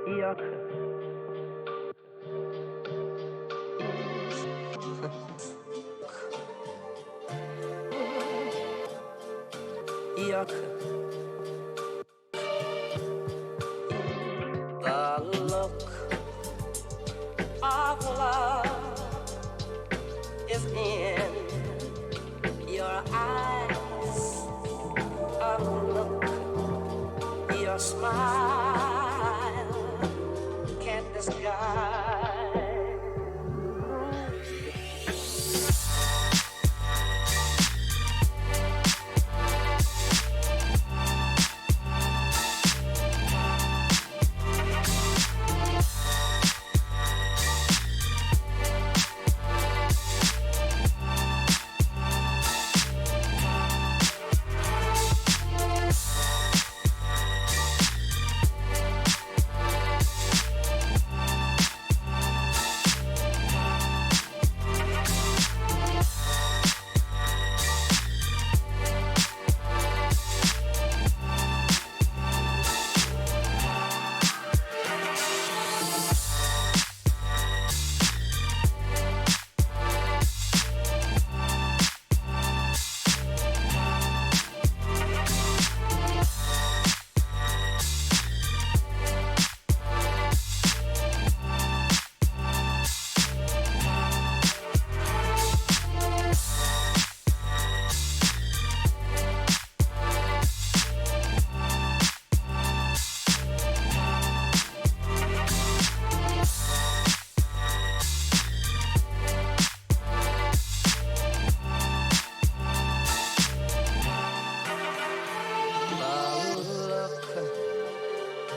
Yuck. Yuck. The look of love is in your eyes. A look, your smile can't disguise.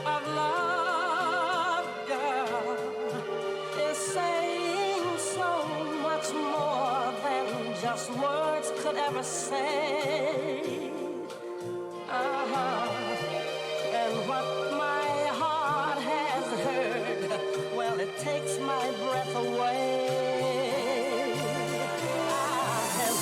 Of love, girl, is saying so much more than just words could ever say. And what my heart has heard, well, it takes my breath away. I have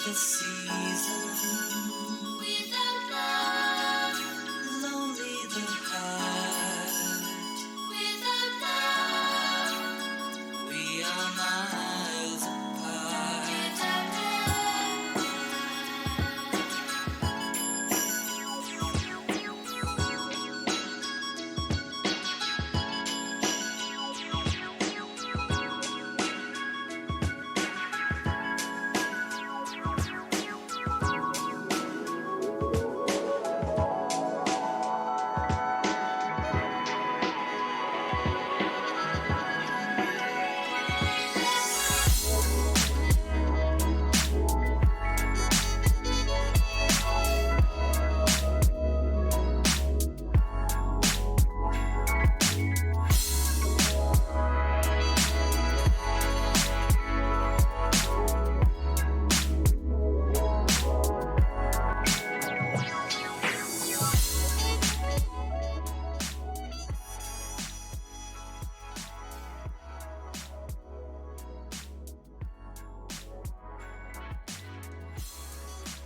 the season. Without love, lonely the heart. Without love, we are miles apart. Without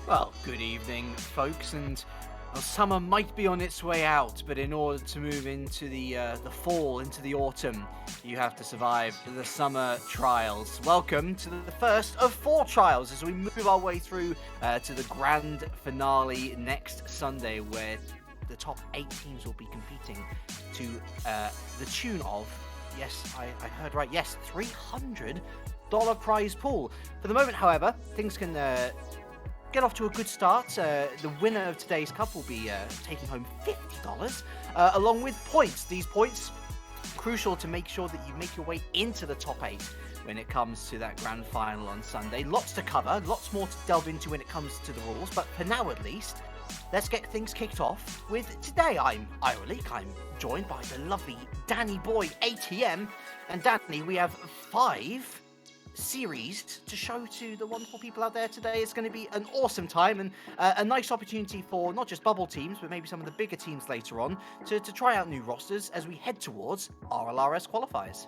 Well, good evening, folks, and summer might be on its way out, but in order to move into the fall, into the autumn, you have to survive the summer trials. Welcome to the first of 4 trials as we move our way through to the grand finale next Sunday, where the top 8 teams will be competing to the tune of, yes, I heard right, yes, $300 prize pool. For the moment, however, things can get off to a good start. The winner of today's cup will be taking home $50, along with points. These points, crucial to make sure that you make your way into the top 8 when it comes to that grand final on Sunday. Lots to cover, lots more to delve into when it comes to the rules, but for now at least, let's get things kicked off with today. I'm Iroleak. I'm joined by the lovely Danny Boy ATM, and Danny, we have 5 series to show to the wonderful people out there today. It's going to be an awesome time and a nice opportunity for not just bubble teams, but maybe some of the bigger teams later on to try out new rosters as we head towards RLRS qualifiers.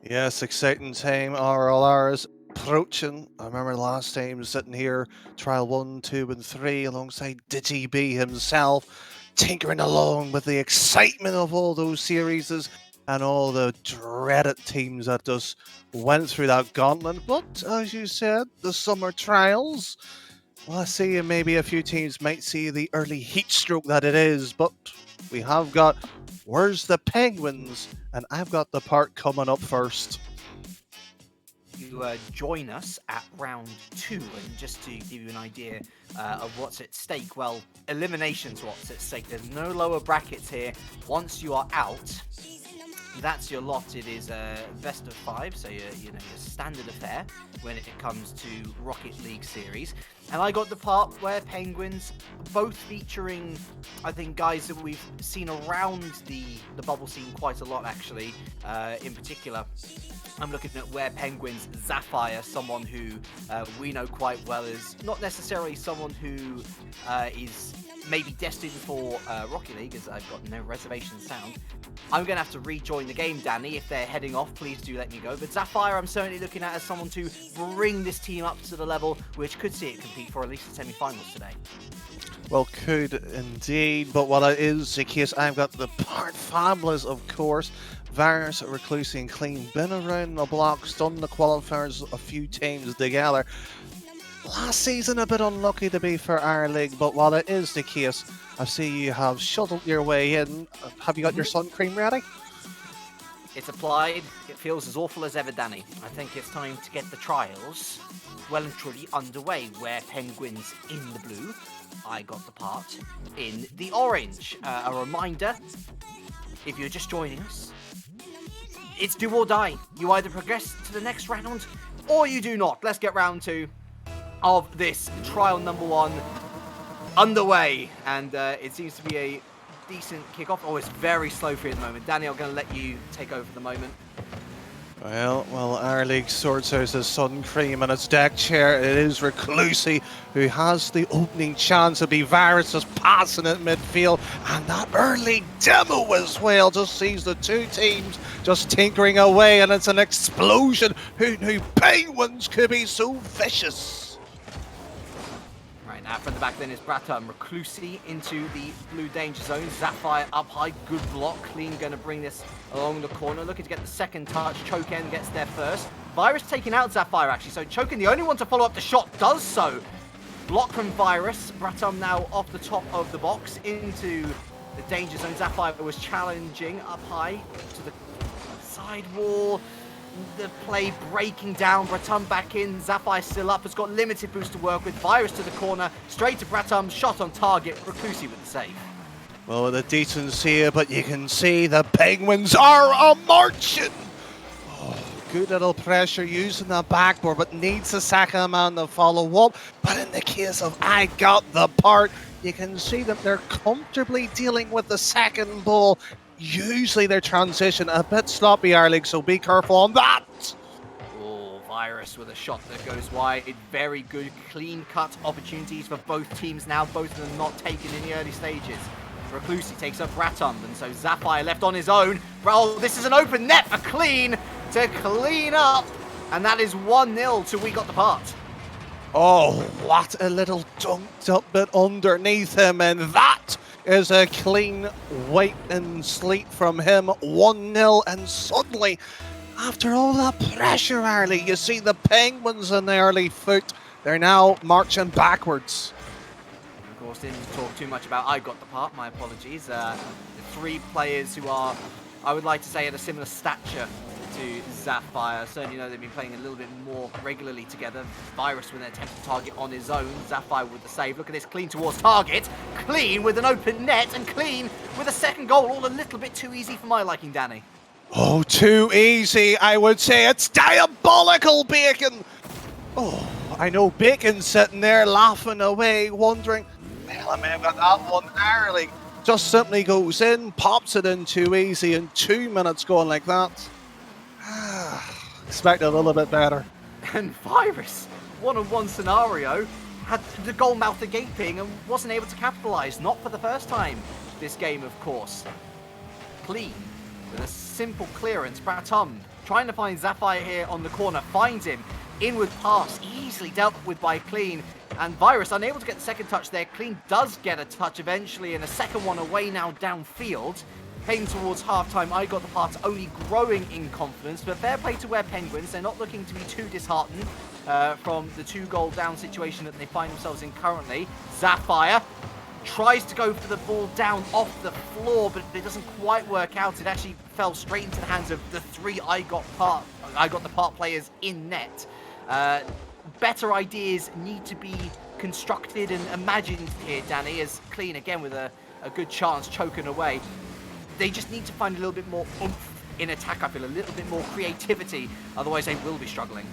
Yes, exciting time. RLRS approaching. I remember the last time sitting here, trial 1, 2, and 3, alongside DigiB himself, tinkering along with the excitement of all those series and all the dreaded teams that just went through that gauntlet. But as you said, the summer trials, well, I see maybe a few teams might see the early heat stroke that it is, but we have got Where's the Penguins? And I've got the part coming up first. You join us at round 2, and just to give you an idea of what's at stake, well, elimination's what's at stake. There's no lower brackets here. Once you are out, that's your lot. It is a best of 5, so your standard affair when it comes to Rocket League series. And I got the part where Penguins, both featuring, I think, guys that we've seen around the bubble scene quite a lot, actually. In particular, I'm looking at where Penguins, Zapfire, someone who we know quite well, is not necessarily someone who is maybe destined for Rocket League, as I've got no reservation sound. I'm going to have to rejoin the game, Danny. If they're heading off, please do let me go. But Zapfire, I'm certainly looking at as someone to bring this team up to the level which could see it compete for at least the semi-finals today. Well, could indeed, but what it is the case, I've got the part families, of course. Varus, Reclusi, and Clean been around the blocks, done the qualifiers a few times together. Last season a bit unlucky to be for our league, but while it is the case, I see you have shuttled your way in. Have you got your sun cream ready? It's applied. It feels as awful as ever, Danny. I think it's time to get the trials well and truly underway, where Penguins in the blue, I got the part in the orange. A reminder, if you're just joining us, it's do or die. You either progress to the next round or you do not. Let's get round 2 of this trial number 1 underway, and it seems to be a decent kickoff. Oh, it's very slow for you at the moment. Danny, I'm going to let you take over for the moment. Well, our league sorts out his sun cream and its deck chair. It is Reclusi who has the opening chance. It'll be Varus just passing it midfield, and that early demo as well just sees the 2 teams just tinkering away, and it's an explosion. Who knew Penguins could be so vicious? From the back then is Bratum. Reclusi into the blue danger zone. Zapphire up high, good block. Clean going to bring this along the corner. Looking to get the second touch. Choken gets there first. Virus taking out Zapphire actually. So Choken, the only one to follow up the shot, does so. Block from Virus. Bratum now off the top of the box into the danger zone. Zapphire was challenging up high to the side wall. The play breaking down. Bratum back in. Zapphire still up. Has got limited boost to work with. Virus to the corner. Straight to Bratum. Shot on target. Reclusi with the save. Well, the decency here, but you can see the Penguins are a-marching. Oh, good little pressure using the backboard, but needs the second man to follow up. But in the case of I got the part, you can see that they're comfortably dealing with the second ball. Usually their transition a bit sloppy, Arlig, so be careful on that. Oh, Virus with a shot that goes wide. Very good, clean-cut opportunities for both teams now. Both of them not taken in the early stages. Reclusi takes up Bratum, and so Zapphire left on his own. Oh, this is an open net for Clean to clean up, and that is 1-0 to We Got the Part. Oh, what a little dunked up bit underneath him, and that is a clean weight and sleet from him. 1-0, and suddenly, after all that pressure, Arlie, you see the Penguins in the early foot. They're now marching backwards. Of course, didn't talk too much about I Got the Part, my apologies. The three players who are, I would like to say, at a similar stature to Zapphire. Certainly know they've been playing a little bit more regularly together. Virus with an attempted target on his own. Zapphire with the save. Look at this, Clean towards target. Clean with an open net, and Clean with a second goal. All a little bit too easy for my liking, Danny. Oh, too easy, I would say. It's diabolical, Bacon. Oh, I know Bacon's sitting there laughing away, wondering, well, I may have got that one early. Just simply goes in, pops it in too easy, in 2 minutes going like that. Expect a little bit better. And Virus, one-on-one scenario, had the goal mouth gaping and wasn't able to capitalise. Not for the first time this game, of course. Clean with a simple clearance. Bratum trying to find Zapphire here on the corner, finds him. Inward pass, easily dealt with by Clean. And Virus unable to get the second touch there. Clean does get a touch eventually, and a second one away now downfield. Heading towards halftime, I Got the Part only growing in confidence, but fair play to Wear Penguins. They're not looking to be too disheartened from the 2-goal down situation that they find themselves in currently. Zapphire tries to go for the ball down off the floor, but it doesn't quite work out. It actually fell straight into the hands of the three I Got the Part players in net. Better ideas need to be constructed and imagined here, Danny, as Clean again with a good chance choking away. They just need to find a little bit more oomph in attack, I feel, a little bit more creativity, otherwise they will be struggling.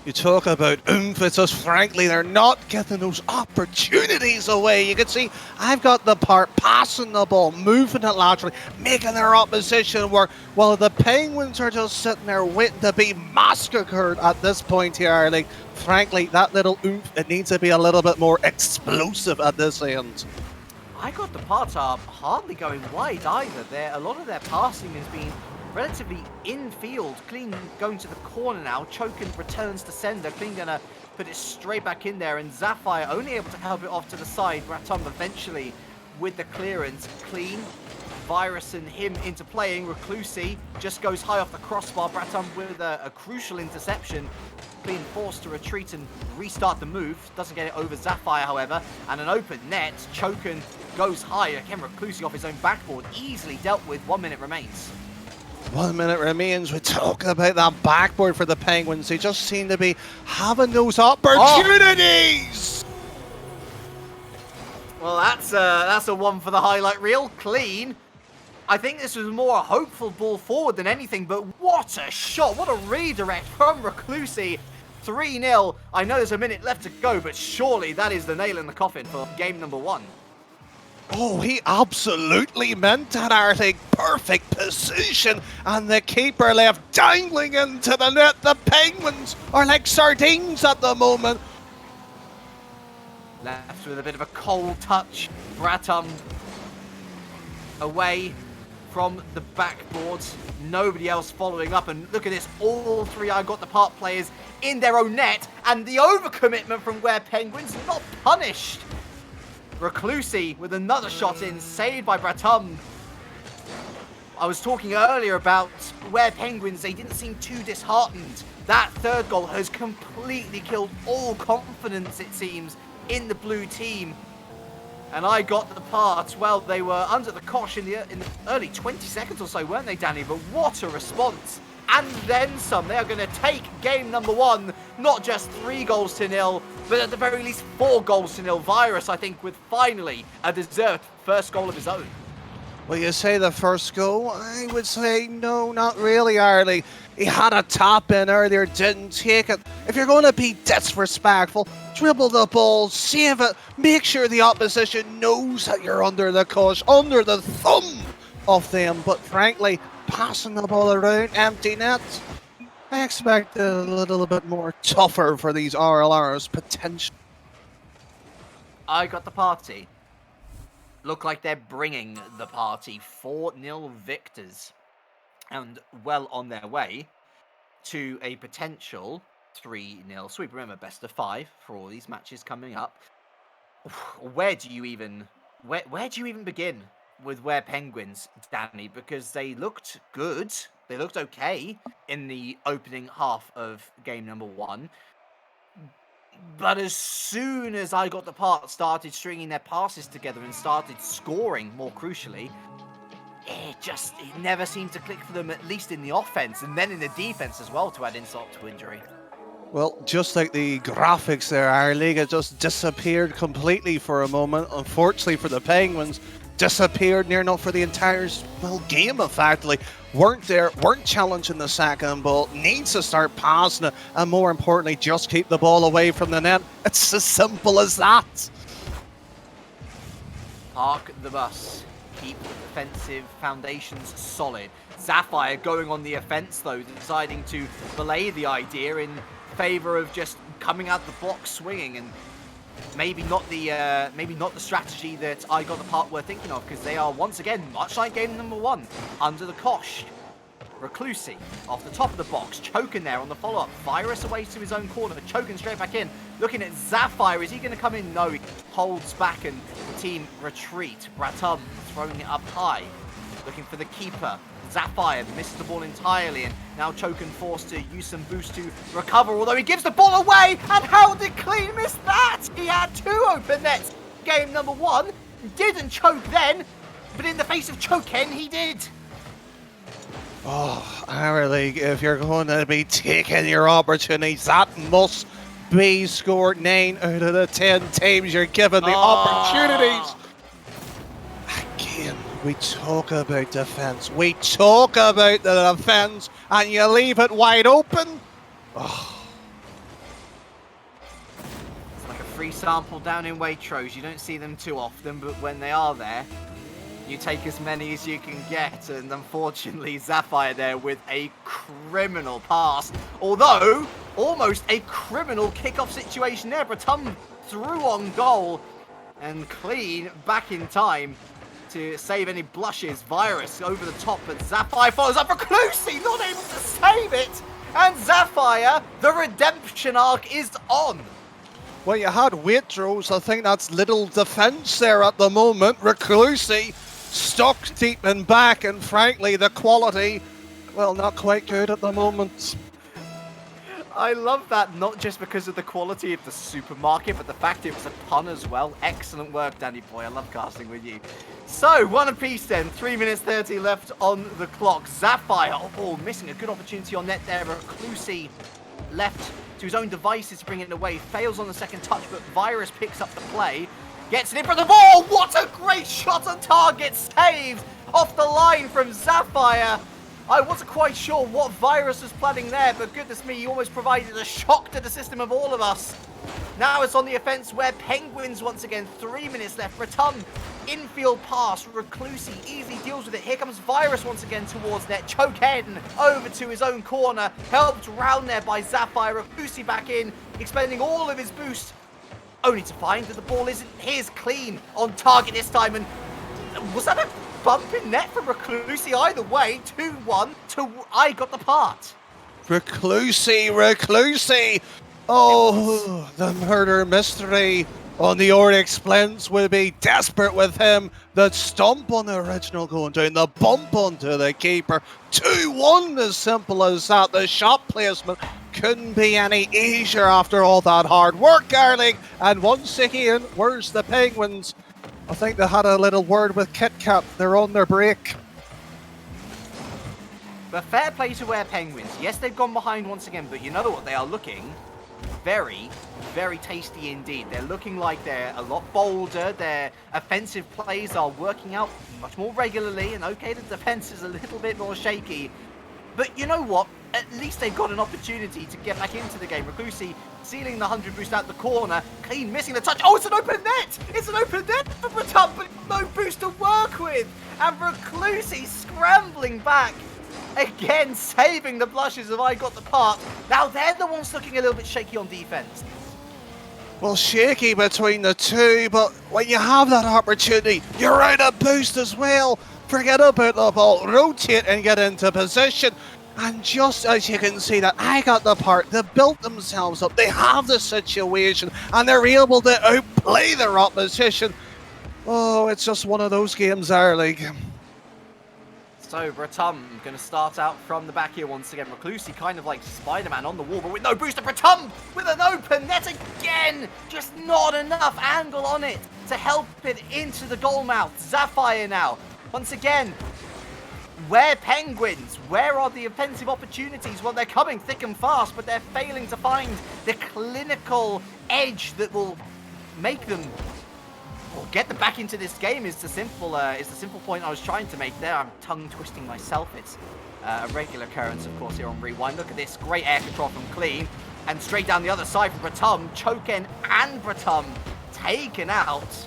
You talk about oomph, it's just frankly they're not getting those opportunities away. You can see I've Got the Part passing the ball, moving it laterally, making their opposition work, while the Penguins are just sitting there waiting to be massacred at this point here. Like, frankly, that little oomph, it needs to be a little bit more explosive at this end. I Got the Part are hardly going wide either. A lot of their passing has been relatively infield. Clean going to the corner now. Choken returns to sender. Clean gonna put it straight back in there, and Zapphire only able to help it off to the side. Bratum eventually with the clearance. Clean, Virus and him into playing. Reclusi just goes high off the crossbar. Bratum with a crucial interception. Clean forced to retreat and restart the move. Doesn't get it over Zapphire, however. And an open net. Choken goes high. Again, Reclusi off his own backboard. Easily dealt with. 1 minute remains. 1 minute remains. We're talking about that backboard for the Penguins. They just seem to be having those opportunities. Well, that's a one for the highlight reel. Clean. I think this was more a hopeful ball forward than anything, but what a shot. What a redirect from Reclusi. 3-0. I know there's a minute left to go, but surely that is the nail in the coffin for game number 1. Oh, he absolutely meant that, Artie. Perfect position, and the keeper left dangling into the net. The Penguins are like sardines at the moment. Left with a bit of a cold touch. Bratum away from the backboard. Nobody else following up, and look at this. All three I Got the Part players in their own net, and the overcommitment from Wear Penguins not punished Reclusi with another shot in, saved by Bratum. I was talking earlier about where Penguins, they didn't seem too disheartened. That third goal has completely killed all confidence, it seems, in the blue team. And I got the part. Well, they were under the cosh in the early 20 seconds or so, weren't they, Danny? But what a response. And then some. They are going to take game number 1, not just 3-0, but at the very least 4-0. Virus, I think, with finally a deserved first goal of his own. Well, you say the first goal? I would say no, not really, Arlie. He had a tap in earlier, didn't take it. If you're going to be disrespectful, dribble the ball, save it, make sure the opposition knows that you're under the cosh, under the thumb of them. But frankly, passing the ball around, empty nets, I expect a little bit more tougher for these RLRs potentially. I got the party. Look like they're bringing the party. 4-0 victors. And well on their way to a potential 3-0 sweep. Remember, best of 5 for all these matches coming up. Where do you even begin with where Penguins, Danny? Because they looked good. They looked okay in the opening half of game number 1. But as soon as I got the part, started stringing their passes together and started scoring, more crucially, it never seemed to click for them, at least in the offense, and then in the defense as well, to add insult to injury. Well, just like the graphics there, our Liga just disappeared completely for a moment. Unfortunately for the Penguins, disappeared near enough for the entire game, effectively. Weren't challenging the second ball, needs to start passing it, and more importantly, just keep the ball away from the net. It's as simple as that. Park the bus. Keep the defensive foundations solid. Zapfire going on the offense, though, deciding to belay the idea in favor of just coming out the box swinging, and maybe not the strategy that I got the part we're thinking of, because they are once again, much like game number 1, under the cosh. Reclusi off the top of the box, choking there on the follow-up. Virus away to his own corner, choking straight back in. Looking at Zapfire, is he going to come in? No, he holds back and the team retreat. Bratum throwing it up high, looking for the keeper. Zapfire misses the ball entirely, and now Choken forced to use some boost to recover, although he gives the ball away, and how did Clean miss that? He had 2 open nets. Game number 1, didn't choke then, but in the face of Choken, he did. Oh, our league, if you're going to be taking your opportunities, that must be scored 9 out of the 10 times you're given the opportunities. Again, we talk about defense. We talk about the defense, and you leave it wide open. Oh. It's like a free sample down in Waitrose. You don't see them too often, but when they are there, you take as many as you can get, and unfortunately Zapfire there with a criminal pass. Although, almost a criminal kickoff situation there. Bratum through on goal, and Clean back in time to save any blushes. Virus over the top, but Zapfire follows up. Reclusi not able to save it, and Zapfire, the redemption arc is on. Well, you had Waitrose. I think that's little defense there at the moment. Reclusi stuck deep and back, and frankly, the quality, well, not quite good at the moment. I love that, not just because of the quality of the supermarket, but the fact it was a pun as well. Excellent work, Danny boy. I love casting with you. So, 1 apiece then. 3 minutes 30 left on the clock. Zapfire, oh, missing a good opportunity on net there. Reclusi left to his own devices to bring it away. Fails on the second touch, but Virus picks up the play. Gets it in front of the ball. What a great shot on target. Saved off the line from Zapfire. I wasn't quite sure what Virus was planning there, but goodness me, he almost provided a shock to the system of all of us. Now it's on the offense where Penguins once again. 3 minutes left. Bratum, infield pass. Reclusi easily deals with it. Here comes Virus once again towards net. Choken over to his own corner. Helped round there by Zapfire. Reclusi back in, expending all of his boost, only to find that the ball isn't his. Clean on target this time, and was that a bump in net from Reclusi? Either way, 2-1 to I got the part. Reclusi. Oh, the murder mystery On the Oryx Splints will be desperate with him. The stomp on the original going down, the bump onto the keeper. 2-1, as simple as that. The shot placement couldn't be any easier after all that hard work, Garlic. And once again, where's the Penguins? I think they had a little word with Kit Kat. They're on their break. But fair play to Ware Penguins. Yes, they've gone behind once again, but you know what? They are looking very, very tasty indeed. They're looking like they're a lot bolder. Their offensive plays are working out much more regularly. And okay, the defense is a little bit more shaky. But you know what? At least they've got an opportunity to get back into the game. Reclusi sealing the 100 boost out the corner. Clean missing the touch. Oh, it's an open net! It's an open net for Breton, but no boost to work with. And Reclusi scrambling back. Again, saving the blushes of I got the part. Now they're the ones looking a little bit shaky on defense. Well, shaky between the two, but when you have that opportunity, you're out of boost as well. Forget about the ball, rotate and get into position. And just as you can see that I got the part, they built themselves up, they have the situation, and they're able to outplay their opposition. Oh, it's just one of those games, our league. So Breton going to start out from the back here once again. Reclusi kind of like Spider-Man on the wall, but with no boost. Breton with an open net again. Just not enough angle on it to help it into the goal mouth. Zafire now. Once again, Ware Penguins, where are the offensive opportunities? Well, they're coming thick and fast, but they're failing to find the clinical edge that will make them get them back into this game. Is the simple point I was trying to make there. I'm tongue twisting myself. It's a regular occurrence, of course, here on Rewind. Look at this great air control from Clean, and straight down the other side from Breton. Choken and Breton taken out.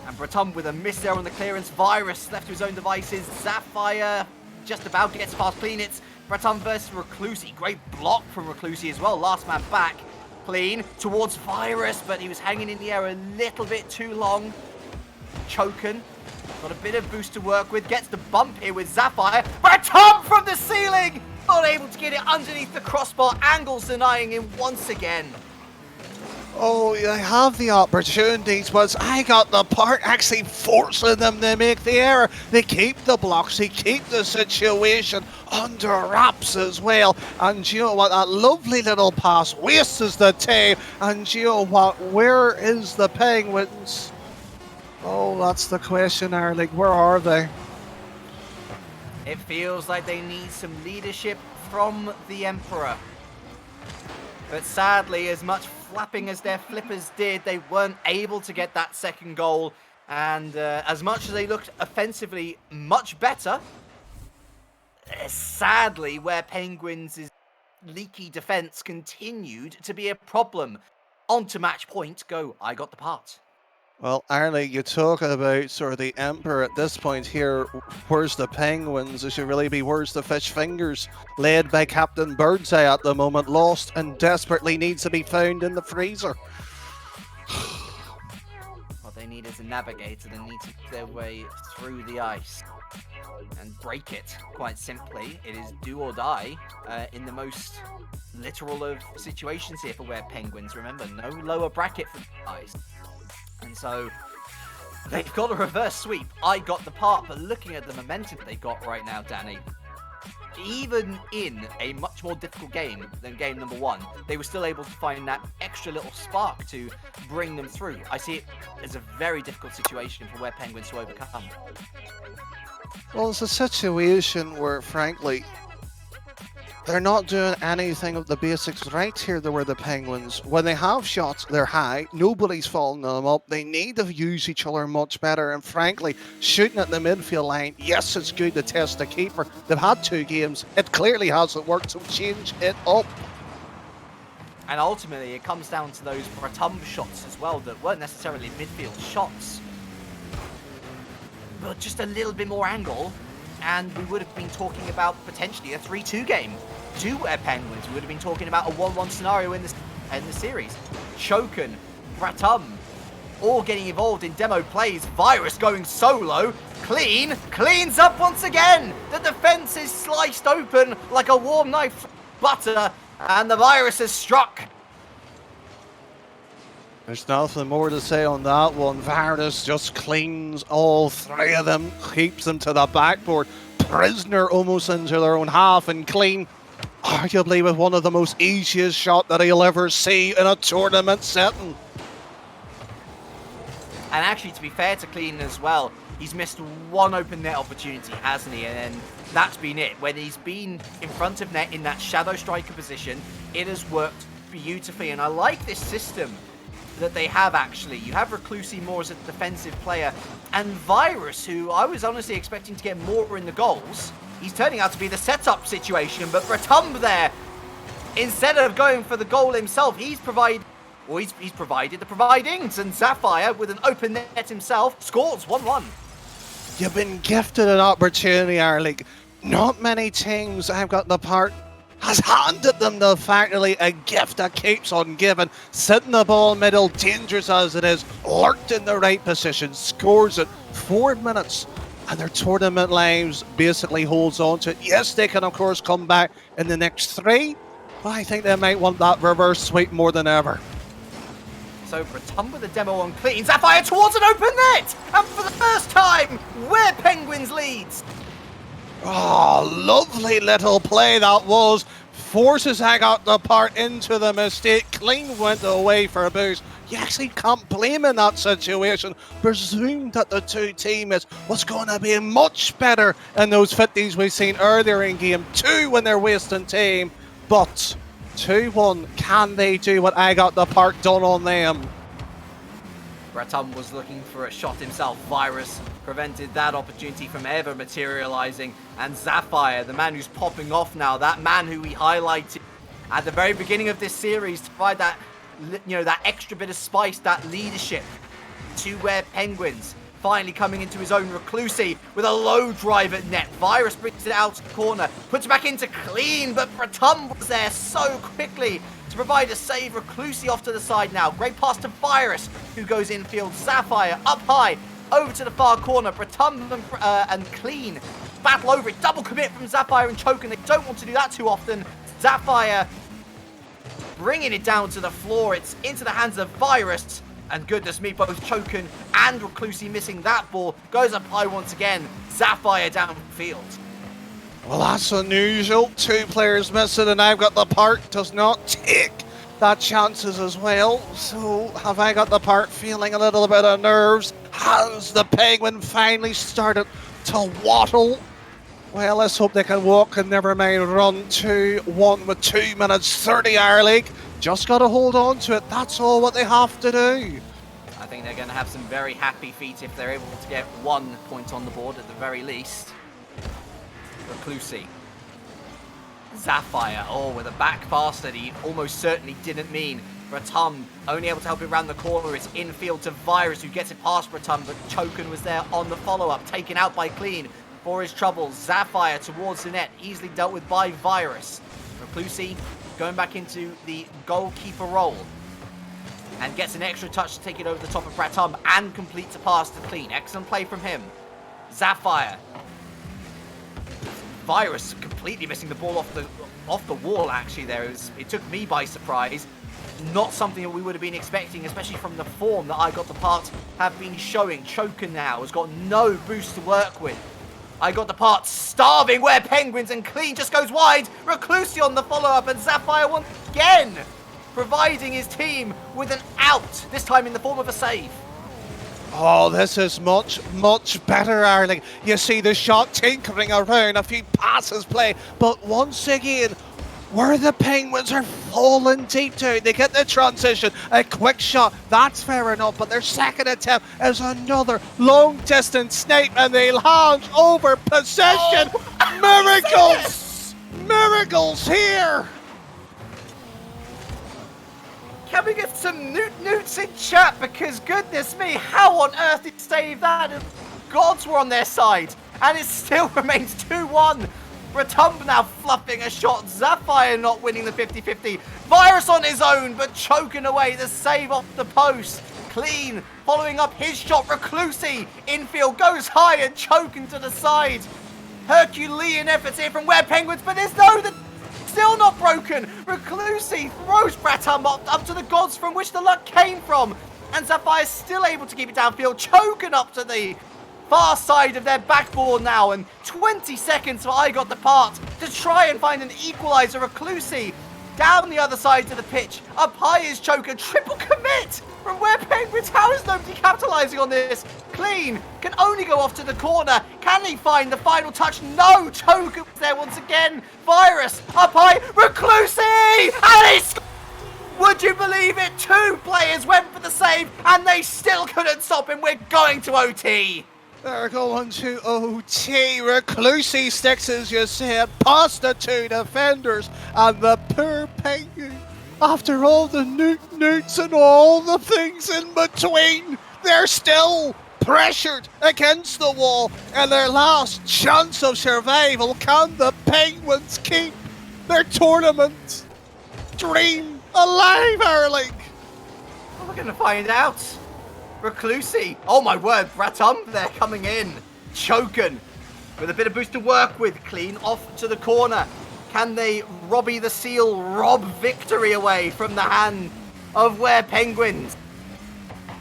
And Breton with a miss there on the clearance. Virus left to his own devices. Zafire just about gets past Clean. It's Breton versus Reclusi. Great block from Reclusi as well. Last man back. Clean towards Virus, but he was hanging in the air a little bit too long. Choken. Got a bit of boost to work with. Gets the bump here with Zafire. Breton from the ceiling! Not able to get it underneath the crossbar. Angles denying him once again. Oh, they have the opportunities, but I got the part actually forcing them to make the error. They keep the blocks, they keep the situation under wraps as well. And you know what, that lovely little pass wastes the tape. And you know what, where is the Penguins? Oh, that's the question, Erling. Where are they? It feels like they need some leadership from the Emperor. But sadly, as much flapping as their flippers did, they weren't able to get that second goal. And as much as they looked offensively much better, sadly, Ware Penguins' leaky defense continued to be a problem. On to match point, go, I got the part. Well, Arlie, you talk about sort of the Emperor at this point here. Where's the Penguins? It should really be where's the Fish Fingers, led by Captain Birdseye at the moment, lost and desperately needs to be found in the freezer. What they need is a navigator. They need to make their way through the ice and break it, quite simply. It is do or die in the most literal of situations here for Ware Penguins. Remember, no lower bracket for the ice. And so they've got a reverse sweep. I got the part, but looking at the momentum they got right now, Danny, even in a much more difficult game than game number one, they were still able to find that extra little spark to bring them through. I see it as a very difficult situation for Ware Penguins to overcome. Well, it's a situation where, frankly, they're not doing anything of the basics right here. They were the Penguins. When they have shots, they're high. Nobody's following them up. They need to use each other much better. And frankly, shooting at the midfield line, yes, it's good to test the keeper. They've had 2 games. It clearly hasn't worked, so change it up. And ultimately, it comes down to those Breton shots as well that weren't necessarily midfield shots, but just a little bit more angle. And we would have been talking about potentially a 3-2 game to Ware Penguins. We would have been talking about a 1-1 scenario in the series. Choken, Breton, all getting involved in demo plays. Virus going solo. Clean, cleans up once again. The defense is sliced open like a warm knife butter, and the Virus has struck. There's nothing more to say on that one. Varus just cleans all three of them, keeps them to the backboard. Prisoner almost into their own half, and Clean, arguably with one of the most easiest shot that he'll ever see in a tournament setting. And actually, to be fair to Clean as well, he's missed one open net opportunity, hasn't he? And then that's been it. When he's been in front of net in that shadow striker position, it has worked beautifully. And I like this system that they have, actually. You have Reclusi more as a defensive player, and Virus, who I was honestly expecting to get more in the goals. He's turning out to be the setup situation, but Bratumb there, instead of going for the goal himself, he's provided the providings, and Sapphire, with an open net himself, scores 1-1. You've been gifted an opportunity, Arlig. Not many teams I've got the part has handed them the factory a gift that keeps on giving. Sitting the ball middle, dangerous as it is, lurked in the right position, scores it 4 minutes, and their tournament lives basically holds on to it. Yes, they can of course come back in the next 3, but I think they might want that reverse sweep more than ever. So Bratumb with a demo on Clean, Sapphire towards an open net, and for the first time, where Penguins leads. Oh, lovely little play that was. Forces Agot the part into the mistake. Clean went away for a boost. You actually can't blame in that situation. Presumed that the two teammates was going to be much better in those 50s we've seen earlier in game 2 when they're wasting time. But 2-1, can they do what Agot the part done on them? Bratumb was looking for a shot himself. Virus prevented that opportunity from ever materializing. And Sapphire, the man who's popping off now, that man who we highlighted at the very beginning of this series to provide that, that extra bit of spice, that leadership to where Penguins finally coming into his own. Reclusi with a low drive at net. Virus brings it out to the corner, puts it back into Clean, but Bratumb was there so quickly to provide a save. Reclusi off to the side now. Great pass to Virus, who goes infield. Sapphire up high, over to the far corner. Bratumb and Clean battle over it. Double commit from Sapphire and Choken. They don't want to do that too often. Sapphire bringing it down to the floor. It's into the hands of Virus. And goodness me, both Choken and Reclusi missing that ball. Goes up high once again. Sapphire downfield. Well, that's unusual. 2 players missing, and I've got the part does not take that chances as well. So have I got the part feeling a little bit of nerves? Has the Penguin finally started to waddle? Well, let's hope they can walk and never mind run. 2-1 with 2 minutes 30 Hour League. Just got to hold on to it. That's all what they have to do. I think they're going to have some very happy feet if they're able to get 1 point on the board at the very least. Reclusi. Sapphire, with a back pass that he almost certainly didn't mean. Bratumb only able to help it around the corner. It's infield to Virus, who gets it past Bratumb, but Choken was there on the follow-up, taken out by Clean for his troubles. Sapphire towards the net, easily dealt with by Virus. Reclusi going back into the goalkeeper role and gets an extra touch to take it over the top of Bratumb and completes a pass to Clean. Excellent play from him. Sapphire. Virus completely missing the ball off the wall, actually. It took me by surprise. Not something that we would have been expecting, especially from the form that I got the part have been showing. Choken now has got no boost to work with. I got the part starving where Penguins, and Clean just goes wide. Reclusi on the follow-up, and Sapphire once again providing his team with an out, this time in the form of a save. Oh, this is much, much better, Arling. You see the shot tinkering around, a few passes play, but once again, where the Penguins are falling deep down, they get the transition, a quick shot, that's fair enough, but their second attempt is another long-distance snipe, and they launch over possession. Miracles! Miracles here! Can we get some newts in chat? Because goodness me, how on earth did he save that? Gods were on their side, and it still remains 2-1. Bratumb now fluffing a shot. Sapphire not winning the 50-50. Virus on his own, but choking away the save off the post. Clean following up his shot. Reclusi infield goes high and choking to the side. Herculean efforts here from where Penguins, but there's no still not broken. Reclusi throws Bratum up to the gods from which the luck came from. And Sapphire still able to keep it downfield. Choken up to the far side of their backboard now. And 20 seconds for I Got the Part to try and find an equalizer. Reclusi down the other side of the pitch. Up high is Choker. Triple commit from where Penguins. How is nobody capitalizing on this? Clean can only go off to the corner. Can he find the final touch? No. Choker was there once again. Virus up high. Reclusi! And he scored! Would you believe it? 2 players went for the save and they still couldn't stop him. We're going to OT. They're going to OT. Reclusi sticks, as you said, past the 2 defenders, and the poor Penguin, after all the newts and all the things in between, they're still pressured against the wall, and their last chance of survival. Can the Penguins keep their tournament dream alive, Erling? Well, we're going to find out. Reclusi. Oh my word, Bratum there coming in. Choken with a bit of boost to work with. Clean off to the corner. Can they Robbie the Seal rob victory away from the hand of Where Penguins?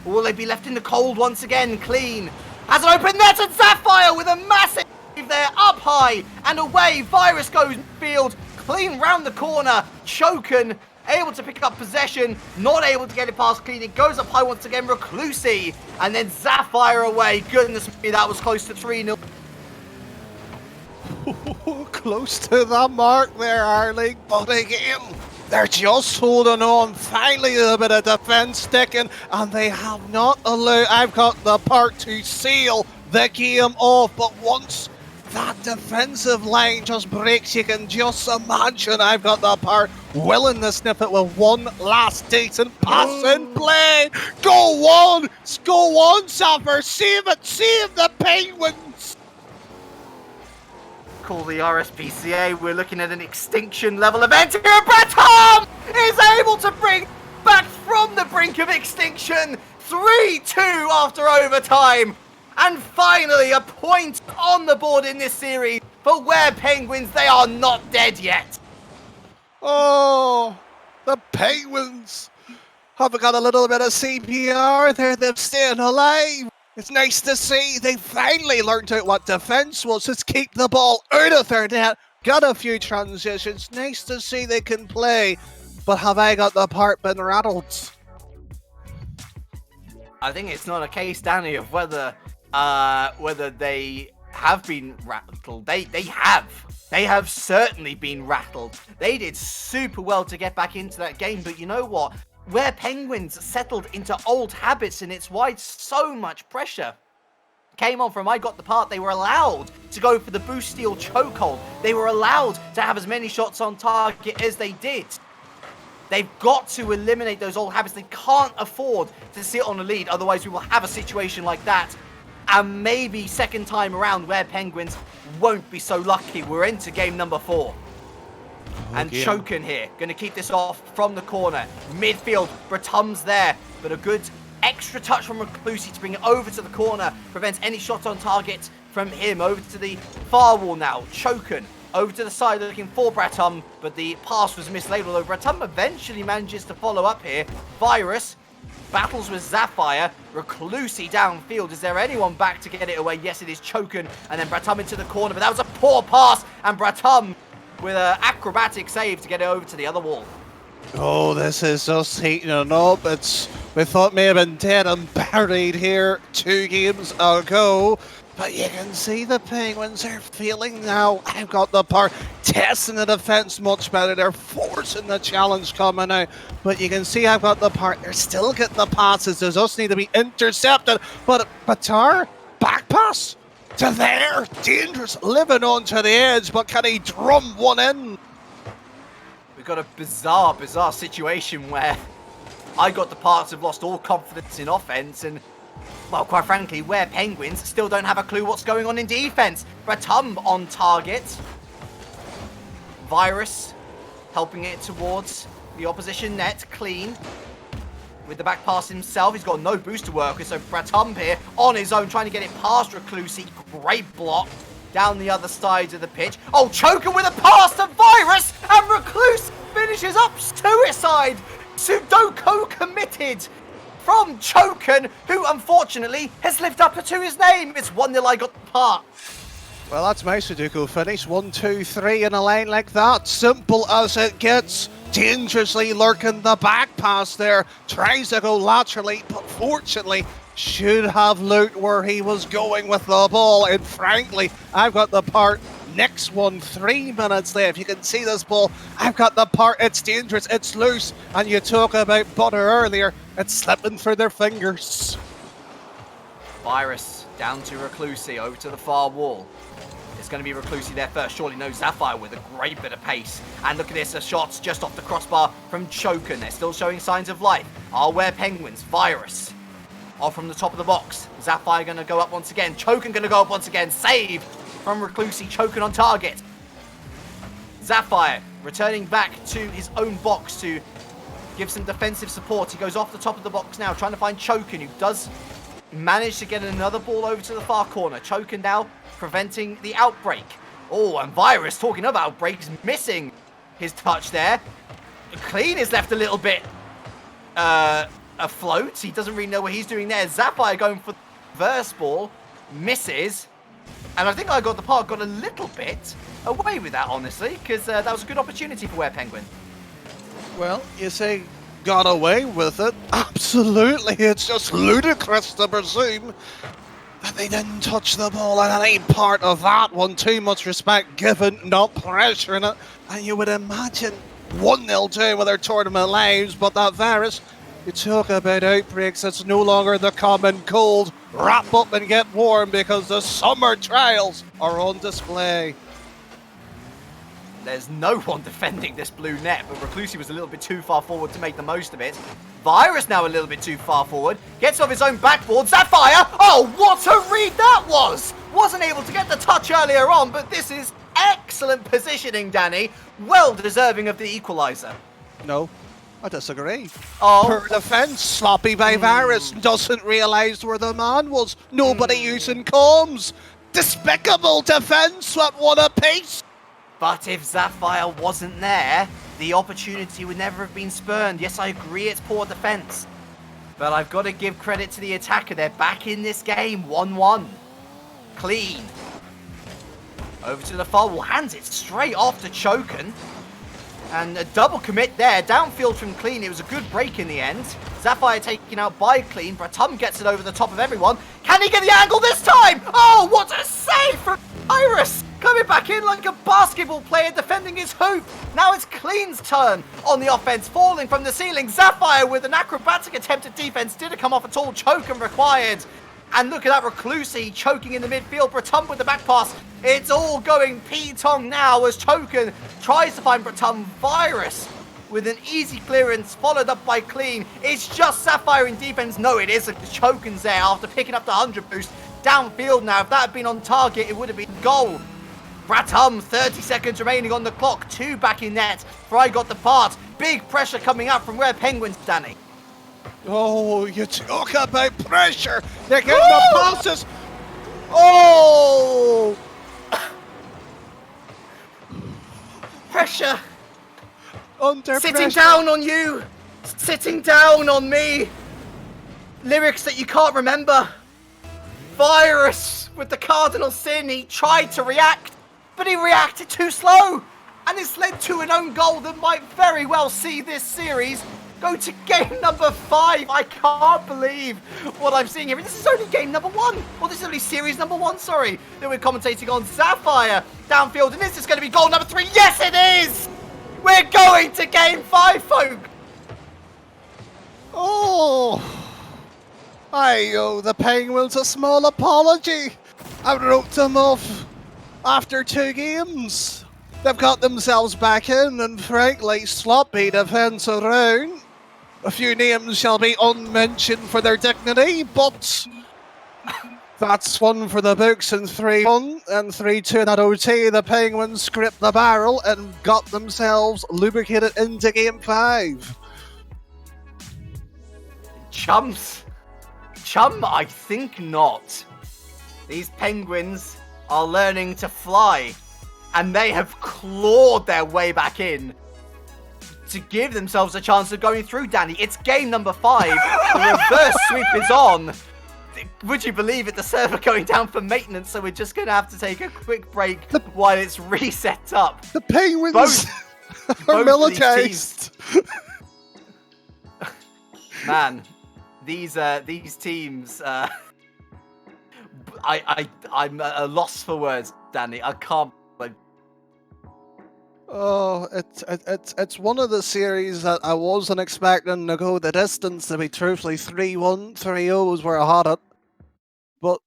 Will they be left in the cold once again? Clean has an open net, and Sapphire with a massive save there, up high and away. Virus goes field. Clean round the corner. Choken able to pick up possession, not able to get it past Clean. It goes up high once again. Reclusi, and then Sapphire away. Goodness me, that was close to 3-0. Close to the mark there, Erling, but again, they're just holding on. Finally, a bit of defence sticking, and they have not allowed I've Got the Part to seal the game off. But once that defensive line just breaks, you can just imagine I've Got the Part willing to snip it with one last decent pass in play. Go on, Sapphire, save it, save the Penguins. Call the RSPCA. We're looking at an extinction level event here. Bratum is able to bring back from the brink of extinction. 3-2 after overtime. And finally, a point on the board in this series for Where Penguins. They are not dead yet. Oh, the Penguins have got a little bit of CPR there. They're staying alive. It's nice to see they finally learned out what defence was. Just keep the ball out of their net. Got a few transitions. Nice to see they can play. But have I Got the Part been rattled? I think it's not a case, Danny, of whether they have been rattled. They have. They have certainly been rattled. They did super well to get back into that game, but you know what? Where Penguins settled into old habits, and it's why so much pressure came on from I Got the Part. They were allowed to go for the boost steal chokehold. They were allowed to have as many shots on target as they did. They've got to eliminate those old habits. They can't afford to sit on a lead, otherwise we will have a situation like that. And maybe second time around, Where Penguins won't be so lucky. We're into game number 4. And Choken here, going to keep this off from the corner. Midfield, Bratum's there, but a good extra touch from Reclusi to bring it over to the corner. Prevents any shot on target from him. Over to the far wall now. Choken over to the side looking for Bratum, but the pass was mislaid, although Bratum eventually manages to follow up here. Virus battles with Sapphire. Reclusi downfield. Is there anyone back to get it away? Yes, it is Choken. And then Bratum into the corner, but that was a poor pass. And Bratum with an acrobatic save to get it over to the other wall. Oh, this is just heating up. We thought may have been dead and buried here 2 games ago. But you can see the Penguins are feeling now. I've Got the Part, testing the defence much better. They're forcing the challenge coming out. But you can see I've Got the Part. They're still getting the passes. They just need to be intercepted. But Batar, back pass to there. Dangerous, living on to the edge. But can he drum one in? We've got a bizarre situation where I Got the Parts have lost all confidence in offense, and well, quite frankly, Where Penguins still don't have a clue what's going on in defense. Bratum on target. Virus helping it towards the opposition net. Clean with the back pass himself. He's got no boost to work with, so Bratum here on his own trying to get it past Reclusi. Great block down the other side of the pitch. Oh, Choker with a pass to Virus, and Recluse finishes up suicide. Sudoku committed from Choken, who unfortunately has lived up to his name. It's 1-0 I got the part. Well, that's my Sudoku finish. 1, 2, 3 in a line like that. Simple as it gets. Dangerously lurking the back pass there. Tries to go laterally, but fortunately should have looked where he was going with the ball. And frankly, I've got the part. Next one, 3 minutes left. You can see this ball. I've got the part. It's dangerous. It's loose. And you talk about butter earlier. It's slipping through their fingers. Virus down to Reclusi, over to the far wall. It's going to be Reclusi there first. Surely no Sapphire with a great bit of pace. And look at this, the shots just off the crossbar from Choken. They're still showing signs of life. Our Were Penguins, Virus off from the top of the box. Sapphire going to go up once again. Choken going to go up once again. Save from Reclusi. Choken on target. Sapphire returning back to his own box to give some defensive support. He goes off the top of the box now, trying to find Choken, who does manage to get another ball over to the far corner. Choken now preventing the outbreak. Oh, and Virus, talking of outbreaks, missing his touch there. Clean is left a little bit afloat. He doesn't really know what he's doing there. Sapphire going for the reverse ball, misses. And I think I got the part, got a little bit away with that, honestly, because that was a good opportunity for Were Penguin. Well, you say got away with it. Absolutely. It's just ludicrous to presume that they didn't touch the ball at any part of that one. Too much respect given, not pressuring it. And you would imagine 1-0 down with their tournament lives, but that Virus, you talk about outbreaks, it's no longer the common cold. Wrap up and get warm because the summer trials are on display. There's no one defending this blue net, but Reclusi was a little bit too far forward to make the most of it. Virus now a little bit too far forward. Gets off his own backboard. Sapphire! Oh, what a read that was! Wasn't able to get the touch earlier on, but this is excellent positioning, Danny. Well deserving of the equaliser. No, I disagree. Oh. Poor defence, sloppy by Virus, doesn't realise where the man was. Nobody using comms. Despicable defence, what a piece! But if Sapphire wasn't there, the opportunity would never have been spurned. Yes, I agree, it's poor defense. But I've got to give credit to the attacker. They're back in this game, 1-1. Clean. Over to the far wall, hands it straight off to Choken. And a double commit there, downfield from Clean. It was a good break in the end. Sapphire taken out by Clean. Bratum gets it over the top of everyone. Can he get the angle this time? Oh, what a save from Iris! Coming back in like a basketball player defending his hoop. Now it's Clean's turn on the offense, falling from the ceiling. Sapphire with an acrobatic attempt at defense. Didn't come off at all. Choken required. And look at that, Reclusi choking in the midfield. Bratum with the back pass. It's all going P-Tong now as Choken tries to find Bratum. Virus with an easy clearance, followed up by Clean. It's just Sapphire in defense. No, it isn't. Choken's there after picking up the 100 boost. Downfield now. If that had been on target, it would have been goal. Bratum, 30 seconds remaining on the clock. 2 back in net. Fry got the part. Big pressure coming up from Were Penguins, Danny. Oh, you talk about pressure. They're getting the passes. Oh! Pressure. Under Sitting pressure. down on you. Sitting down on me. Lyrics that you can't remember. Virus with the cardinal sin. He tried to react, but he reacted too slow. And it's led to an own goal that might very well see this series go to game number 5. I can't believe what I'm seeing here. This is only game number 1. Well, this is only series number 1, sorry. That we're commentating on. Sapphire downfield. And is this going to be goal number 3? Yes, it is! We're going to game 5, folk. Oh! I owe the Penguins a small apology. I wrote them off after 2 games. They've got themselves back in and frankly sloppy defence around. A few names shall be unmentioned for their dignity, but that's one for the books and 3-1 and 3-2 in that OT. The Penguins script the barrel and got themselves lubricated into game 5. Chums? Chum, I think not. These Penguins are learning to fly, and they have clawed their way back in to give themselves a chance of going through, Danny. It's game number 5. The reverse sweep is on. Would you believe it? The server going down for maintenance, so we're just going to have to take a quick break while it's reset up. The Penguins Both are of militarized. Man, these teams, I'm at a loss for words, Danny. I can't. Oh, it's one of the series that I wasn't expecting to go the distance, to be truthfully. 3-1, 3-0 is where I had it. But,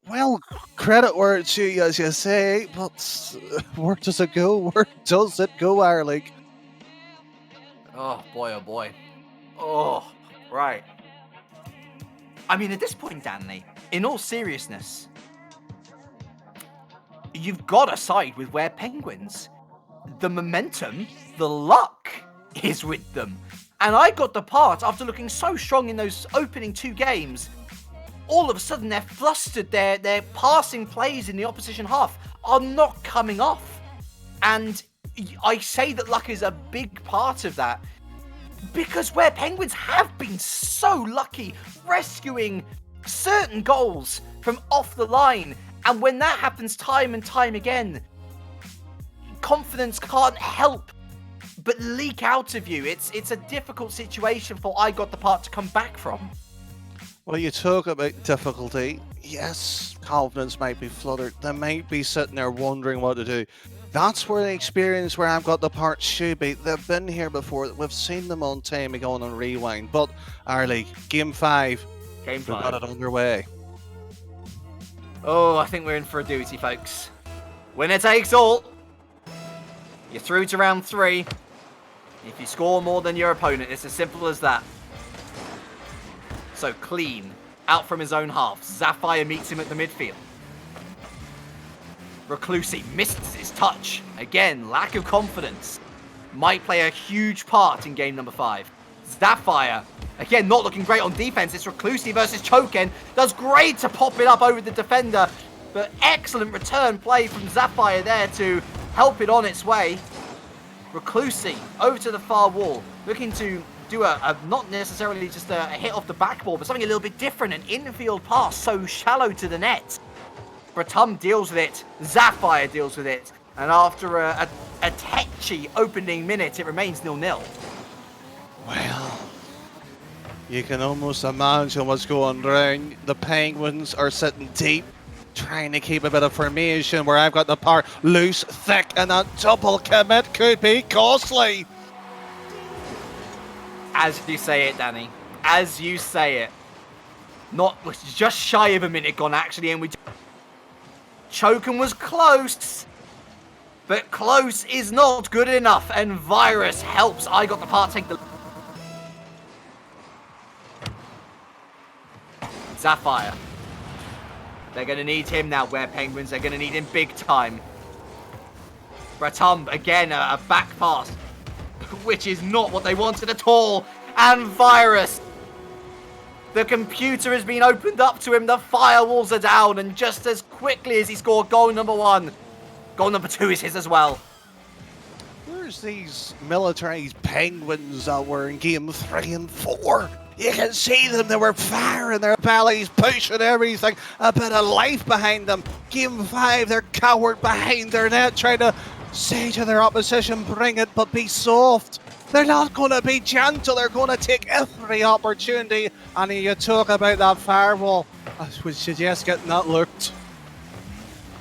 well, credit where it's due, as you say, but where does it go? Where does it go, our league? Oh, boy, oh, boy. Oh, right. I mean, at this point, Danny, in all seriousness, you've got to side with Ware Penguins. The momentum, the luck is with them. And I got the part after looking so strong in those opening 2 games. All of a sudden, they're flustered. Their passing plays in the opposition half are not coming off. And I say that luck is a big part of that, because Ware Penguins have been so lucky rescuing certain goals from off the line. And when that happens time and time again, confidence can't help but leak out of you. It's a difficult situation for I Got the Part to come back from. Well, you talk about difficulty. Yes, confidence might be fluttered. They might be sitting there wondering what to do. That's where the experience where I've Got the Part should be. They've been here before. We've seen them on time ago on Rewind. But, our league, Game 5. Game 5. We've got it underway. Oh, I think we're in for a duty, folks. Winner takes all. You're through to round 3. If you score more than your opponent, it's as simple as that. So Clean, out from his own half. Zapphire meets him at the midfield. Reclusi misses his touch. Again, lack of confidence. Might play a huge part in game number 5. Zapphire, again, not looking great on defense. It's Reclusi versus Choken. Does great to pop it up over the defender. But excellent return play from Zapphire there to help it on its way. Reclusi over to the far wall, looking to do a not necessarily just a hit off the backboard, but something a little bit different, an infield pass so shallow to the net. Bratum deals with it, Zapphire deals with it, and after a tetchy opening minute, it remains 0-0. Well, you can almost imagine what's going on. The Penguins are sitting deep, trying to keep a bit of formation where I've Got the Part loose, thick, and that double commit could be costly. As you say it, Danny. As you say it. Not just shy of a minute gone, actually, and we... Choken was close. But close is not good enough, and Virus helps I Got the Part take the... Zapphire. They're going to need him now, Ware Penguins. They're going to need him big time. Bratum, again, a back pass, which is not what they wanted at all. And Virus. The computer has been opened up to him. The firewalls are down. And just as quickly as he scored goal number 1, goal number 2 is his as well. Where's these militarized Penguins that were in game 3 and 4? You can see them, they were fire in their bellies, pushing everything, a bit of life behind them. Game 5, they're cowered behind their net, trying to say to their opposition, bring it, but be soft. They're not going to be gentle, they're going to take every opportunity. And you talk about that firewall, I would suggest getting that looked.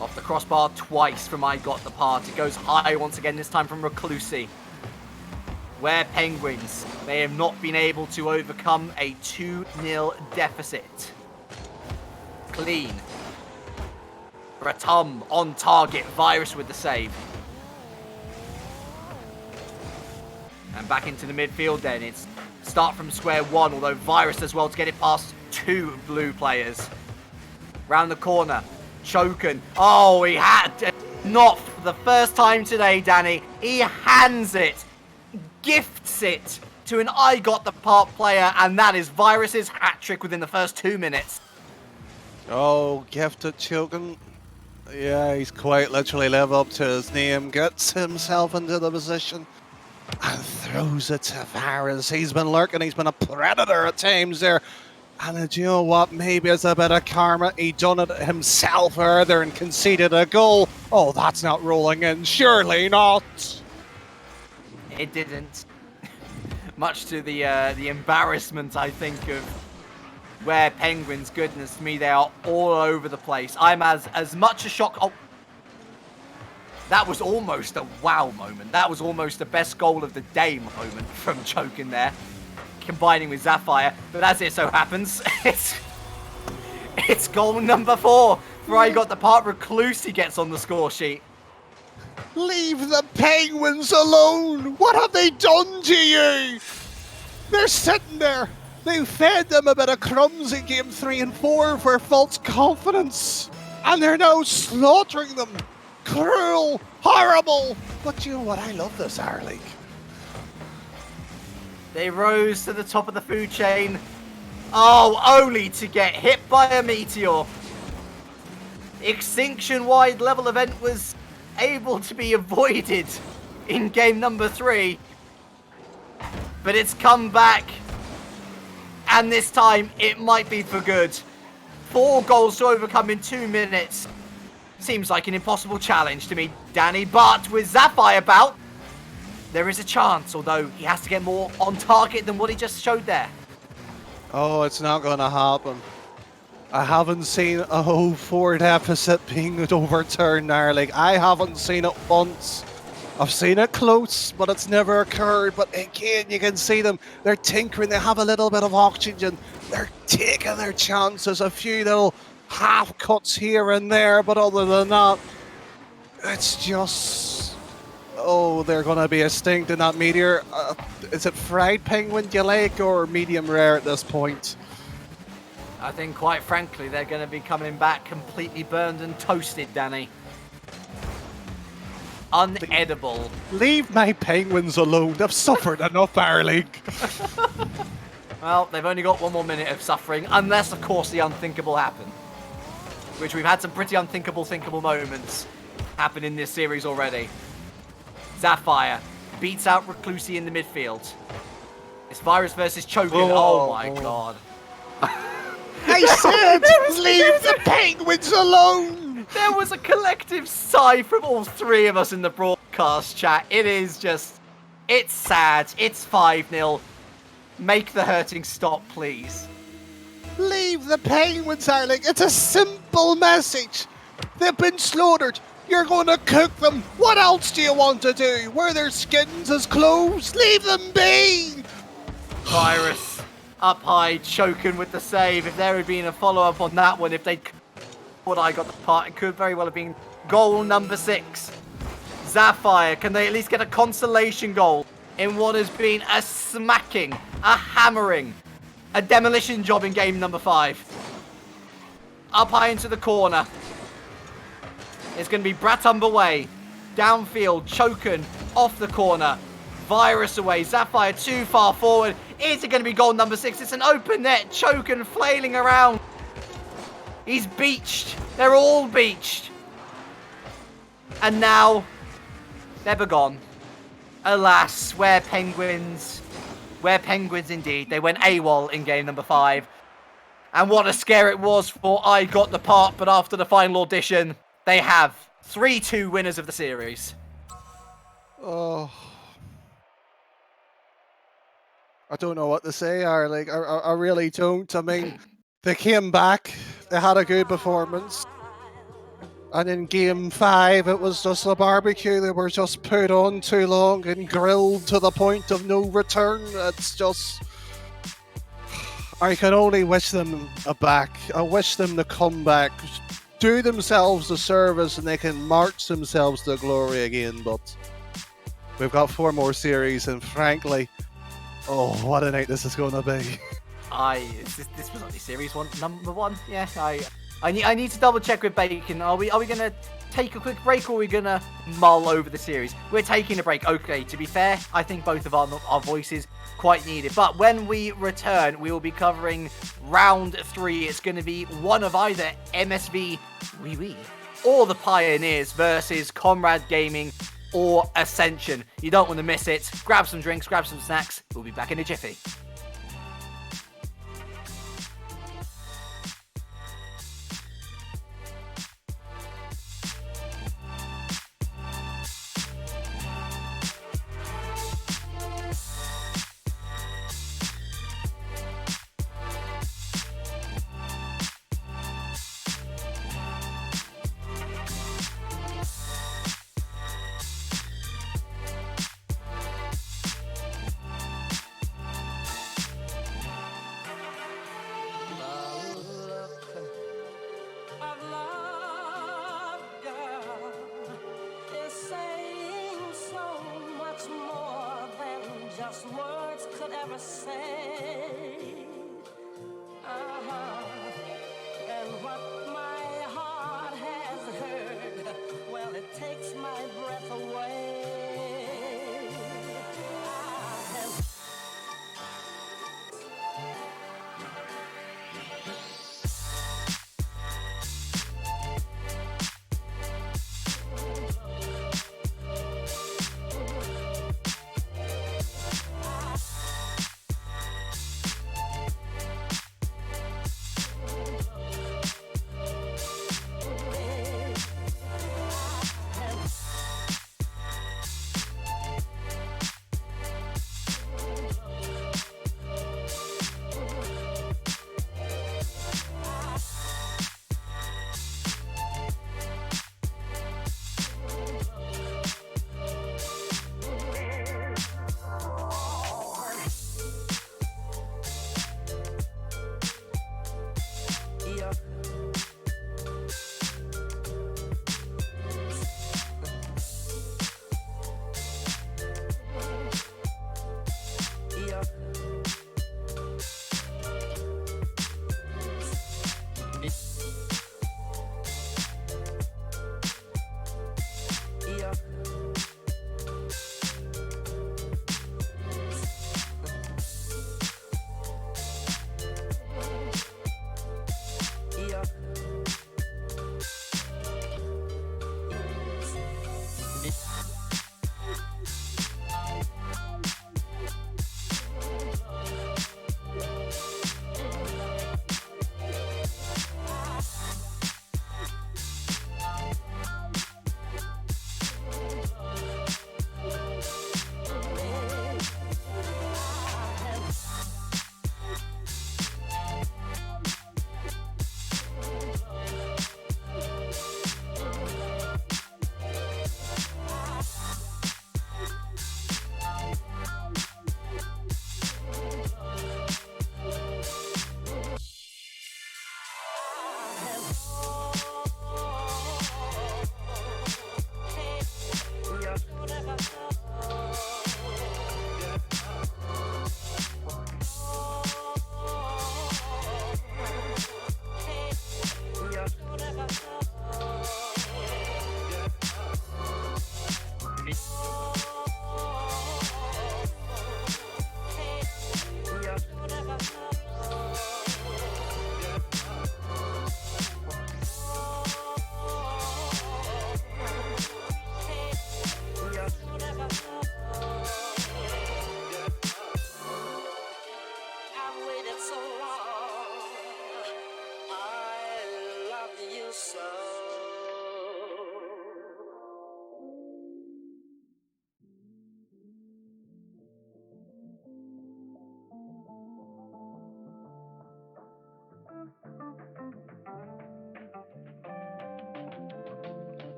Off the crossbar twice from I Got the Part. It goes high once again, this time from Reclusi. Ware Penguins, they have not been able to overcome a 2-0 deficit. Clean. Bratum on target, Virus with the save. And back into the midfield then, it's start from square one, although Virus as well to get it past 2 blue players. Round the corner, Choken. Oh, he had, not for the first time today, Danny, he hands it. Gifts it to an I Got the Part player, and that is Virus's hat-trick within the first 2 minutes. Oh, gifted Choken. Yeah, he's quite literally lived up to his name. Gets himself into the position. And throws it to Varys. He's been lurking, he's been a predator at times there. And do you know what? Maybe it's a bit of karma. He done it himself earlier and conceded a goal. Oh, that's not rolling in. Surely not. It didn't. Much to the embarrassment, I think, of where Penguins, goodness me, they are all over the place. I'm as much a shock. Oh, that was almost a wow moment. That was almost the best goal of the day moment from Chokin there, combining with Sapphire. But as it so happens, it's goal number 4. Before I got the part, Reclusi gets on the score sheet. Leave the Penguins alone! What have they done to you? They're sitting there. They fed them a bit of crumbs in game 3 and 4 for false confidence. And they're now slaughtering them. Cruel, horrible. But you know what? I love this our league. They rose to the top of the food chain. Oh, only to get hit by a meteor. Extinction-wide level event was able to be avoided in game number 3. But it's come back. And this time, it might be for good. 4 goals to overcome in 2 minutes. Seems like an impossible challenge to me, Danny. But with Sapphire about, there is a chance, although he has to get more on target than what he just showed there. Oh, it's not going to happen. I haven't seen a whole 4 deficit being overturned in our league. I haven't seen it once. I've seen it close, but it's never occurred. But again, you can see them. They're tinkering. They have a little bit of oxygen. They're taking their chances. A few little half cuts here and there. But other than that, it's just... Oh, they're going to be extinct in that meteor. Is it fried penguin you like or medium rare at this point? I think, quite frankly, they're going to be coming back completely burned and toasted, Danny. Unedible. Leave my penguins alone. They've suffered enough, our league. Well, they've only got 1 more minute of suffering, unless, of course, the unthinkable happens. Which we've had some pretty thinkable moments happen in this series already. Sapphire beats out Reclusi in the midfield. It's Virus versus Chokin. Oh my god. I said, leave the Penguins alone! There was a collective sigh from all 3 of us in the broadcast chat. It is just, it's sad. It's 5-0. Make the hurting stop, please. Leave the Penguins, darling. It's a simple message. They've been slaughtered. You're going to cook them. What else do you want to do? Wear their skins as clothes? Leave them be! Virus up high, Chokin with the save. If there had been a follow-up on that one, if they'd what I got the part, it could very well have been goal number 6. Sapphire, can they at least get a consolation goal in what has been a smacking, a hammering, a demolition job in game number 5? Up high into the corner. It's going to be Bratumber way. Downfield, Chokin off the corner. Virus away. Sapphire too far forward. Is it going to be goal number 6? It's an open net. Chokin flailing around. He's beached. They're all beached. And now, they're gone. Alas, where Penguins indeed. They went AWOL in game number 5. And what a scare it was for I Got the Part, but after the final audition, they have 3-2 winners of the series. Oh. I don't know what to say, Arling. I really don't. I mean, they came back. They had a good performance. And in game 5, it was just a barbecue. They were just put on too long and grilled to the point of no return. It's just... I can only wish them back. I wish them to come back, do themselves a service, and they can march themselves to glory again. But we've got 4 more series, and frankly, oh, what a night this is going to be. This was only series number 1. Yeah, I need to double check with Bacon. Are we gonna take a quick break, or are we gonna mull over the series? We're taking a break. Okay, to be fair, I think both of our voices quite needed. But when we return, we will be covering round 3. It's going to be one of either MSV Wee or the Pioneers versus Comrade Gaming or Ascension. You don't want to miss it. Grab some drinks, grab some snacks. We'll be back in a jiffy. Of love, girl, is saying so much more than just words could ever say. And what my heart has heard, well, it takes my breath away. I have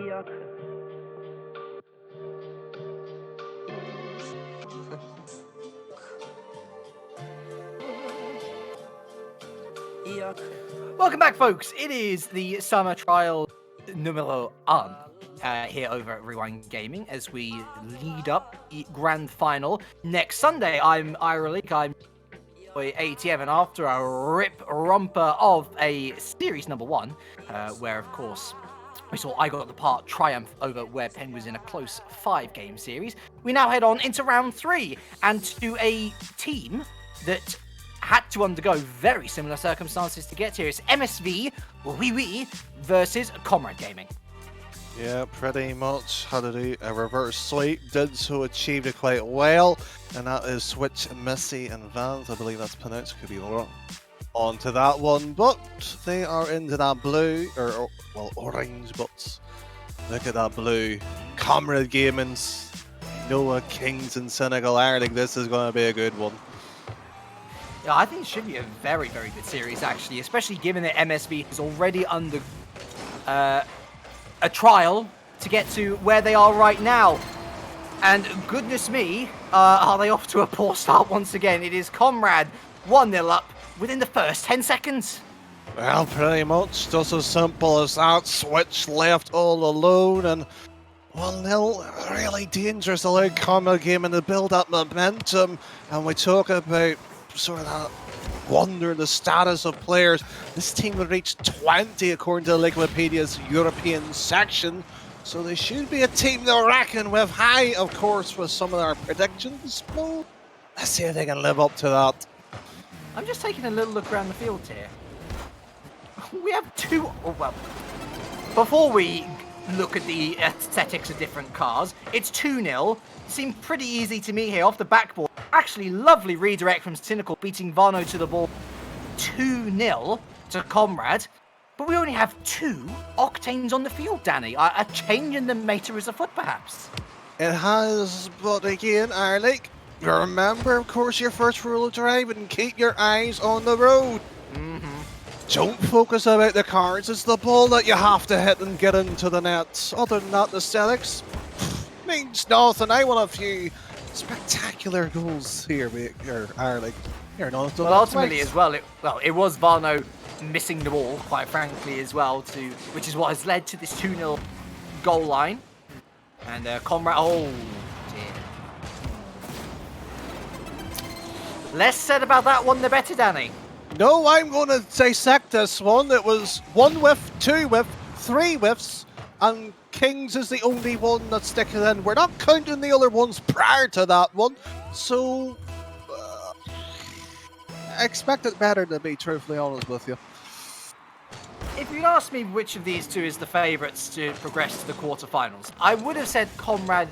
Yuck. Yuck. Welcome back, folks. It is the summer trial numero un here over at Rewind Gaming as we lead up the grand final next Sunday. I'm Ira Leak. I'm ATM, and after a rip romper of a series number 1, where of course we saw I Got the Part triumph over Where Penguins in a close 5-game series, we now head on into round 3 and to a team that had to undergo very similar circumstances to get here. It's MSV Wee versus Comrade Gaming. Yeah, pretty much had to do a reverse sweep, did so, achieved it quite well, and that is Switch, Missy and Vans, I believe that's pronounced, could be wrong, onto that one, but they are into that blue, or well, orange, but look at that blue. Comrade Gaming's Noah, Kings and Senegal. I think this is going to be a good one. Yeah, I think it should be a very, very good series, actually, especially given that MSV is already under a trial to get to where they are right now. And goodness me, are they off to a poor start once again? It is Comrade 1-0 up within the first 10 seconds. Well, pretty much just as simple as that. Switch left all alone, and 1-0, really dangerous. Allowed Comrade Gaming to build up momentum, and we talk about sort of that wonder the status of players. This team will reach 20 according to Wikipedia's European section, so they should be a team to reckon with. High, of course, with some of our predictions. Well, let's see if they can live up to that. I'm just taking a little look around the field here. We have before we look at the aesthetics of different cars, it's 2-0. Seemed pretty easy to me here off the backboard. Actually, lovely redirect from Cynical, beating Vano to the ball. 2-0 to Comrade. But we only have 2 Octanes on the field, Danny. A change in the meta is afoot, perhaps. It has, but again, Arlick, remember, of course, your first rule of driving: keep your eyes on the road. Don't focus about the cards, it's the ball that you have to hit and get into the net. Other than that, the aesthetics means nothing. I want a few spectacular goals here, Arlick. Well, ultimately as well, it was Vano missing the ball, quite frankly, as well, which is what has led to this 2-0 goal line. And Comrade, oh dear. Less said about that one, the better, Danny. No, I'm going to dissect this one. It was 1 whiff, 2 whiff, 3 whiffs, and Kings is the only one that's sticking in. We're not counting the other ones prior to that one, so I expect it better, to be truthfully honest with you. If you'd asked me which of these 2 is the favourites to progress to the quarterfinals, I would have said Comrade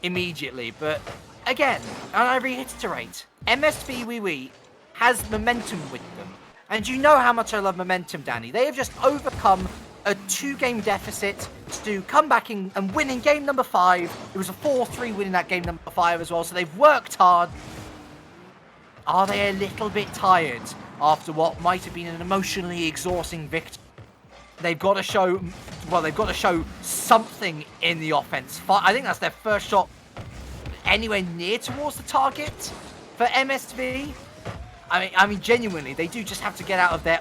immediately, but again, and I reiterate, MSV Wee has momentum with them. And you know how much I love momentum, Danny. They have just overcome a 2-game deficit to come back in and win in game number 5. It was a 4-3 win in that game number 5 as well, so they've worked hard. Are they a little bit tired after what might have been an emotionally exhausting victory? They've got to show something in the offense. I think that's their first shot anywhere near towards the target for MSV. I mean, genuinely, they do just have to get out of their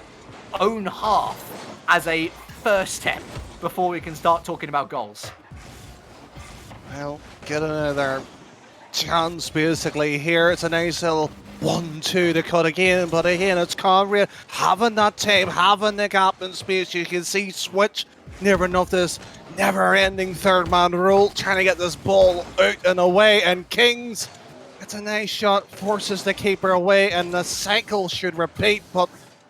own half as a first step before we can start talking about goals. Well, get another chance basically here. It's a nice little 1-2 to cut again, but again, it's Comrade having that time, having the gap in space. You can see Switch never enough this never-ending third-man role, trying to get this ball out and away, and Kings, it's a nice shot, forces the keeper away, and the cycle should repeat, but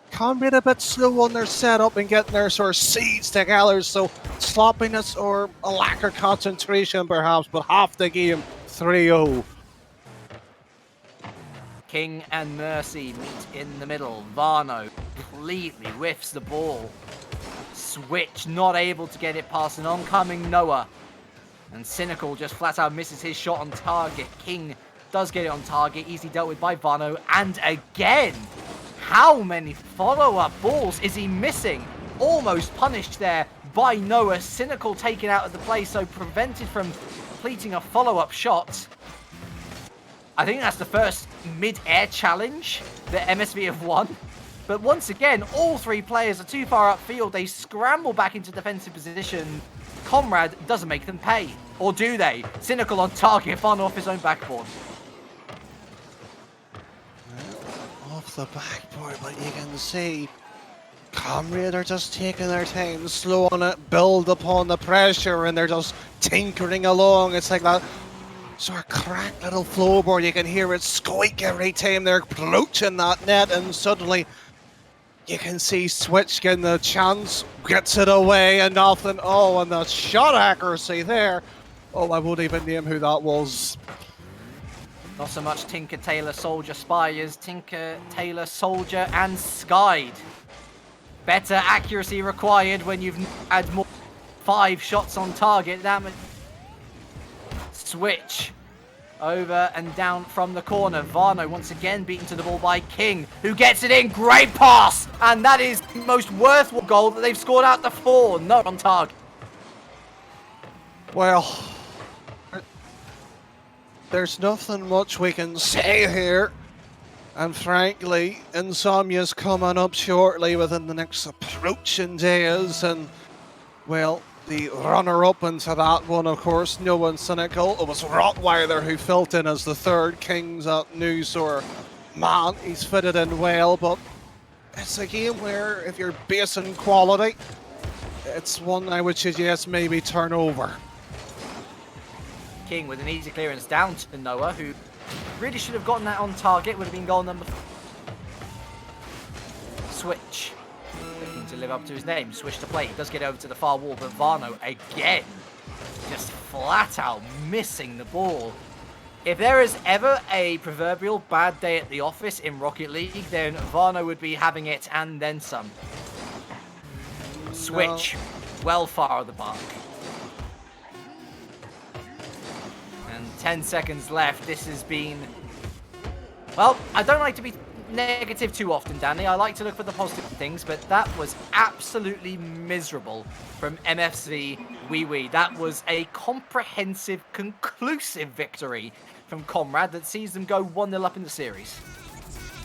Comrade a bit slow on their setup and getting their sort of seeds together, so sloppiness or a lack of concentration perhaps, but half the game, 3-0. King and Mercy meet in the middle. Vano completely whiffs the ball. Switch not able to get it past an oncoming Noah. And Cynical just flat out misses his shot on target. King does get it on target, easily dealt with by Vano. And again, how many follow-up balls is he missing? almost punished there by Noah. Cynical taken out of the play, so prevented from completing a follow-up shot. I think that's the first mid-air challenge that MSV have won. But once again, all three players are too far upfield. They scramble back into defensive position. Comrade doesn't make them pay. Or do they? Cynical on target, fun off his own backboard. Off the backboard, but you can see Comrade are just taking their time, slow on it, build upon the pressure, and they're just tinkering along. It's like that sort of cracked little floorboard. You can hear it squeak every time they're approaching that net, and suddenly you can see Switch getting the chance, gets it away, and nothing. Oh, and the shot accuracy there. Oh, I won't even name who that was. Not so much Tinker, Taylor, Soldier, Spires, Tinker, Taylor, Soldier, and Skied. Better accuracy required when you've had more 5 shots on target. Damn it. Switch. Over and down from the corner. Varno once again beaten to the ball by King, who gets it in. Great pass! And that is the most worthwhile goal that they've scored out the 4. No on target. Well, there's nothing much we can say here. And frankly, Insomnia's coming up shortly within the next approaching days. And, well, the runner-up into that one, of course, no one cynical. It was Rottweiler who filled in as the third. King's at Newsor. Man, he's fitted in well, but it's a game where if you're basing quality, it's one I would suggest maybe turn over. King with an easy clearance down to Noah, who really should have gotten that on target. Would have been goal number 4. Switch. Looking to live up to his name. Switch to play. He does get over to the far wall, but Varno again just flat out missing the ball. If there is ever a proverbial bad day at the office in Rocket League, then Varno would be having it and then some. Switch. Well far of the mark. And 10 seconds left. This has been... Well, I don't like to be negative too often, Danny. I like to look for the positive things, but that was absolutely miserable from MSV Wee. That was a comprehensive, conclusive victory from Comrade that sees them go 1-0 up in the series.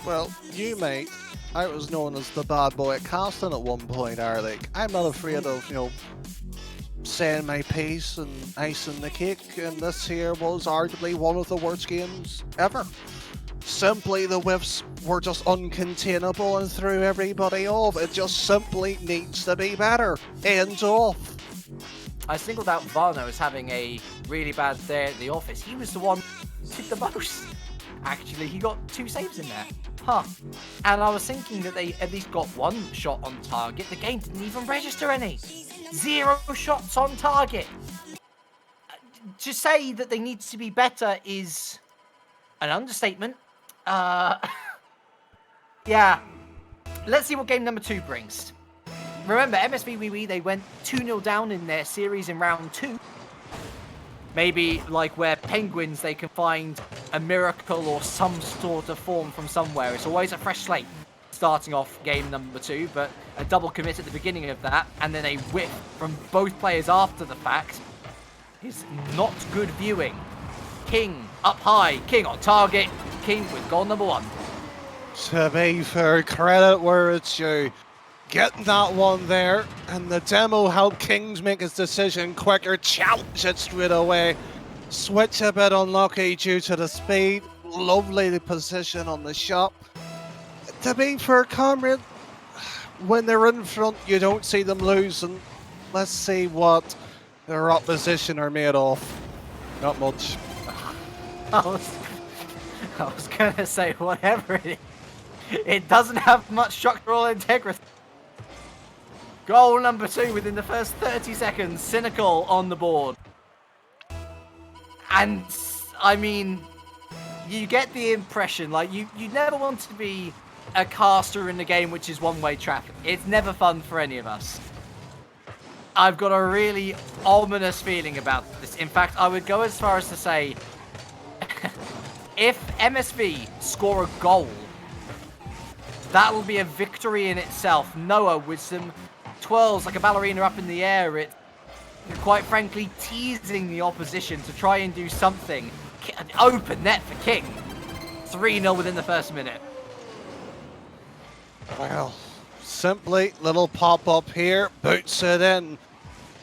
Well, you, mate, I was known as the bad boy at Caston at one point, Arlick. I'm not afraid of, saying my piece and icing the cake, and this here was arguably one of the worst games ever. Simply, the whiffs were just uncontainable and threw everybody off. It just simply needs to be better. End off. I singled out Varno as having a really bad day at the office. He was the one who did the most. Actually, he got 2 saves in there. Huh. And I was thinking that they at least got 1 shot on target. The game didn't even register any. 0 shots on target. To say that they need to be better is an understatement. Yeah. Let's see what game number 2 brings. Remember, MSV Wee, they went 2-0 down in their series in round 2. Maybe like where Penguins, they can find a miracle or some sort of form from somewhere. It's always a fresh slate starting off game number 2, but a double commit at the beginning of that, and then a whiff from both players after the fact is not good viewing. King up high, King on target, King with goal number 1. To be fair, credit where it's due. Getting that one there, and the demo helped Kings make his decision quicker, challenge it straight away. Switch a bit unlucky due to the speed. Lovely position on the shot. To be fair, Comrade, when they're in front, you don't see them losing. Let's see what their opposition are made of. Not much. I was gonna say whatever it is. It doesn't have much structural integrity. Goal number 2 within the first 30 seconds. Cynical on the board. And, I mean, you get the impression, like, you never want to be a caster in the game which is one-way traffic. It's never fun for any of us. I've got a really ominous feeling about this. In fact, I would go as far as to say, if MSV score a goal, that will be a victory in itself. Noah with some twirls like a ballerina up in the air. It's quite frankly teasing the opposition to try and do something. Open net for King. 3-0 within the first minute. Well, simply little pop-up here, boots it in.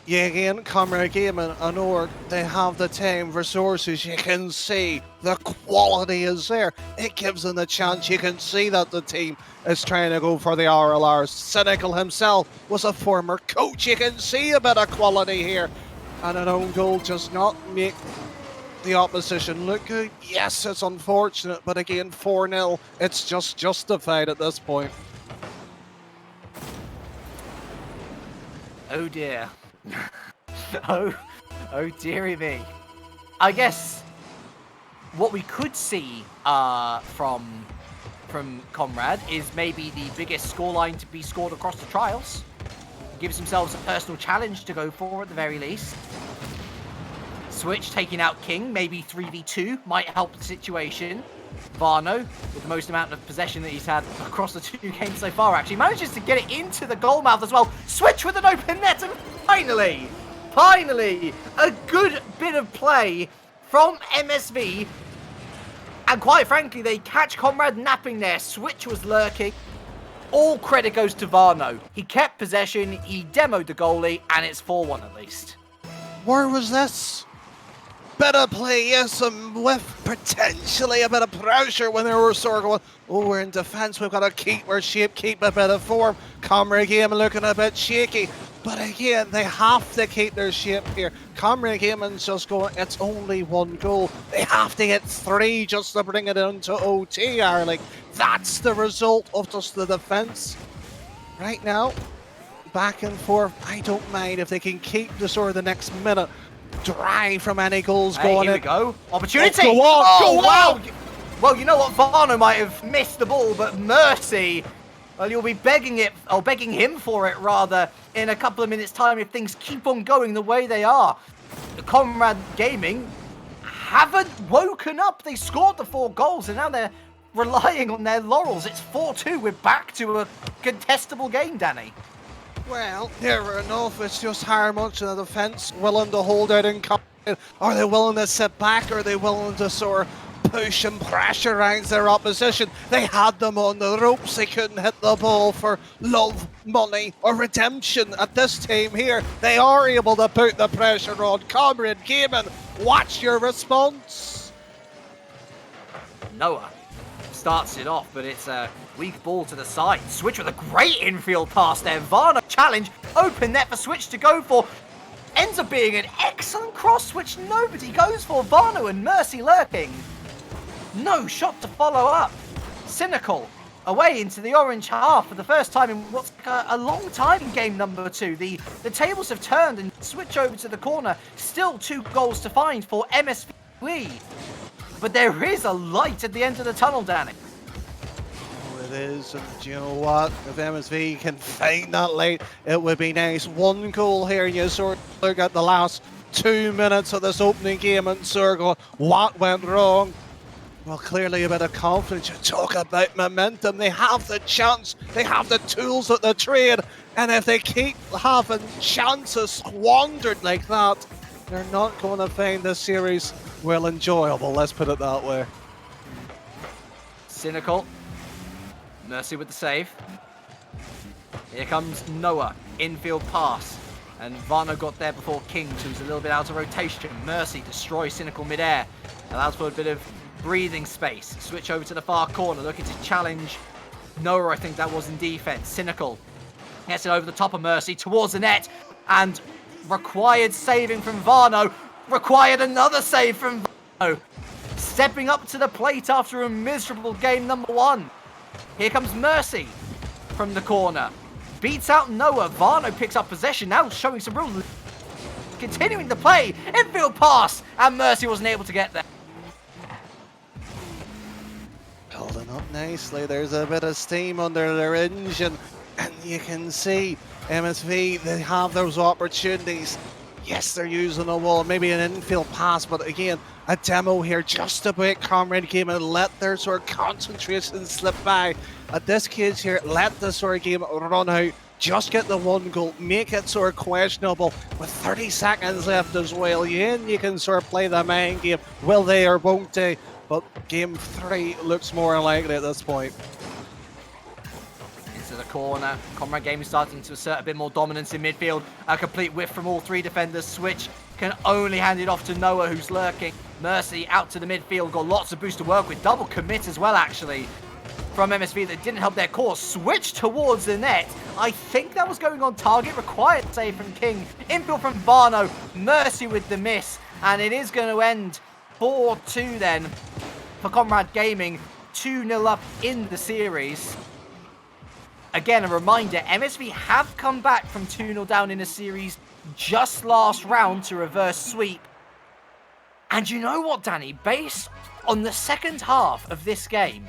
Yeah, again, Comrade Gaming and Org, they have the time, resources, you can see the quality is there. It gives them the chance, you can see that the team is trying to go for the RLRs. Cynical himself was a former coach, you can see a bit of quality here. And an own goal does not make the opposition look good. Yes, it's unfortunate, but again, 4-0, it's just justified at this point. Oh dear. oh dearie me. I guess what we could see from Comrade is maybe the biggest scoreline to be scored across the trials. Gives themselves a personal challenge to go for at the very least. Switch taking out King, maybe 3v2 might help the situation. Varno, with the most amount of possession that he's had across the 2 games so far, actually manages to get it into the goal mouth as well. Switch with an open net, and finally, a good bit of play from MSV. And quite frankly, they catch Comrade napping there. Switch was lurking. All credit goes to Varno. He kept possession, he demoed the goalie, and it's 4-1 at least. Where was this? Better play, yes, and with potentially a bit of pressure when they were sort of going, oh, we're in defence, we've got to keep our shape, keep a bit of form. Comrade Gaming looking a bit shaky, but again, they have to keep their shape here. Comrade Gaming's just going, it's only 1 goal. They have to get 3 just to bring it into OT, Arling. That's the result of just the defence. Right now, back and forth, I don't mind if they can keep the sort of the next minute dry from any goals going here in. We go. Opportunity! Go on, oh, go wow! on. Well, you know what? Varno might have missed the ball, but Mercy, well, you'll be begging him for it, rather, in a couple of minutes' time if things keep on going the way they are. The Comrade Gaming haven't woken up. They scored the 4 goals, and now they're relying on their laurels. It's 4-2. We're back to a contestable game, Danny. Well, near enough. It's just how much of the defence willing to hold out and come. Are they willing to sit back? Are they willing to sort of push and pressurize their opposition? They had them on the ropes. They couldn't hit the ball for love, money, or redemption. At this time here, they are able to put the pressure on. Comrade Gaming, watch your response. Noah starts it off, but it's a weak ball to the side. Switch with a great infield pass there. Varno challenge, open net for Switch to go for. Ends up being an excellent cross, which nobody goes for. Varno and Mercy lurking. No shot to follow up. Cynical away into the orange half for the first time in what's a long time in game number 2. The tables have turned and Switch over to the corner. Still 2 goals to find for MSV. But there is a light at the end of the tunnel, Danny. Oh, it is, and do you know what? If MSV can find that light, it would be nice. 1 goal here, and you sort of look at the last 2 minutes of this opening game and sort of go, what went wrong? Well, clearly a bit of confidence. You talk about momentum. They have the chance. They have the tools at the trade. And if they keep having chances squandered like that, they're not going to find this series well enjoyable, let's put it that way. Cynical. Mercy with the save. Here comes Noah. Infield pass. And Varno got there before King, who was a little bit out of rotation. Mercy destroys Cynical mid-air. Allows for a bit of breathing space. Switch over to the far corner, looking to challenge Noah. I think that was in defense. Cynical gets it over the top of Mercy towards the net, and required saving from Varno. Required another save from Varno. Stepping up to the plate after a miserable game number 1. Here comes Mercy from the corner. Beats out Noah. Varno picks up possession, now showing some real... Continuing the play. Infield pass, and Mercy wasn't able to get there. Building up nicely. There's a bit of steam under their engine, and you can see MSV, they have those opportunities. Yes, they're using a wall, maybe an infield pass, but again, a demo here just to break Comrade Game and let their sort of concentration slip by. At this case here, let the sort of game run out. just get the one goal, make it sort of questionable with 30 seconds left as well. You can sort of play the mind game, will they or won't they? But game 3 looks more likely at this point. Into the corner, Comrade Gaming starting to assert a bit more dominance in midfield. A complete whiff from all three defenders. Switch can only hand it off to Noah, who's lurking. Mercy out to the midfield, got lots of boost to work with. Double commit as well, actually, from MSV that didn't help their cause. Switch towards the net. I think that was going on target. Required save from King. Infield from Varno. Mercy with the miss. And it is going to end 4-2 then for Comrade Gaming. 2-0 up in the series. Again, a reminder, MSV have come back from 2-0 down in a series just last round to reverse sweep. And you know what, Danny? Based on the second half of this game,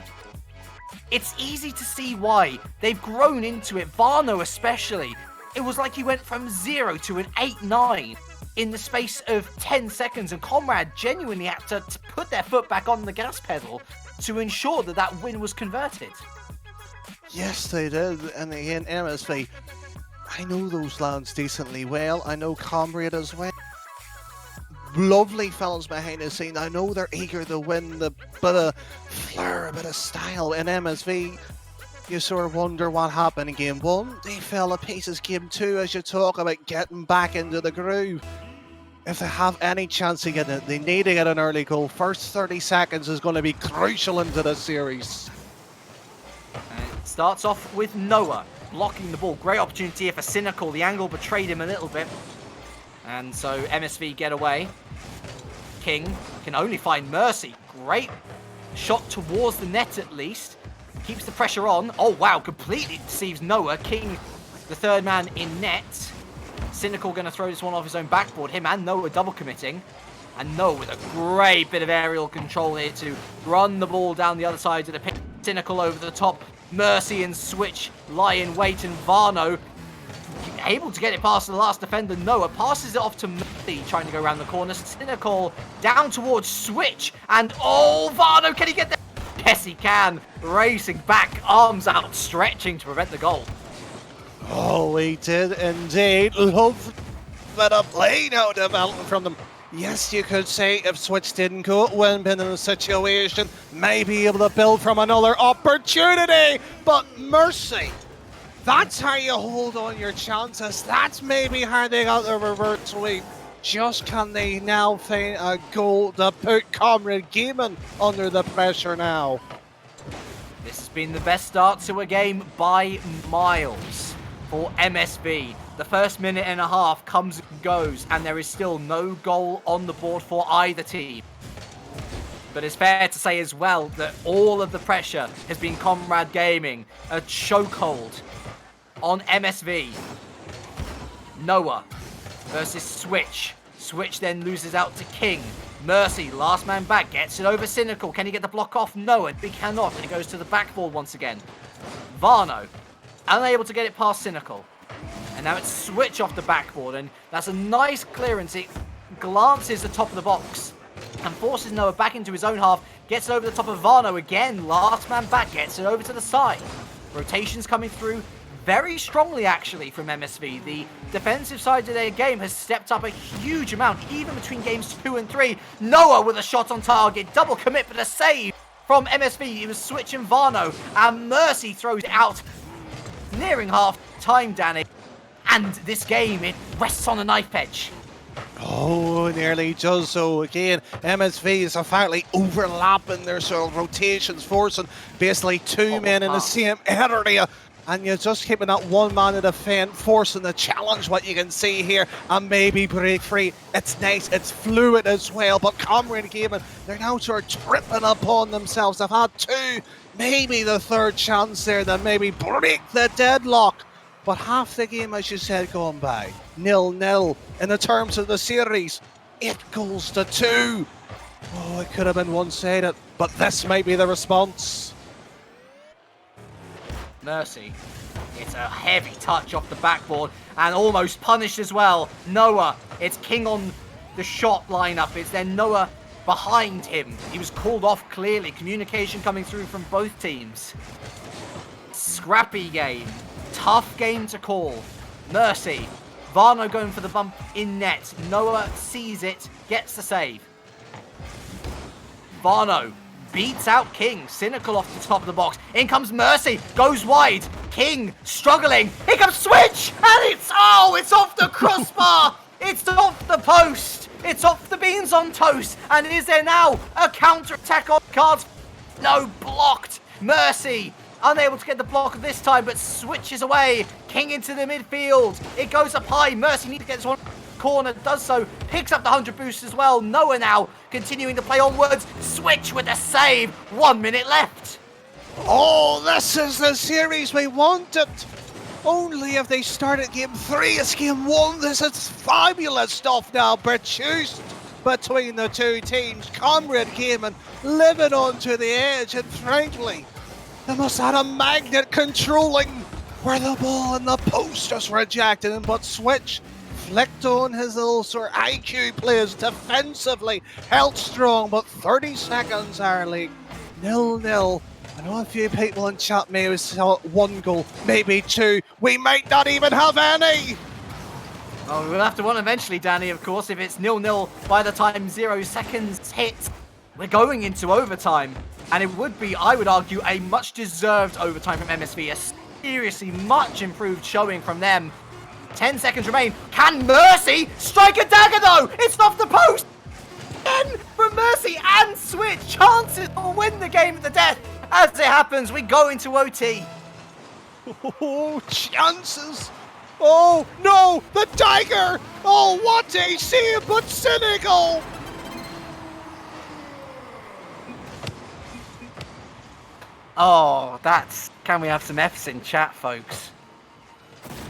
it's easy to see why they've grown into it. Varno especially. It was like he went from 0 to an 8-9 in the space of 10 seconds. And Comrade genuinely had to put their foot back on the gas pedal to ensure that that win was converted. Yes, they did. And again, MSV, I know those lads decently well. I know Comrade as well. Lovely fellas behind the scene. I know they're eager to win. The bit of flair, a bit of style in MSV. You sort of wonder what happened in game 1. They fell to pieces game 2 as you talk about getting back into the groove. If they have any chance of getting it, they need to get an early goal. First 30 seconds is going to be crucial into the series. And it starts off with Noah blocking the ball. Great opportunity here for Cynical. The angle betrayed him a little bit. And so MSV get away. King can only find Mercy. Great shot towards the net at least. Keeps the pressure on. Oh wow, completely deceives Noah. King, the third man in net. Cynical going to throw this one off his own backboard. Him and Noah double committing. And Noah with a great bit of aerial control here to run the ball down the other side of the pitch. Cynical over the top. Mercy and Switch lie in wait, and Varno able to get it past the last defender. Noah passes it off to Mercy, trying to go around the corner. Cynical down towards Switch, and oh, Varno, can he get there? Yes, he can. Racing back, arms out, stretching to prevent the goal. Oh, he did indeed. Love bit of play now developing from them. Yes, you could say if Switch didn't go at Winpin in a situation, may be able to build from another opportunity. But Mercy, that's how you hold on your chances. That's maybe how they got the reverse sweep. Just can they now find a goal to put Comrade Gaming under the pressure now? This has been the best start to a game by miles for MSV. The first minute and a half comes and goes, and there is still no goal on the board for either team. But it's fair to say as well that all of the pressure has been Comrade Gaming. A chokehold on MSV. Noah versus Switch. Switch then loses out to King. Mercy, last man back, gets it over Cynical. Can he get the block off? No, he cannot, and it goes to the backboard once again. Varno, unable to get it past Cynical. And now it's Switch off the backboard, and that's a nice clearance. It glances the top of the box and forces Noah back into his own half. Gets it over the top of Varno again. Last man back, gets it over to the side. Rotations coming through very strongly, actually, from MSV. The defensive side of their game has stepped up a huge amount, even between games 2 and 3. Noah with a shot on target. Double commit, but a save from MSV. It was Switch and Varno, and Mercy throws it out. Nearing half time, Danny. And this game, it rests on a knife edge. Oh, nearly does so again. MSV is effectively overlapping their sort of rotations, forcing basically two men in the same area. And you're just keeping that one man in the defend, forcing the challenge, what you can see here, and maybe break free. It's nice, it's fluid as well, but Comrade Gaming, they're now sort of tripping upon themselves. They've had two, maybe the third chance there, that maybe break the deadlock. But half the game, as you said, going by. 0-0 in the terms of the series. 8 goals to 2. Oh, it could have been one-sided, but this might be the response. Mercy. It's a heavy touch off the backboard and almost punished as well. Noah. It's King on the shot lineup. It's then Noah behind him. He was called off clearly. Communication coming through from both teams. Scrappy game. tough game to call. Mercy. Varno going for the bump in net. Noah sees it, gets the save. Varno beats out King. Cynical off the top of the box. In comes Mercy. Goes wide. King struggling. Here comes Switch. And it's off the crossbar. It's off the post. It's off the beans on toast. And is there now a counter-attack on cards? No, blocked. Mercy unable to get the block this time, but switches away. King into the midfield. It goes up high. Mercy needs to get this one corner. Does so. Picks up the 100 boost as well. Noah now continuing to play onwards. Switch with a save. 1 minute left. Oh, this is the series we wanted. Only if they started game 3 as game 1. This is fabulous stuff now. Produced between the two teams. Comrade Gaming living on to the edge, and frankly, they must have had a magnet controlling where the ball and the post just rejected him, but Switch flicked on his little sort of IQ plays defensively, held strong, but 30 seconds early, 0-0. I know a few people in chat may have saw 1 goal, maybe 2. We might not even have any. Oh, we'll have to one eventually, Danny, of course, if it's 0-0 by the time 0 seconds hit. We're going into overtime, and it would be, I would argue, a much-deserved overtime from MSV. A seriously much improved showing from them. 10 seconds remain. Can Mercy strike a dagger, though? It's off the post! Again from Mercy and Switch. Chances to win the game at the death. As it happens, we go into OT. Oh, chances! Oh, no! The dagger! Oh, what a save, but cynical! Oh, that's... Can we have some Fs in chat, folks?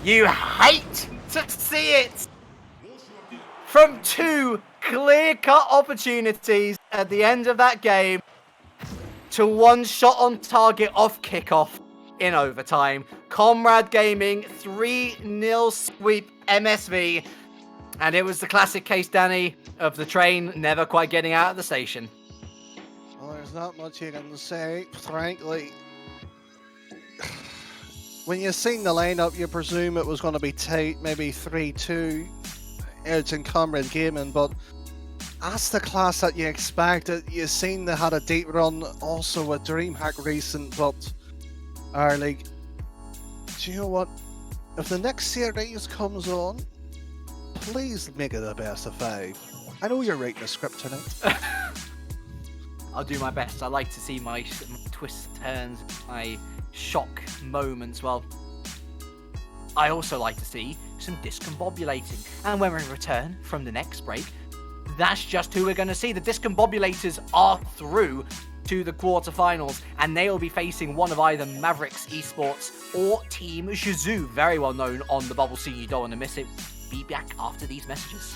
You hate to see it! From 2 clear-cut opportunities at the end of that game to 1 shot on target off kickoff in overtime. Comrade Gaming 3-0 sweep MSV. And it was the classic case, Danny, of the train never quite getting out of the station. Well, there's not much you can say, frankly. When you seen the lineup, you presume it was going to be tight, maybe 3-2 Edge and Comrade Gaming, but that's the class that you expected. You've seen they had a deep run also with DreamHack recent, but our league. Do you know what? If the next series comes on, please make it a best of 5. I know you're writing a script tonight. I'll do my best. I like to see my twists, turns, my shock moments. Well, I also like to see some discombobulating. And when we return from the next break, that's just who we're going to see. The discombobulators are through to the quarterfinals, and they'll be facing one of either Mavericks Esports or Team Zhuzhou, very well known on the bubble scene. You don't want to miss it. Be back after these messages.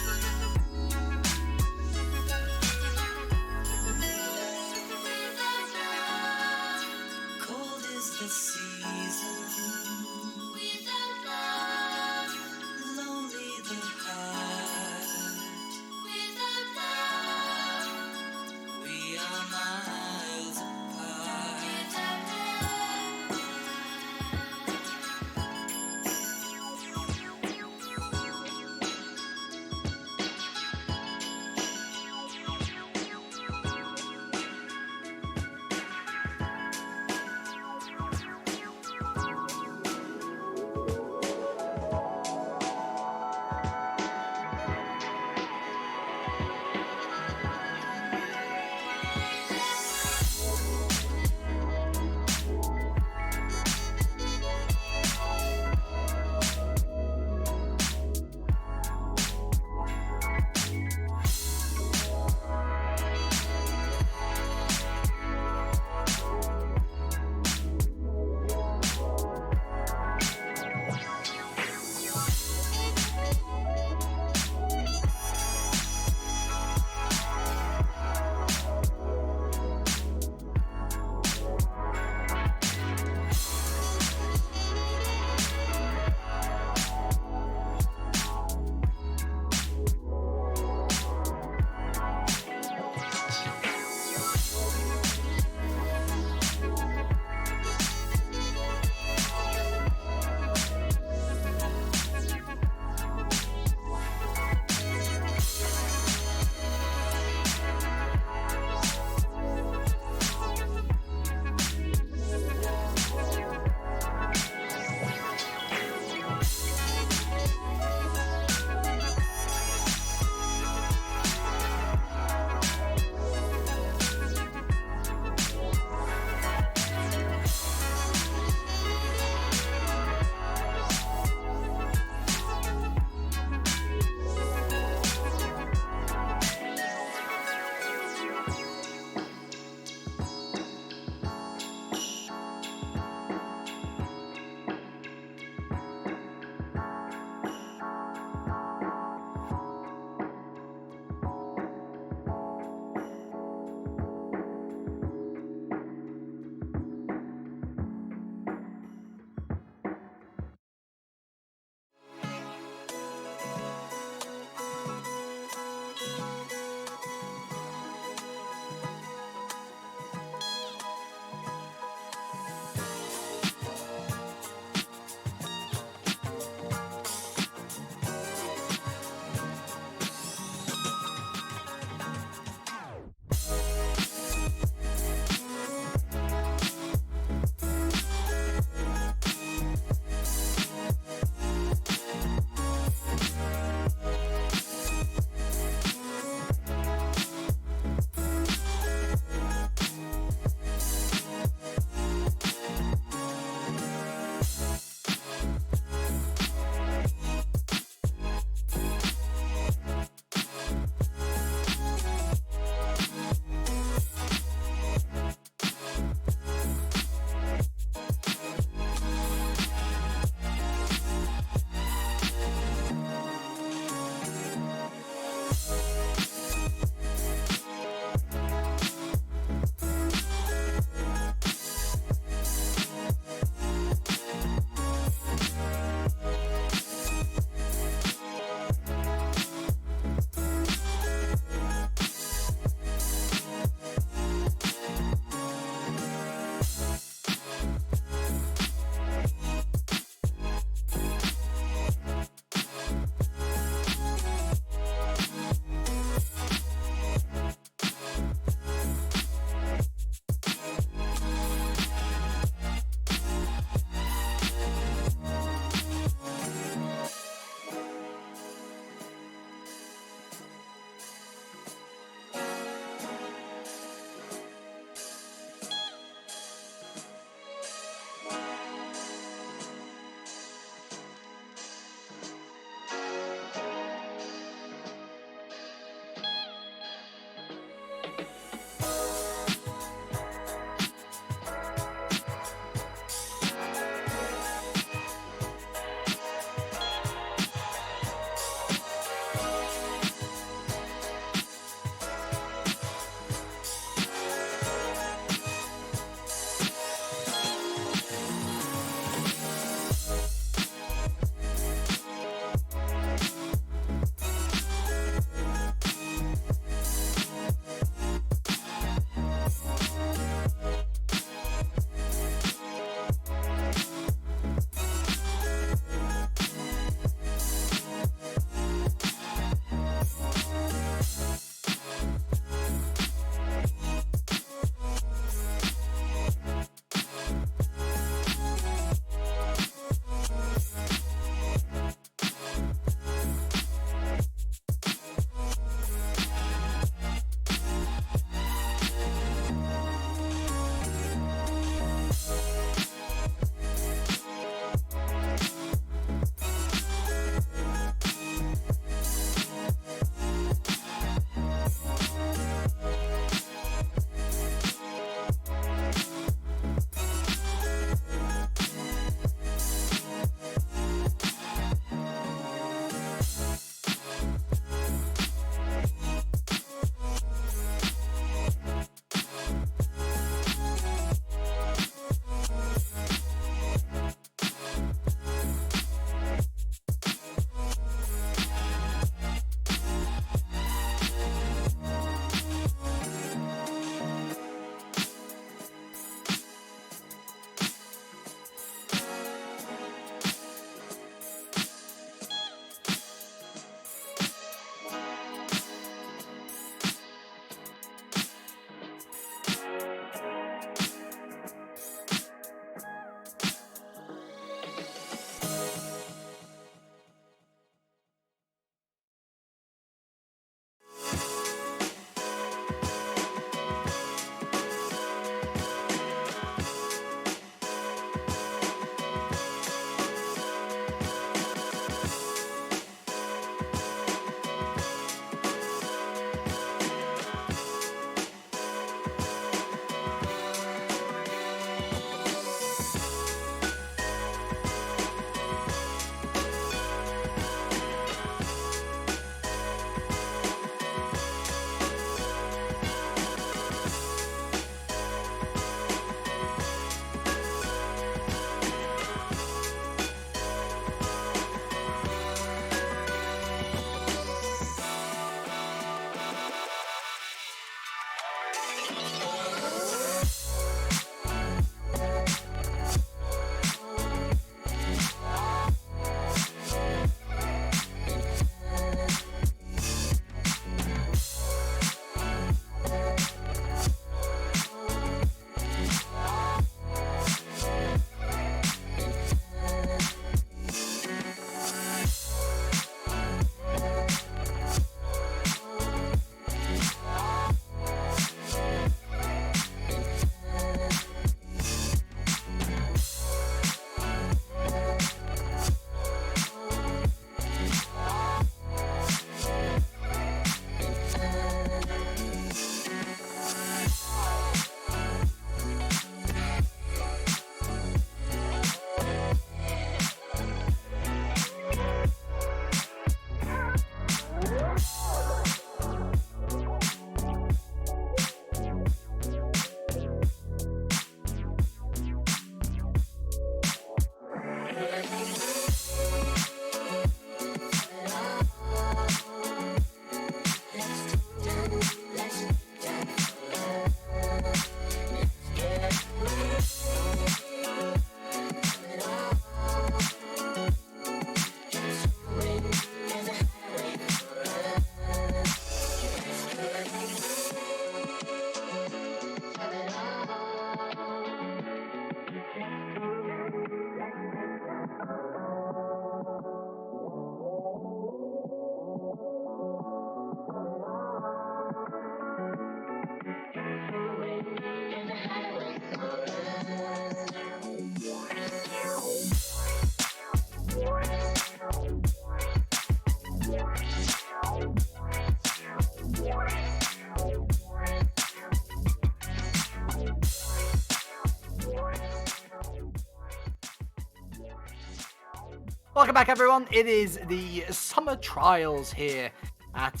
Welcome back, everyone. It is the summer trials here at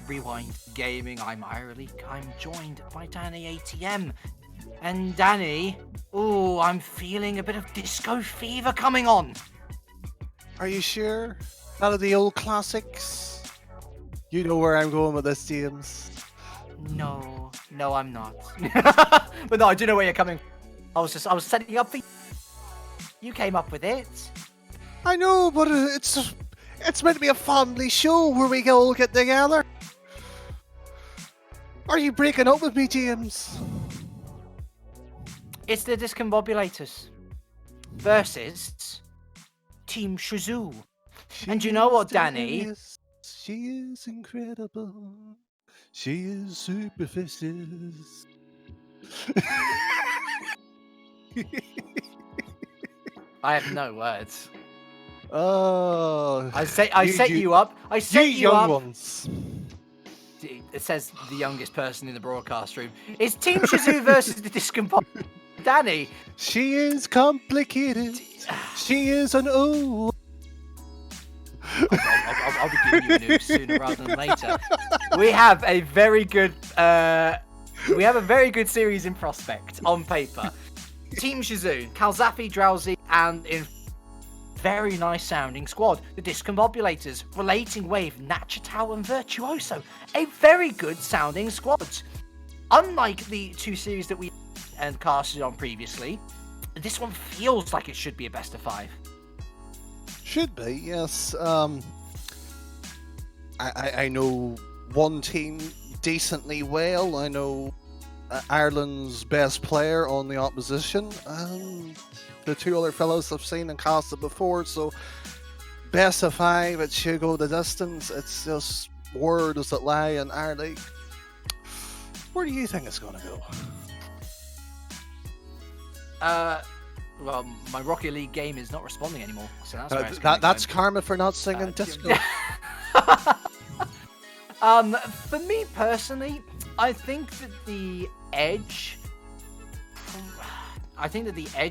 Rewind Gaming. I'm Ireleak. I'm joined by Danny ATM. And Danny, ooh, I'm feeling a bit of disco fever coming on. Are you sure? Out of the old classics? You know where I'm going with this, James. No, I'm not. But no, I do know where you're coming. I was setting up for you. You came up with it. I know, but it's meant to be a family show where we all get together. Are you breaking up with me, James? It's the Discombobulators versus Team Shazoo. And you know what, Danny? She is incredible. She is superstitious. I have no words. Oh, I set you up. I set you young up. Ones. It says the youngest person in the broadcast room. It's Team Shazoo versus the Discombob. Danny. She is complicated. She is an old. I'll be giving you news sooner rather than later. We have a very good series in prospect on paper. Team Shazoo, Kalzafi, Drowsy, and in very nice sounding squad, the Discombobulators, Relating Wave, Nachitao, and Virtuoso. A very good sounding squad. Unlike the two series that we casted on previously, this one feels like it should be a best of 5. Should be, yes. I know one team decently well. I know Ireland's best player on the opposition, and the two other fellows I've seen and casted before, so best of 5, it should go the distance. It's just word does it lie in our league. Where do you think it's going to go? Well, my Rocket League game is not responding anymore, so that's where it's that's karma for not singing disco. For me personally, I think that the edge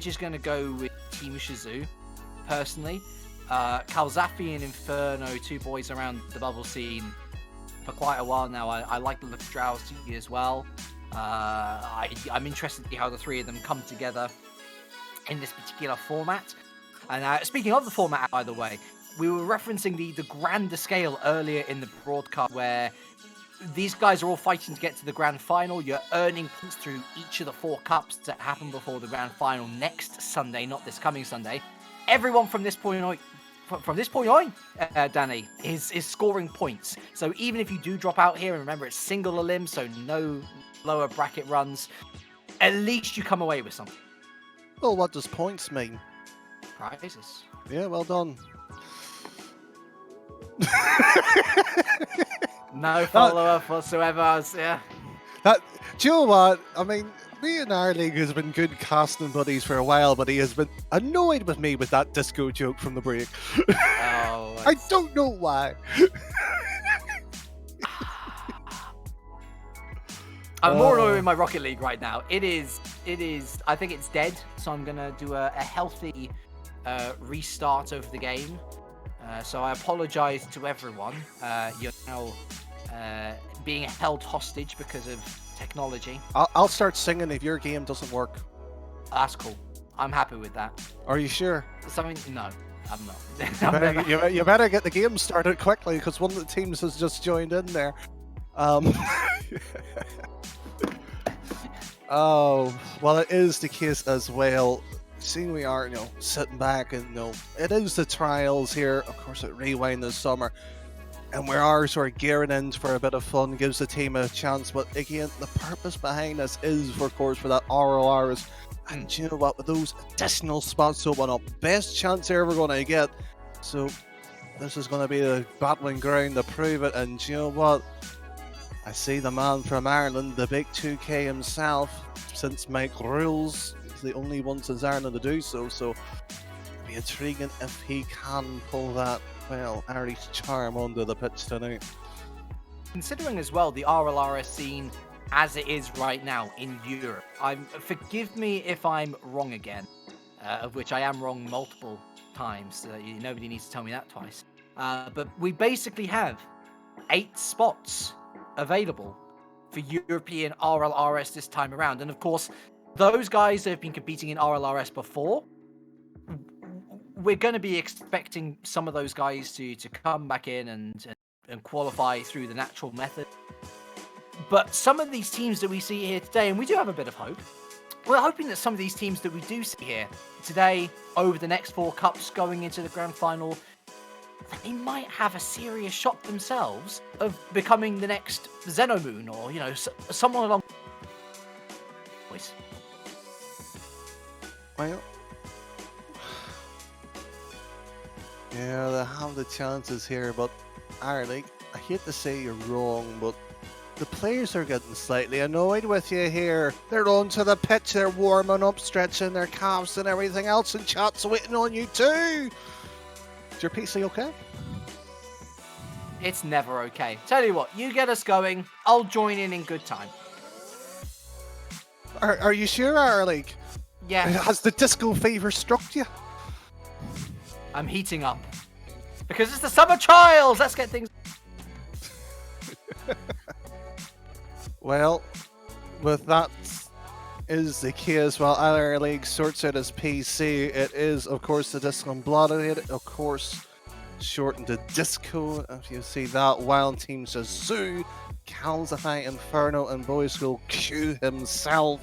is going to go with Team Shazoo. Personally, Kalzafi and Inferno, two boys around the bubble scene for quite a while now. I like the look of Drowsy as well. I'm interested to see how the three of them come together in this particular format. And speaking of the format, by the way, we were referencing the grander scale earlier in the broadcast, where these guys are all fighting to get to the grand final. You're earning points through each of the 4 cups that happen before the grand final next Sunday, not this coming Sunday. Everyone from this point on, Danny, is scoring points. So even if you do drop out here, and remember it's single elim, so no lower bracket runs, at least you come away with something. Well, what does points mean? Prizes. Yeah, well done. No follow-up whatsoever. Yeah. Do you know what? I mean, me and our league has been good casting buddies for a while, but he has been annoyed with me with that disco joke from the break. Oh, I don't know why. I'm more annoyed with my Rocket League right now. It is. I think it's dead. So I'm gonna do a healthy restart of the game. So I apologise to everyone. You're now being held hostage because of technology. I'll start singing if your game doesn't work. That's cool. I'm happy with that. Are you sure? No, I'm not. You better get the game started quickly, because one of the teams has just joined in there. Oh, well, it is the case as well. Seeing we are, sitting back and, it is the trials here, of course, at Rewind this summer. And we are sort of gearing in for a bit of fun, gives the team a chance. But again, the purpose behind this is, of course, for that RLRs. And you know what, with those additional spots open up, best chance they're ever going to get. So this is going to be a battling ground to prove it. And you know what? I see the man from Ireland, the big 2K himself, since Mike Rules. He's the only one since Ireland to do so. So it'll be intriguing if he can pull that, well, Irish charm onto the pitch tonight. Considering as well the RLRS scene as it is right now in Europe, forgive me if I'm wrong again, of which I am wrong multiple times. So nobody needs to tell me that twice. But we basically have 8 spots available for European RLRS this time around. And of course, those guys that have been competing in RLRS before, we're going to be expecting some of those guys to come back in and qualify through the natural method. But some of these teams that we see here today, and we do have a bit of hope, we're hoping that some of these teams that we do see here today, over the next 4 cups going into the grand final, they might have a serious shot themselves of becoming the next Xenomoon or, you know, someone along. Well, yeah, they have the chances here, but Arlig, I hate to say you're wrong, but the players are getting slightly annoyed with you here. They're onto the pitch, they're warming up, stretching their calves and everything else, and chat's waiting on you too. Is your PC okay? It's never okay. Tell you what, you get us going, I'll join in good time. Are you sure, Arlig? Yeah. Has the disco fever struck you? I'm heating up. Because it's the summer trials! Let's get things... Well, with that is the case, while Arlig sorts out his PC, it is, of course, the Disco Blooded, of course, shortened to Disco, if you see that, while Team Zazu, Calcify, Inferno, and Boys School Q himself.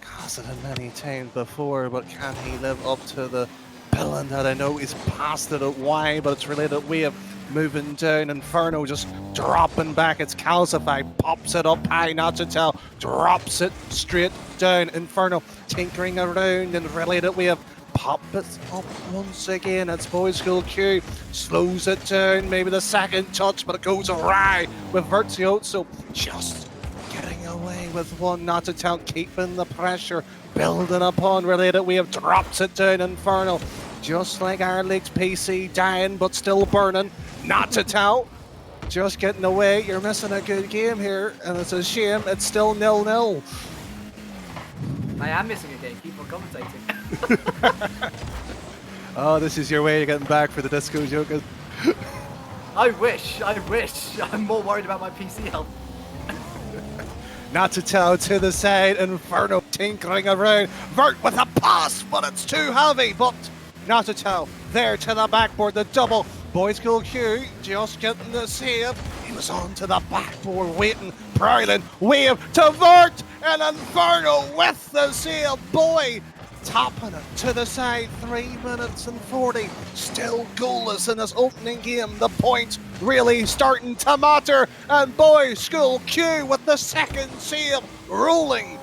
Has it many times before, but can he live up to the billing that I know he's passed it at Y, but it's related wave moving down, Inferno just dropping back, it's Calcify, pops it up high, Nachito drops it straight down, Inferno tinkering around and related wave, pop it up once again, it's Boys School Q, slows it down, maybe the second touch, but it goes awry with Virtuoso just getting away with one, Nachito keeping the pressure, building upon related wave, drops it down, Inferno. Just like Arlig's PC, dying but still burning. Nachito just getting away. You're missing a good game here, and it's a shame. It's still 0-0. I am missing a game. Keep on commentating. Oh, this is your way of getting back for the Disco Jokers. I wish. I'm more worried about my PC health. Nachito to the side. Inferno tinkering around. Vert with a pass, but it's too heavy. But Nachito there to the backboard, the double. Boys School Q just getting the save. He was on to the backboard waiting. Prowling, wave to Vert, and Inferno with the save. Boy, tapping it to the side. 3 minutes and 40. Still goalless in this opening game. The points really starting to matter. And Boys School Q with the second save. Rolling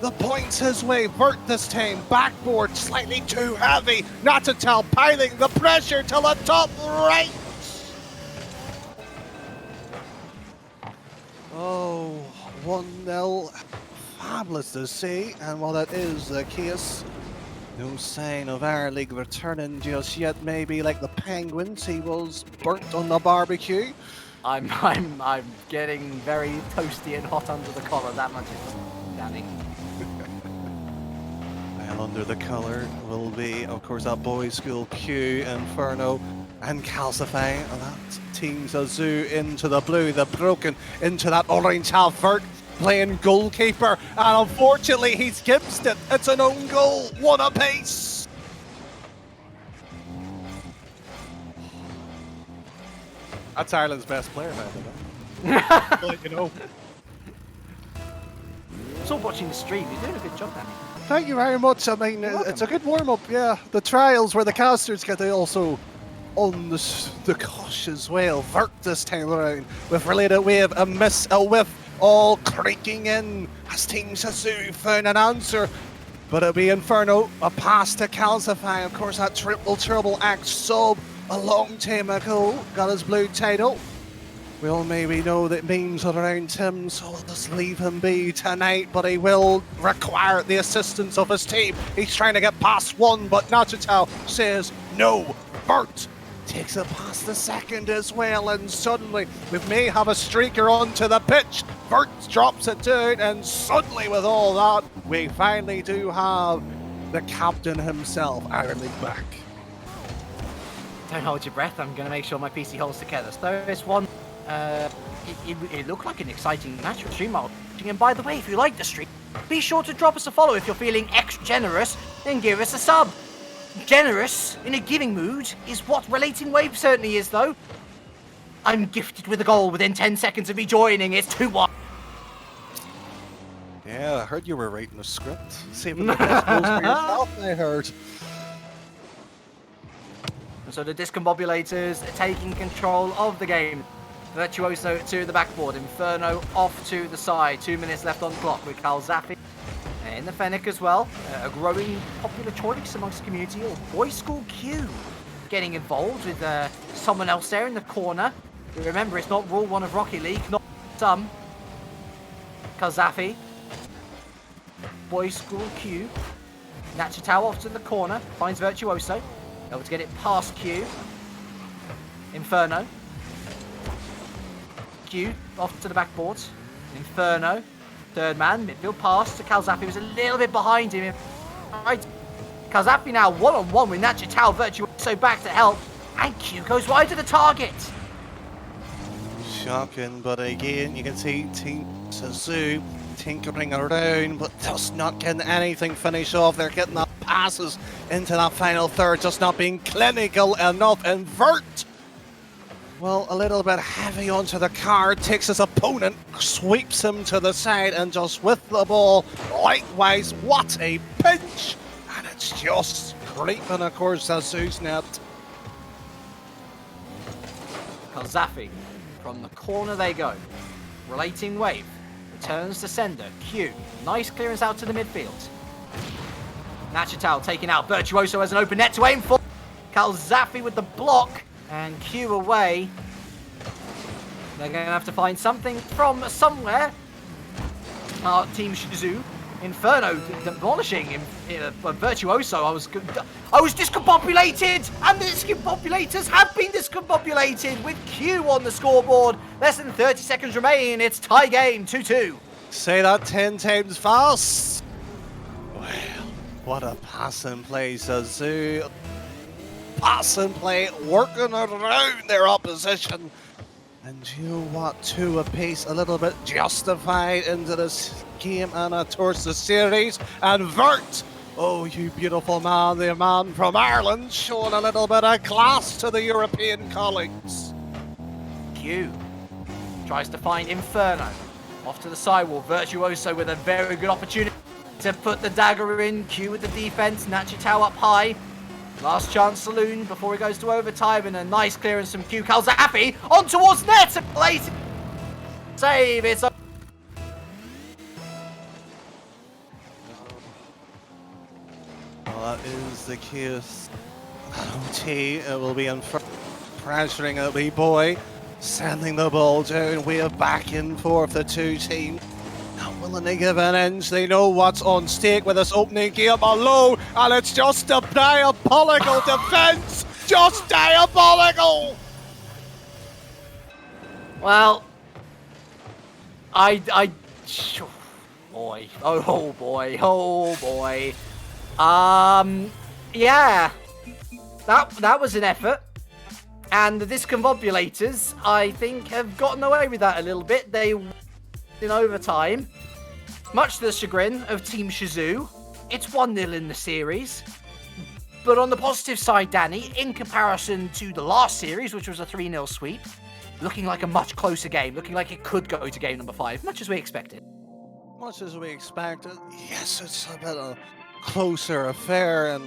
the points his way. Vert this time, backboard slightly too heavy. Nachito piling the pressure to the top right. Oh, 1-0. Fabulous to see, and while that is the case, no sign of Arlig returning just yet. Maybe like the Penguins, he was burnt on the barbecue. I'm getting very toasty and hot under the collar. That much is Danny. Well, under the collar will be, of course, that Boys School Q, Inferno, and Calcify. And that Team Zazu into the blue, the broken into that orange half. Vert playing goalkeeper, and unfortunately he's gibbsed it. It's an own goal, one apiece. That's Ireland's best player, man. Like, you know. So watching the stream, you're doing a good job, Danny. Thank you very much. I mean, it's a good warm-up, yeah. The trials where the casters get also on the gosh as well. Vert this time around with related wave, a miss, a whiff, all creaking in as Team Zazu found an answer. But it'll be Inferno, a pass to Calcify. Of course, that triple trouble act sub a long time ago got his blue title. We all maybe know that memes are around him, so we'll just leave him be tonight, but he will require the assistance of his team. He's trying to get past one, but Nachito says no. Vert takes it past the second as well, and suddenly we may have a streaker onto the pitch. Vert drops it down, and suddenly with all that, we finally do have the captain himself, Iron League back. Don't hold your breath, I'm going to make sure my PC holds together. So this one, it looked like an exciting match for stream. And by the way, if you like the stream, be sure to drop us a follow if you're feeling extra generous, and give us a sub. Generous in a giving mood is what Relating Wave certainly is, though. I'm gifted with a goal within 10 seconds of me joining. It's 2-1. Yeah, I heard you were writing a script. Saving the best goals for yourself, I heard. And so the Discombobulators are taking control of the game. Virtuoso to the backboard. Inferno off to the side. 2 minutes left on the clock with Calzaffi in the Fennec as well. A growing popular choice amongst the community. Or Boy School Q getting involved with someone else there in the corner. Remember, it's not Rule 1 of Rocket League, not some. Calzaffi. Boy School Q. Nachitao off to the corner. Finds Virtuoso. Able to get it past Q. Inferno. Q off to the backboard. Inferno. Third man. Midfield pass to Calzaffi, who's a little bit behind him. Right. Calzaffi now one-on-one with Nachitao. Virtuoso back to help. And Q goes wide to the target. Shocking, but again, you can see Team Shizou tinkering around, but just not getting anything finished off. They're getting that passes into that final third, just not being clinical enough. Invert, well, a little bit heavy onto the card, takes his opponent, sweeps him to the side, and just with the ball, likewise, what a pinch! And it's just creeping, of course, Shizou's net. Calzaffi. From the corner they go. Relating Wave. Returns to sender. Q. Nice clearance out to the midfield. Nachitao taken out. Virtuoso has an open net to aim for. Calzaffi with the block. And Q away. They're going to have to find something from somewhere. Team Shizou. Inferno demolishing Virtuoso. I was discombobulated, and the discombobulators have been discombobulated with Q on the scoreboard. Less than 30 seconds remain. It's tie game, 2-2. Say that 10 times fast. Well, what a passing play, Shizou. Passing play, working around their opposition. And you know what, two apiece, a little bit justified into this game and towards the series. And Vert, oh you beautiful man, the man from Ireland, showing a little bit of class to the European colleagues. Q tries to find Inferno. Off to the sidewall, Virtuoso with a very good opportunity to put the dagger in. Q with the defense, Nachitao up high. Last chance saloon before he goes to overtime, and a nice clearance from Q. Calzaffi on towards net. Late save. It's up. Well, that is the case. OT, it will be pressuring a wee boy, sending the ball down. We are back and forth, the two teams. Not willing to give an inch. They know what's on stake with this opening game alone, and it's just a diabolical defense. Just diabolical. Well, boy, oh boy. Yeah, that was an effort, and the Discombobulators, I think, have gotten away with that a little bit. They in overtime, much to the chagrin of Team Shizou. It's 1-0 in the series. But on the positive side, Danny, in comparison to the last series, which was a 3-0 sweep, looking like a much closer game, looking like it could go to game number 5, much as we expected. Much as we expected. Yes, it's a bit of closer affair, and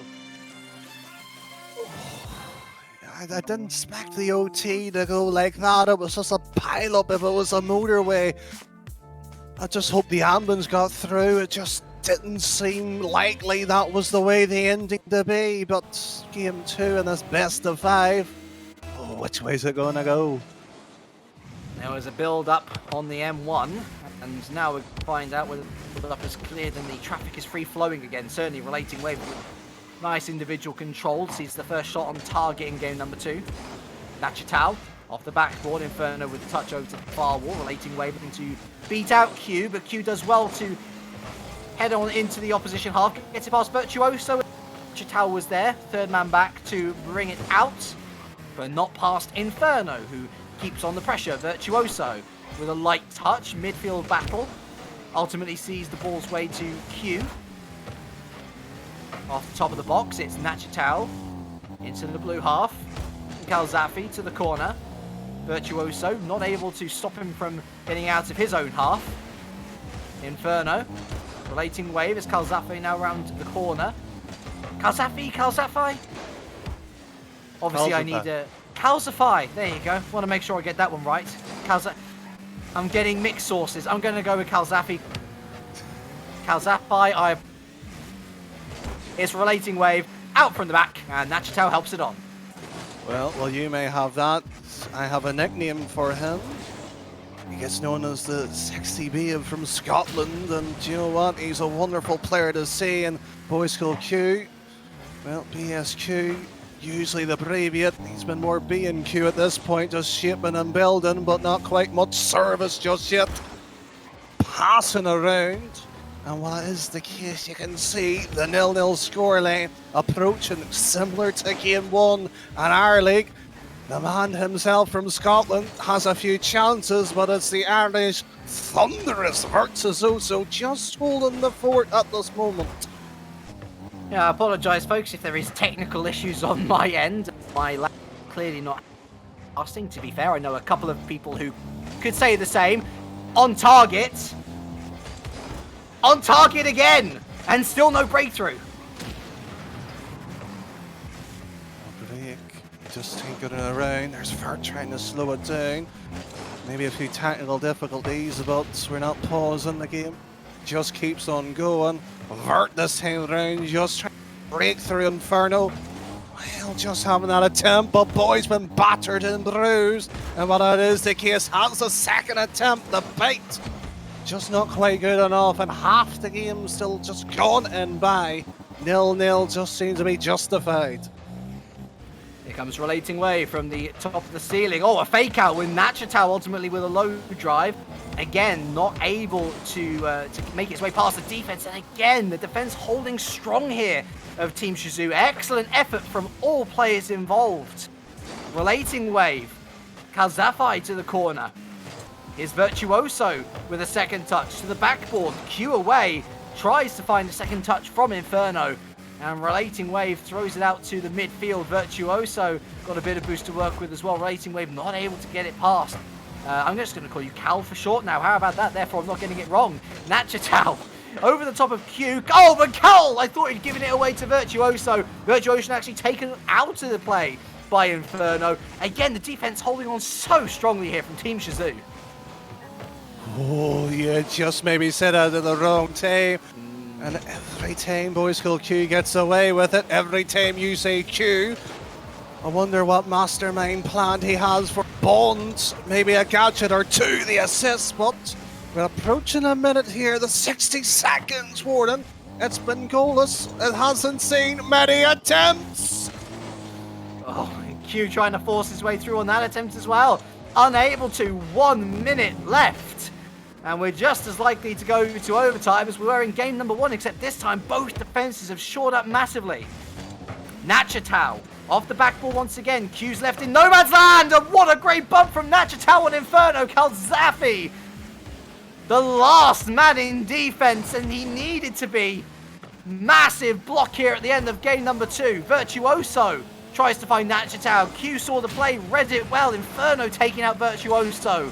I didn't expect the OT to go like that. It was just a pile-up. If it was a motorway, I just hope the ambulance got through. It just didn't seem likely that was the way the ending to be. But game 2 in this best of 5. Oh, which way is it going to go? There was a build-up on the M1, and now we find out whether the build-up is cleared and the traffic is free-flowing again. Certainly Relating Wave with nice individual control. Sees the first shot on target in game number 2. Nachitao off the backboard. Inferno with the touch over to the far wall. Relating Wave looking to beat out Q, but Q does well to head on into the opposition half. Gets it past Virtuoso. Nachitow was there, third man back to bring it out, but not past Inferno, who keeps on the pressure. Virtuoso with a light touch, midfield battle. Ultimately sees the ball's way to Q. Off the top of the box, it's Nachitow into the blue half. Calzafi to the corner. Virtuoso not able to stop him from getting out of his own half. Inferno. Relating wave as Calzafi now round the corner. Calzafi? Obviously I need a... Calzify, there you go. Want to make sure I get that one right. I'm getting mixed sources. I'm going to go with Calzafi. Calzafi, It's relating wave out from the back, and Nachitow helps it on. Well, you may have that. I have a nickname for him. He gets known as the Sexy Bee from Scotland, and do you know what? He's a wonderful player to see in Boys School Q. Well, BSQ, usually the Braviate. He's been more B&Q at this point, just shaping and building, but not quite much service just yet. Passing around. And while it is the case, you can see the 0-0 scoreline approaching, similar to Game 1 in our league. The man himself from Scotland has a few chances, but it's the Irish thunderous Virtuoso just holding the fort at this moment. Yeah, I apologise, folks, if there is technical issues on my end. My lap clearly not casting. To be fair, I know a couple of people who could say the same. On target. On target again! And still no breakthrough. Break. Just tinkering around. There's Vert trying to slow it down. Maybe a few technical difficulties, but we're not pausing the game. Just keeps on going. Vert this time around, just trying to break through Inferno. Well, just having that attempt, but Boy's been battered and bruised. And what that is the case, has a second attempt, the bite. Just not quite good enough, and half the game still just gone and by. 0-0 just seems to be justified. Here comes Relating Wave from the top of the ceiling. Oh, a fake out with Nachitow ultimately with a low drive. Again, not able to make its way past the defense. And again, the defense holding strong here of Team Shizou. Excellent effort from all players involved. Relating Wave. Calzafi to the corner. Here's Virtuoso with a second touch to the backboard. Q away. Tries to find a second touch from Inferno. And Relating Wave throws it out to the midfield. Virtuoso got a bit of boost to work with as well. Relating Wave not able to get it past. I'm just going to call you Cal for short now. How about that? Therefore, I'm not getting it wrong. Nachitow over the top of Q. Oh, but Cal! I thought he'd given it away to Virtuoso. Virtuoso actually taken out of the play by Inferno. Again, the defense holding on so strongly here from Team Shizou. Oh, you just maybe said out of the wrong time. And every time Boys School Q gets away with it, every time you say Q, I wonder what mastermind plan he has for Bond. Maybe a gadget or two, the assist, but we're approaching a minute here, the 60 seconds, Warden. It's been goalless. It hasn't seen many attempts. Oh, Q trying to force his way through on that attempt as well. Unable to, 1 minute left. And we're just as likely to go to overtime as we were in game number 1, except this time both defenses have shored up massively. Nachitow off the back ball once again. Q's left in no man's land, and what a great bump from Nachitow on Inferno. Calzafi, the last man in defense, and he needed to be. Massive block here at the end of game number 2. Virtuoso tries to find Nachitow. Q saw the play, read it well. Inferno taking out Virtuoso.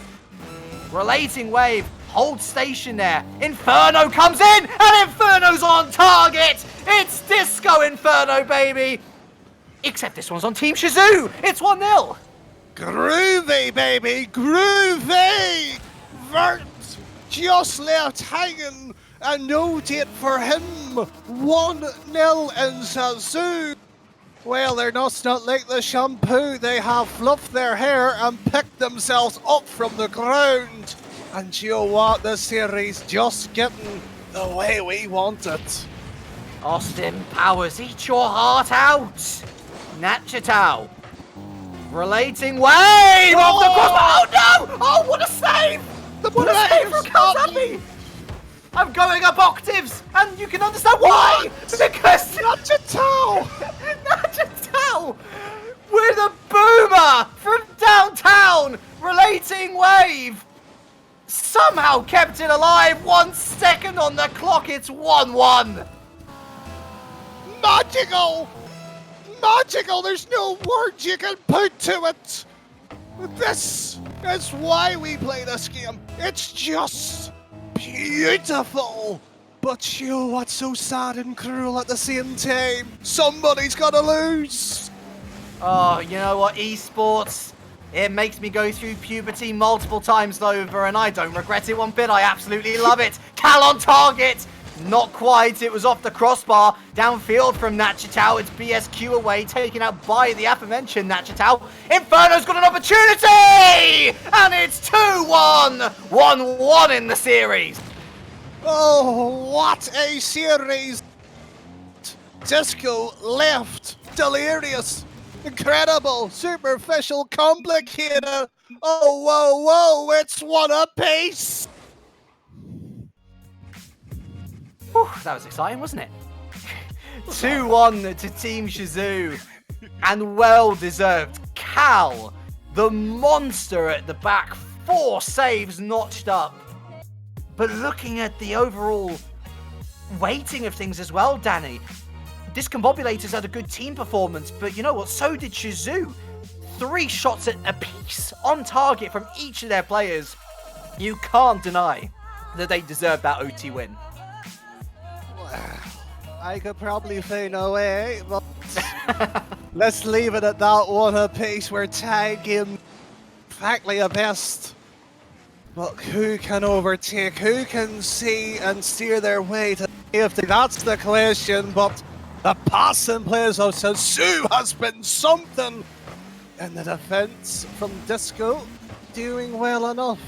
Relating Wave holds station there. Inferno comes in, and Inferno's on target. It's Disco Inferno, baby. Except this one's on Team Shizou. It's 1-0. Groovy, baby, groovy! Vert just left hanging. A no date for him. 1-0 in Shizou. Well, they're not like the shampoo. They have fluffed their hair and picked themselves up from the ground. And you know what? This series just getting the way we want it. Austin Powers, eat your heart out. Nachitow. Relating Wave off the cross. Oh no! Oh, what a save! What a save from Calzafi! I'm going up octaves! And you can understand why! Because Nachatao! Nachatao with a boomer from downtown, relating wave, somehow kept it alive. 1 second on the clock, it's 1-1. Magical! Magical! There's no words you can put to it! This is why we play this game. It's just beautiful! But you know what's so sad and cruel at the same time? Somebody's gotta lose! Oh, you know what, esports, it makes me go through puberty multiple times over, and I don't regret it one bit. I absolutely love it. Cal on target! Not quite, it was off the crossbar. Downfield from Nachatao, it's BSQ away, taken out by the aforementioned Nachatao. Inferno's got an opportunity! And it's 2-1! 1-1 in the series. Oh, what a series! Disco left, delirious, incredible, superficial, complicated. Oh, whoa, whoa, it's one apiece! Whew, that was exciting, wasn't it? 2-1 to Team Shizou. And well deserved. Cal, the monster at the back, 4 saves notched up. But looking at the overall weighting of things as well, Danny, Discombobulator's had a good team performance, but you know what? So did Shizou. 3 shots at a piece on target from each of their players. You can't deny that they deserve that OT win. I could probably say no way, but let's leave it at that one apiece. We're tag game, practically a best. But who can overtake? Who can see and steer their way to safety? That's the question. But the passing plays of Shizou has been something. And the defense from Disco doing well enough.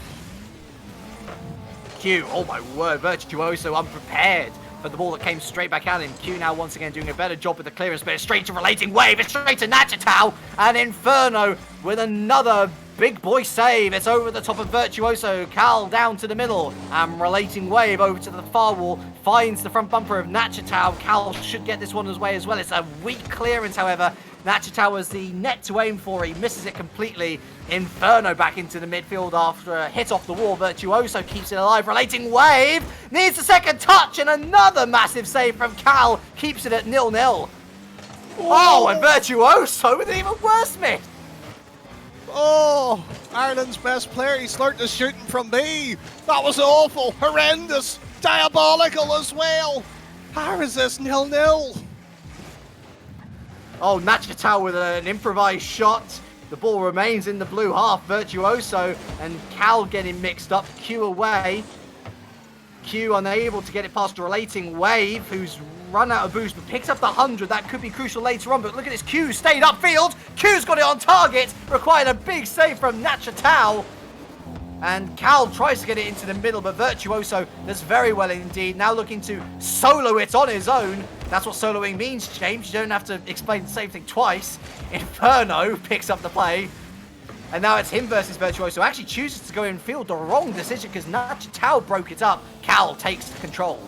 Q, oh my word, Virtuoso unprepared for the ball that came straight back at him. Q now once again doing a better job with the clearance, but it's straight to Relating Wave, it's straight to Nachatao, and Inferno with another big boy save. It's over the top of Virtuoso. Cal down to the middle, and Relating Wave over to the far wall, finds the front bumper of Nachatao. Cal should get this one his way as well. It's a weak clearance, however. Nachatao was the net to aim for. He misses it completely. Inferno back into the midfield after a hit off the wall. Virtuoso keeps it alive. Relating Wave needs a second touch, and another massive save from Cal keeps it at 0-0. Oh, and Virtuoso with an even worse miss. Oh, Ireland's best player. He's learnt to shooting from me. That was awful, horrendous, diabolical as well. How is this 0-0? Oh, Nachatao with an improvised shot. The ball remains in the blue half. Virtuoso and Cal getting mixed up. Q away. Q unable to get it past the Relating Wave, who's run out of boost, but picks up the 100. That could be crucial later on, but look at this. Q stayed upfield. Q's got it on target. Required a big save from Nachatao. And Cal tries to get it into the middle, but Virtuoso does very well indeed. Now looking to solo it on his own. That's what soloing means, James. You don't have to explain the same thing twice. Inferno picks up the play. And now it's him versus Virtuoso. Actually chooses to go in field. The wrong decision because Nachatao broke it up. Cal takes control.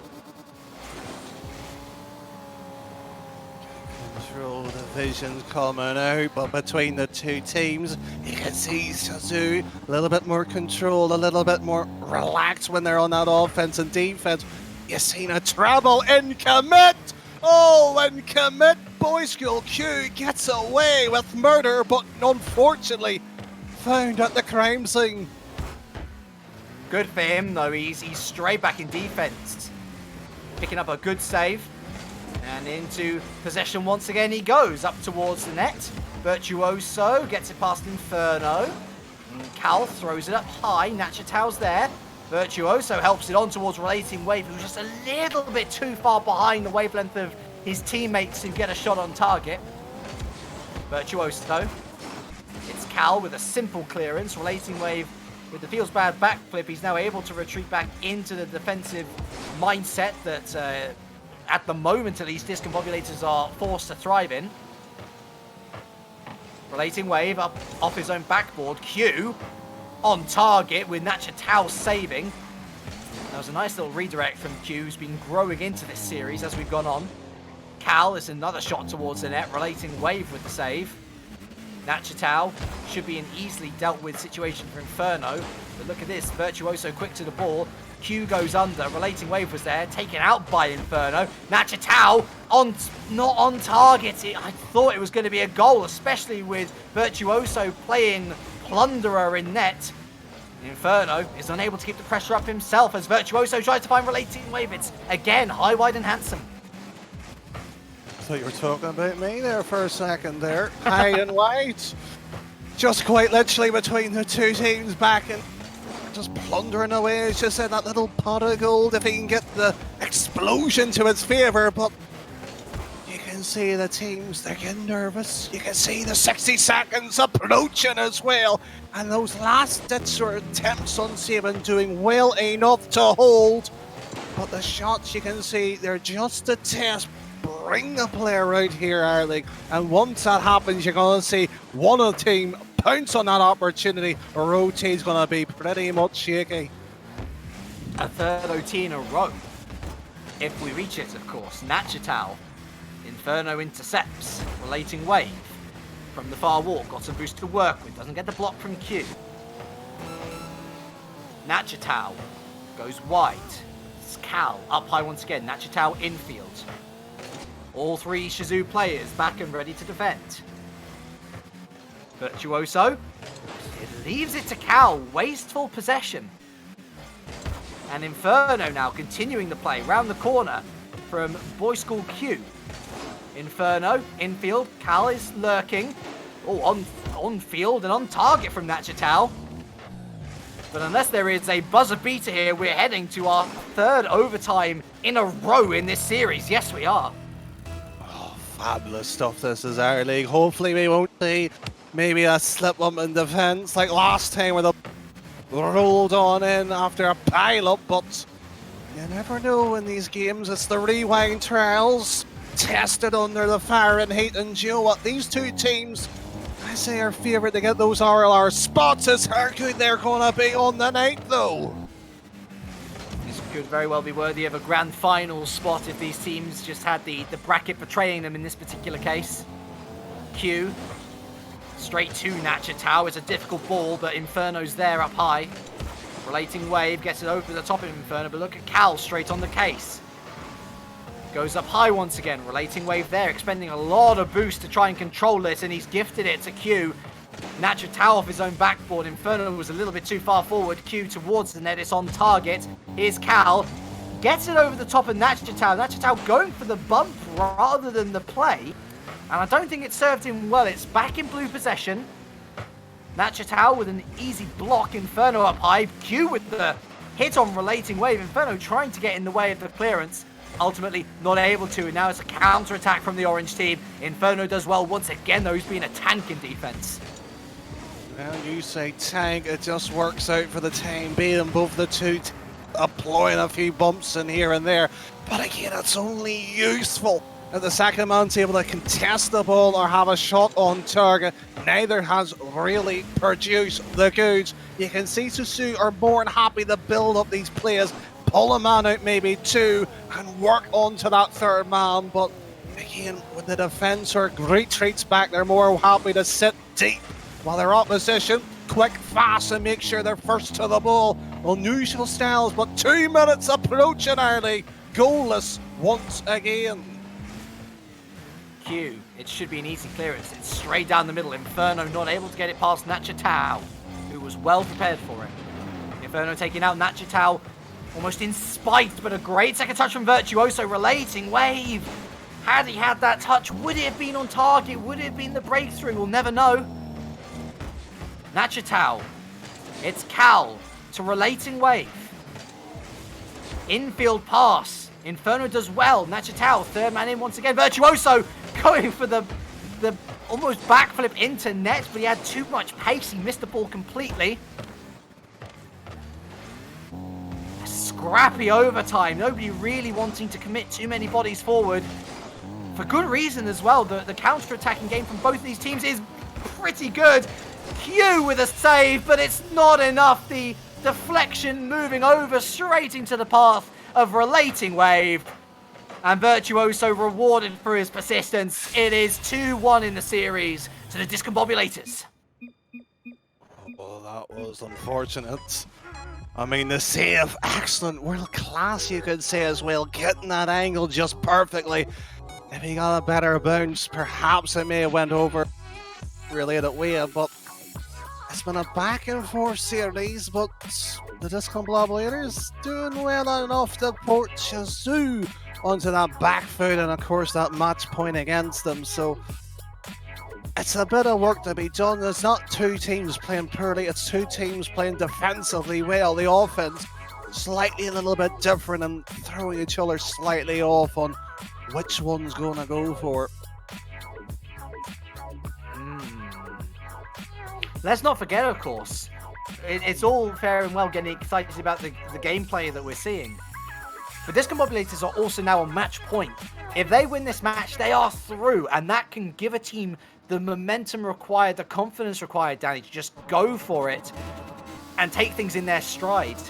Control divisions coming out, but between the two teams, you can see Shizou a little bit more control, a little bit more relaxed when they're on that offense and defense. You've seen a treble in commit. Oh, and commit Boy School Q gets away with murder, but unfortunately found at the crime scene. Good for him though. He's straight back in defense, picking up a good save. And into possession once again he goes, up towards the net. Virtuoso gets it past Inferno. And Cal throws it up high, Nachatao's there. Virtuoso helps it on towards Relating Wave, who's just a little bit too far behind the wavelength of his teammates to get a shot on target. Virtuoso. It's Cal with a simple clearance. Relating Wave with the feels bad backflip. He's now able to retreat back into the defensive mindset that at the moment at least Discombobulators are forced to thrive in. Relating Wave up off his own backboard. Q on target with Nachatao saving. That was a nice little redirect from Q, who's been growing into this series as we've gone on. Cal is another shot towards the net, relating Wave with the save. Nachitao should be an easily dealt with situation for Inferno, but look at this, Virtuoso quick to the ball. Q goes under, relating Wave was there, taken out by Inferno. Nachitao not on target. I thought it was going to be a goal, especially with Virtuoso playing Plunderer in net. Inferno is unable to keep the pressure up himself as Virtuoso tries to find relating Wave. It's again high, wide and handsome. I thought you were talking about me there for a second there. High and wide. Just quite literally between the two teams back and just plundering away. It's just in that little pot of gold if he can get the explosion to his favour. But you can see the teams, they're getting nervous. You can see the 60 seconds approaching as well. And those last ditch sort of attempts on Saban doing well enough to hold. But the shots you can see, they're just a test. Bring the player out here, Arlie. And once that happens, you're going to see one of the team pounce on that opportunity. Or OT's going to be pretty much shaky. A third OT in a row. If we reach it, of course. Nachitao. Inferno intercepts. Relating Wave. From the far wall. Got some boost to work with. Doesn't get the block from Q. Nachitao goes wide. It's Cal up high once again. Nachitao infield. All three Shizou players back and ready to defend. Virtuoso. It leaves it to Cal. Wasteful possession. And Inferno now continuing the play round the corner from Boy School Q. Inferno, infield. Cal is lurking. Oh, on field and on target from Nachitao. But unless there is a buzzer beater here, we're heading to our third overtime in a row in this series. Yes, we are. Fabulous stuff this is, our league. Hopefully we won't see maybe a slip up in defence like last time where they rolled on in after a pile-up, but you never know in these games. It's the rewind trials, tested under the fire and heat, and you know what? These two teams, I say, are favourite to get those RLR spots. Is how good they're going to be on the night, though. This could very well be worthy of a grand final spot if these teams just had the bracket betraying them in this particular case. Q, straight to Nachitao. It's a difficult ball, but Inferno's there up high. Relating Wave gets it over the top of Inferno, but look at Cal straight on the case. Goes up high once again. Relating Wave there, expending a lot of boost to try and control this, and he's gifted it to Q. Nachitao off his own backboard. Inferno was a little bit too far forward. Q towards the net. It's on target. Here's Cal. Gets it over the top of Nachitao. Nachitao going for the bump rather than the play. And I don't think it served him well. It's back in blue possession. Nachitao with an easy block. Inferno up high. Q with the hit on Relating Wave. Inferno trying to get in the way of the clearance. Ultimately not able to. And now it's a counter-attack from the orange team. Inferno does well once again, though. He's been a tank in defense. Well, you say tank, it just works out for the time being. Both the two applying a few bumps in here and there. But again, it's only useful if the second man's able to contest the ball or have a shot on target. Neither has really produced the goods. You can see Susu are more than happy to build up these players, pull a man out maybe two, and work onto that third man. But again, with the defence or retreats back, they're more happy to sit deep while their opposition quick, fast, and make sure they're first to the ball. Unusual styles, but 2 minutes approaching early. Goalless once again. Q, it should be an easy clearance. It's straight down the middle. Inferno not able to get it past Nachitao, who was well prepared for it. Inferno taking out Nachitao almost in spite, but a great second touch from Virtuoso. Relating Wave. Had he had that touch, would it have been on target? Would it have been the breakthrough? We'll never know. Nachitao. It's Cal to Relating Wave. Infield pass. Inferno does well. Nachitao, third man in once again. Virtuoso going for the almost backflip into net, but he had too much pace. He missed the ball completely. A scrappy overtime. Nobody really wanting to commit too many bodies forward. For good reason as well. The counter-attacking game from both these teams is pretty good. Q with a save, but it's not enough. The deflection moving over straight into the path of Relating Wave. And Virtuoso rewarded for his persistence. It is 2-1 in the series to the Discombobulators. Oh, that was unfortunate. I mean, the save, excellent, world class, you could say as well, getting that angle just perfectly. If he got a better bounce, perhaps it may have went over related way, but it's been a back and forth series, but the Discombobulators doing well enough to port Shizou onto that back foot, and of course that match point against them. So it's a bit of work to be done. It's not two teams playing poorly, it's two teams playing defensively well. The offense slightly a little bit different and throwing each other slightly off on which one's going to go for. Let's not forget, of course, it's all fair and well getting excited about the gameplay that we're seeing. But Discombobulators are also now on match point. If they win this match, they are through, and that can give a team the momentum required, the confidence required, Danny, to just go for it and take things in their stride.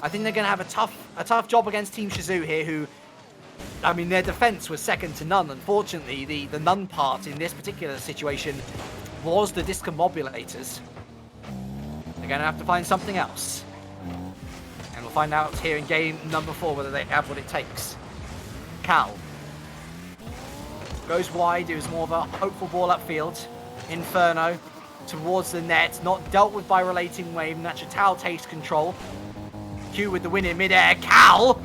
I think they're going to have a tough job against Team Shizou here, who, I mean, their defense was second to none. Unfortunately, the none part in this particular situation was the Discombobulators. They're going to have to find something else. And we'll find out here in game number 4 whether they have what it takes. Cal goes wide. It was more of a hopeful ball upfield. Inferno towards the net. Not dealt with by Relating Wave. Nachatao takes control. Q with the win in midair. Cal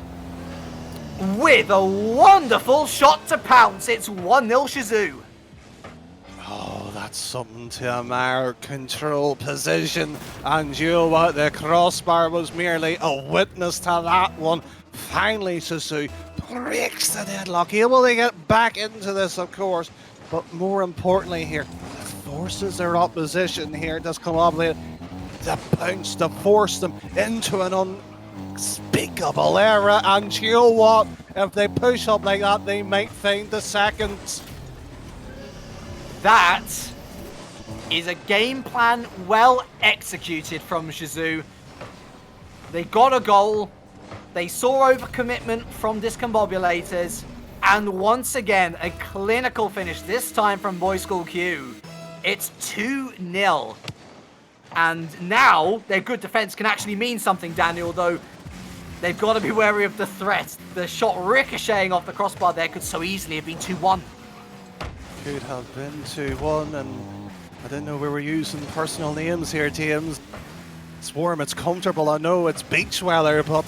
with a wonderful shot to pounce. It's 1-0 Shizou. Oh, that's something to admire. Control, position, and you know what? The crossbar was merely a witness to that one. Finally, Shizou breaks the deadlock, able to get back into this, of course. But more importantly here, forces their opposition here, Discombobulated, to bounce, to force them into an unspeakable era. And you know what? If they push up like that, they might find the seconds. That is a game plan well executed from Shizou. They got a goal. They saw overcommitment from Discombobulators. And once again, a clinical finish, this time from Boys School Q. It's 2-0. And now their good defense can actually mean something, Danny, although they've got to be wary of the threat. The shot ricocheting off the crossbar there could so easily have been 2-1. Could have been 2-1, and I didn't know we were using personal names here, teams. It's warm, it's comfortable, I know it's beach weather, but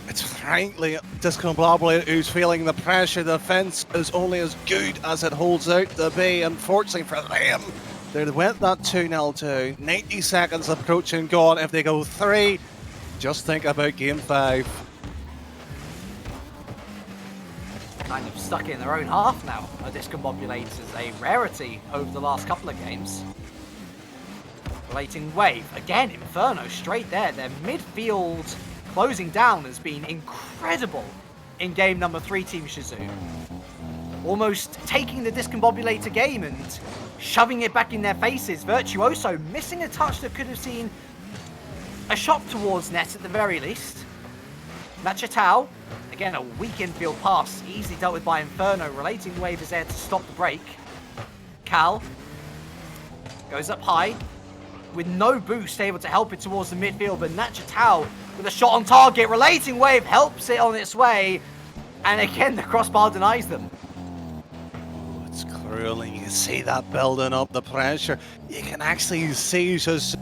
it's frankly Discombobulated who's feeling the pressure. The defense is only as good as it holds out to be. Unfortunately for them, they went that 2-0 to 90 seconds approaching gone. If they go 3, just think about game 5. Kind of stuck in their own half now. Discombobulators, a rarity over the last couple of games. Relating Wave, again, Inferno straight there. Their midfield closing down has been incredible in game number 3, Team Shizou. Almost taking the Discombobulator game and shoving it back in their faces. Virtuoso missing a touch that could have seen a shot towards net at the very least. Nachatao, again, a weak infield pass, easily dealt with by Inferno. Relating Wave is there to stop the break. Cal goes up high with no boost, able to help it towards the midfield, but Nachatao with a shot on target. Relating Wave helps it on its way, and again, the crossbar denies them. Oh, it's grueling. You see that building up, the pressure. You can actually see just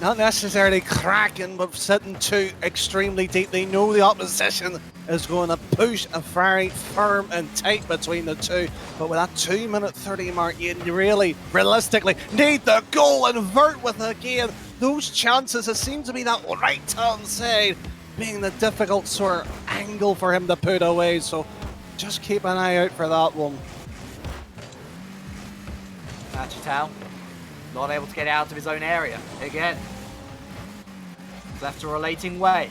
not necessarily cracking, but sitting too extremely deep. They know the opposition is going to push a very firm and tight between the two. But with that 2-minute 30 mark, you really, realistically, need the goal. And Vert with again those chances. It seems to be that right-hand side being the difficult sort of angle for him to put away. So just keep an eye out for that one. Nachatao not able to get out of his own area again. Left to Relating Wave.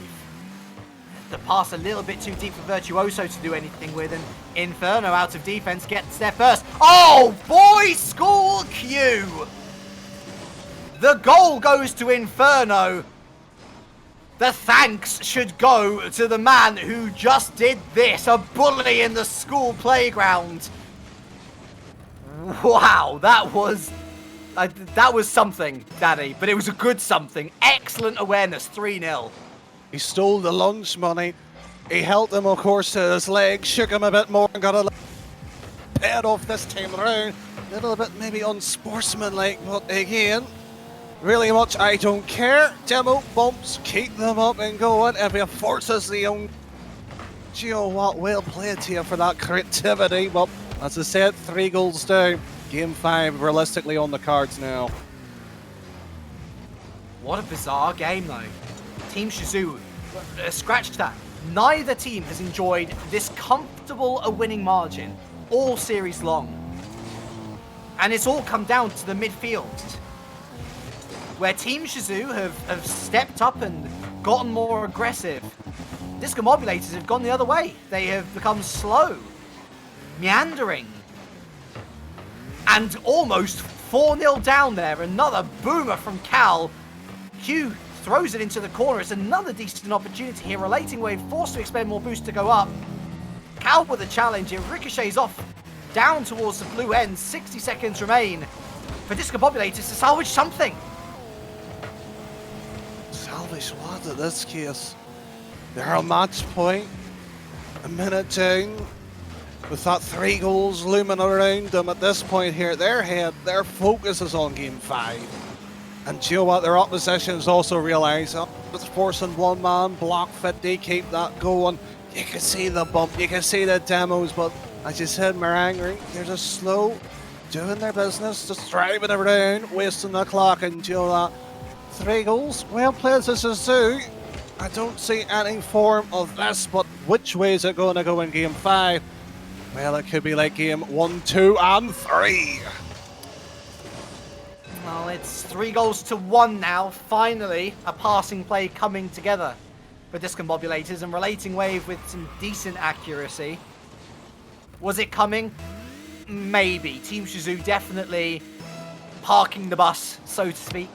The pass a little bit too deep for Virtuoso to do anything with, and Inferno out of defense gets there first. Oh, Boys School Q! The goal goes to Inferno. the thanks should go to the man who just did this, a bully in the school playground. Wow, that was something, Daddy, but it was a good something. Excellent awareness, 3-0. He stole the lunch money. He held him, of course, to his leg, shook him a bit more and got a head off this time around. A little bit maybe unsportsmanlike, but again, really much I don't care. Demo bumps, keep them up and going. If he forces the own... Do you know what? Well played to you for that creativity. Well, as I said, 3 goals down. Game 5 realistically on the cards now. What a bizarre game, though. Team Shizou, scratch that. Neither team has enjoyed this comfortable a winning margin all series long. And it's all come down to the midfield, where Team Shizou have stepped up and gotten more aggressive. Discombobulated have gone the other way. They have become slow, meandering, and almost 4-0 down there. Another boomer from Cal. Q throws it into the corner. It's another decent opportunity here. Relating Wave forced to expend more boost to go up. Cal with a challenge. It ricochets off down towards the blue end. 60 seconds remain for Discombobulators to salvage something. Salvage what in this case? They're a match point. A minute down. With that 3 goals looming around them at this point here, their focus is on game 5. And do you know what? Their oppositions also realise it's forcing one man, block 50, keep that going. You can see the bump, you can see the demos, but as you said, Marangry, they're just slow, doing their business, just driving around, wasting the clock, and do you know that? 3 goals, well played to Shizou. I don't see any form of this, but which way is it going to go in game 5? Well, it could be like game 1, 2, and 3. Well, it's 3-1 now. Finally, a passing play coming together for Discombobulators and Relating Wave with some decent accuracy. Was it coming? Maybe. Team Shizou definitely parking the bus, so to speak.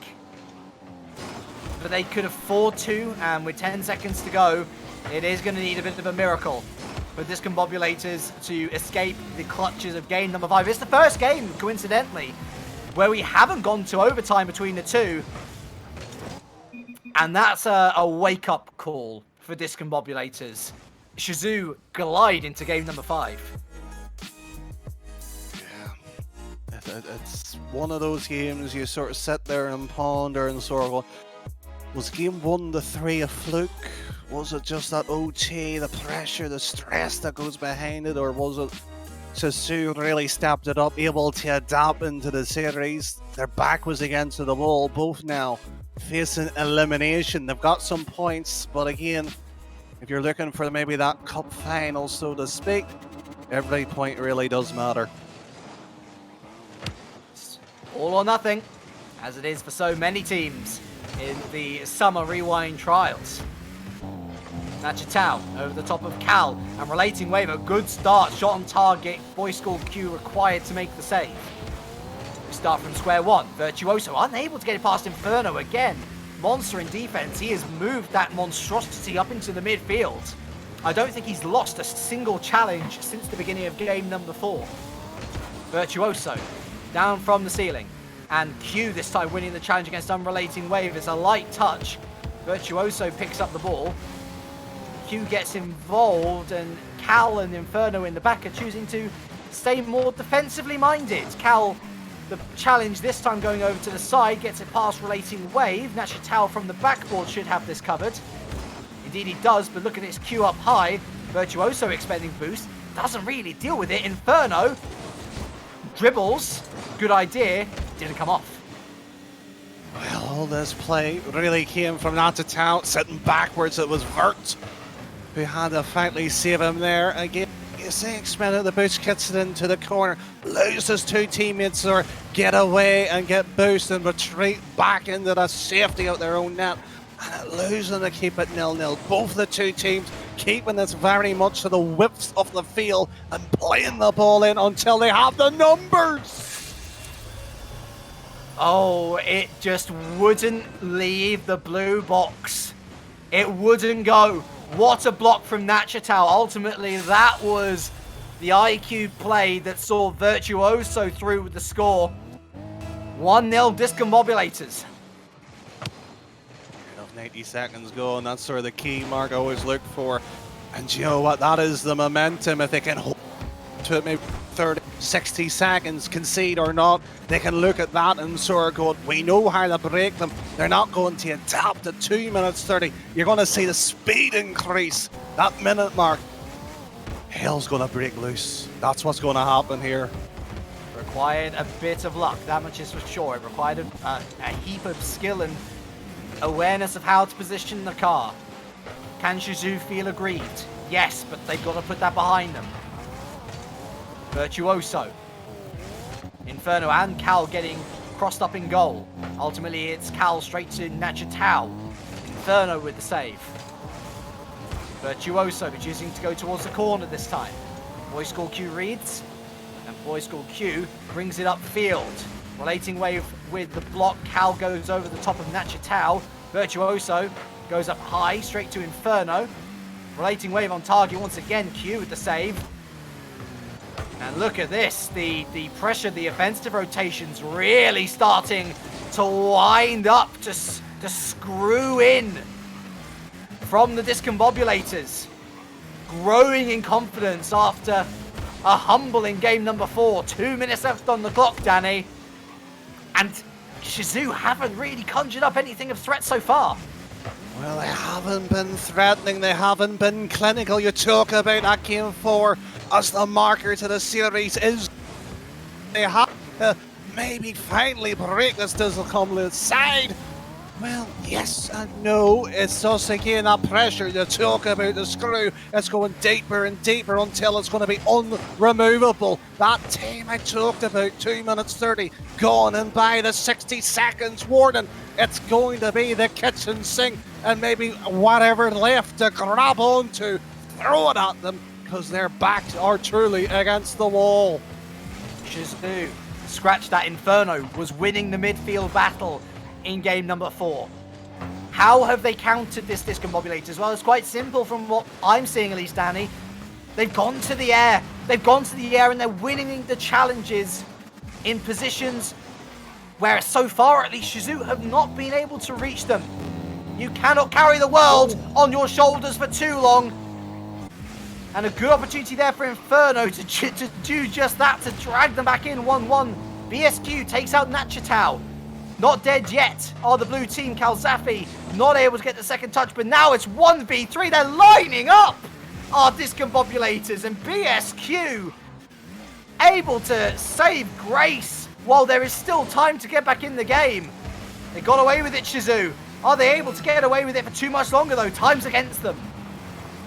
But they could afford to, and with 10 seconds to go, it is going to need a bit of a miracle for Discombobulators to escape the clutches of game number 5. It's the first game, coincidentally, where we haven't gone to overtime between the two. And that's a wake-up call for Discombobulators. Shizou glide into game number 5. Yeah. It's one of those games you sort of sit there and ponder and sort of go, was game 1 to 3 a fluke? Was it just that OT, the pressure, the stress that goes behind it, or was it Shizou really stepped it up, able to adapt into the series? Their back was against the wall, both now facing elimination. They've got some points, but again, if you're looking for maybe that cup final, so to speak, every point really does matter. All or nothing, as it is for so many teams in the Summer Rewind Trials. Nachitao over the top of Cal, and Relating Wave, a good start, shot on target, Boys School Q required to make the save. We start from square one. Virtuoso unable to get it past Inferno again. Monster in defense, he has moved that monstrosity up into the midfield. I don't think he's lost a single challenge since the beginning of game number 4. Virtuoso down from the ceiling, and Q this time winning the challenge against Unrelating Wave. It's a light touch. Virtuoso picks up the ball. Q gets involved, and Cal and Inferno in the back are choosing to stay more defensively minded. Cal, the challenge this time going over to the side, gets it past Relating Wave. Nachitao from the backboard should have this covered. Indeed he does, but look at this Q up high. Virtuoso expending boost, doesn't really deal with it. Inferno dribbles, good idea, didn't come off. Well, all this play really came from Nachitao, sitting backwards. It was Vert who had to finally save him there. Again, you see, expended the boost, gets it into the corner, loses 2 teammates, or get away and get boost and retreat back into the safety of their own net, and losing to keep it 0-0. Both the 2 teams keeping this very much to the width of the field and playing the ball in until they have the numbers. Oh, it just wouldn't leave the blue box. It wouldn't go. What a block from Nachitao. Ultimately, that was the IQ play that saw Virtuoso through with the score. 1-0 Discombobulators. 90 seconds go, and that's sort of the key mark I always look for. And you know what? That is the momentum. If they can hold to it, maybe 30, 60 seconds, concede or not, they can look at that and sort of go, we know how to break them. They're not going to adapt at 2 minutes 30. You're going to see the speed increase. That minute mark, hell's going to break loose. That's what's going to happen here. Required a bit of luck, that much is for sure. It required a heap of skill and awareness of how to position the car. Can Shizou feel aggrieved? Yes, but they've got to put that behind them. Virtuoso. Inferno and Cal getting crossed up in goal. Ultimately, it's Cal straight to Nachitao. Inferno with the save. Virtuoso choosing to go towards the corner this time. Boys School Q reads. And Boys School Q brings it upfield. Relating wave with the block. Cal goes over the top of Nachitao. Virtuoso goes up high, straight to Inferno. Relating wave on target once again. Q with the save. And look at this. The pressure, the offensive rotations really starting to wind up, to screw in from the Discombobulators. Growing in confidence after a humble in game number 4. 2 minutes left on the clock, Danny. And Shizou haven't really conjured up anything of threat so far. Well, they haven't been threatening, they haven't been clinical. You talk about that game 4 as the marker to the series is they have to maybe finally break this Discomboulator side. Well, yes and no. It's just again that pressure. You talk about the screw. It's going deeper and deeper until it's going to be unremovable. That time I talked about, 2 minutes 30, gone, and by the 60 seconds warning, it's going to be the kitchen sink and maybe whatever left to grab onto, throw it at them, because their backs are truly against the wall. Shizou, scratch that, Inferno was winning the midfield battle in game number 4. How have they countered this Discombobulators? Well, it's quite simple from what I'm seeing, at least, Danny. They've gone to the air. They've gone to the air and they're winning the challenges in positions where so far, at least, Shizou have not been able to reach them. You cannot carry the world on your shoulders for too long. And a good opportunity there for Inferno to do just that, to drag them back in 1-1. BSQ takes out Nachitao. Not dead yet are the blue team. Calzafi not able to get the second touch, but now it's 1v3. They're lining up our Discombobulators, and BSQ able to save grace while there is still time to get back in the game. They got away with it, Shizou. Are they able to get away with it for too much longer, though? Time's against them.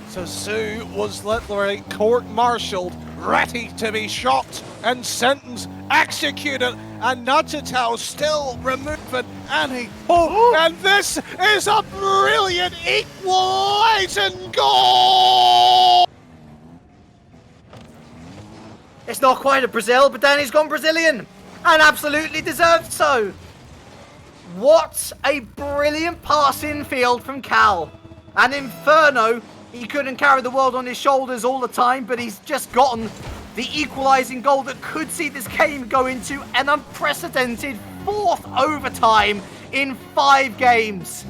So Sue was literally court-martialed, ready to be shot and sentenced, executed, and Nachitao still removing any hope. And this is a brilliant equalising goal! It's not quite a Brazil, but Danny's gone Brazilian, and absolutely deserved so. What a brilliant pass infield from Cal. And Inferno, he couldn't carry the world on his shoulders all the time, but he's just gotten the equalising goal that could see this game go into an unprecedented 4th overtime in 5 games.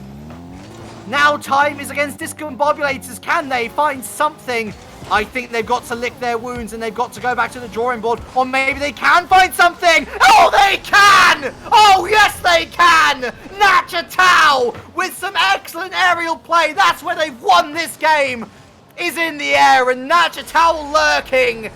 Now time is against Discombobulators. Can they find something? I think they've got to lick their wounds and they've got to go back to the drawing board. Or maybe they can find something. Oh, they can! Oh, yes, they can! Nachitao with some excellent aerial play. That's where they've won this game. Is in the air, and Nachitao lurking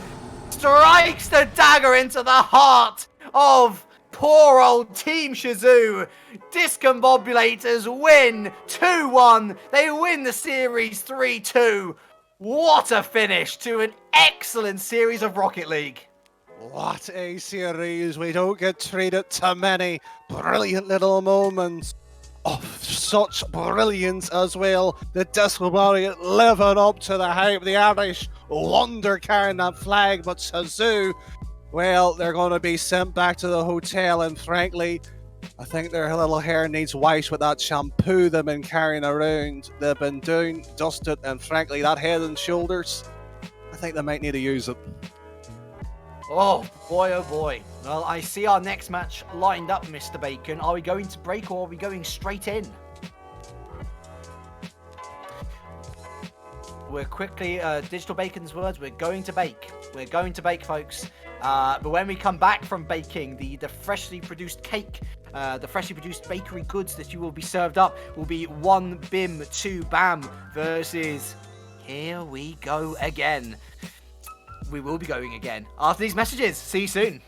strikes the dagger into the heart of poor old Team Shizou. Discombobulators win 2-1. They win the series 3-2. What a finish to an excellent series of Rocket League. What a series. We don't get treated to many brilliant little moments of such brilliance as well. The Discombobulators living up to the hype. The Irish wonder carrying that flag, but Shizou, well, they're going to be sent back to the hotel, and frankly, I think their little hair needs wash with that shampoo they've been carrying around. They've been doing, dusted, and frankly, that head and shoulders, I think they might need to use it. Oh boy. Well, I see our next match lined up, Mr. Bacon. Are we going to break or are we going straight in? We're quickly, Digital Bacon's words, we're going to bake. We're going to bake, folks. But when we come back from baking, the freshly produced cake, the freshly produced bakery goods that you will be served up will be 1 Bim 2 Bam versus Here We Go Again. We will be going again after these messages. See you soon.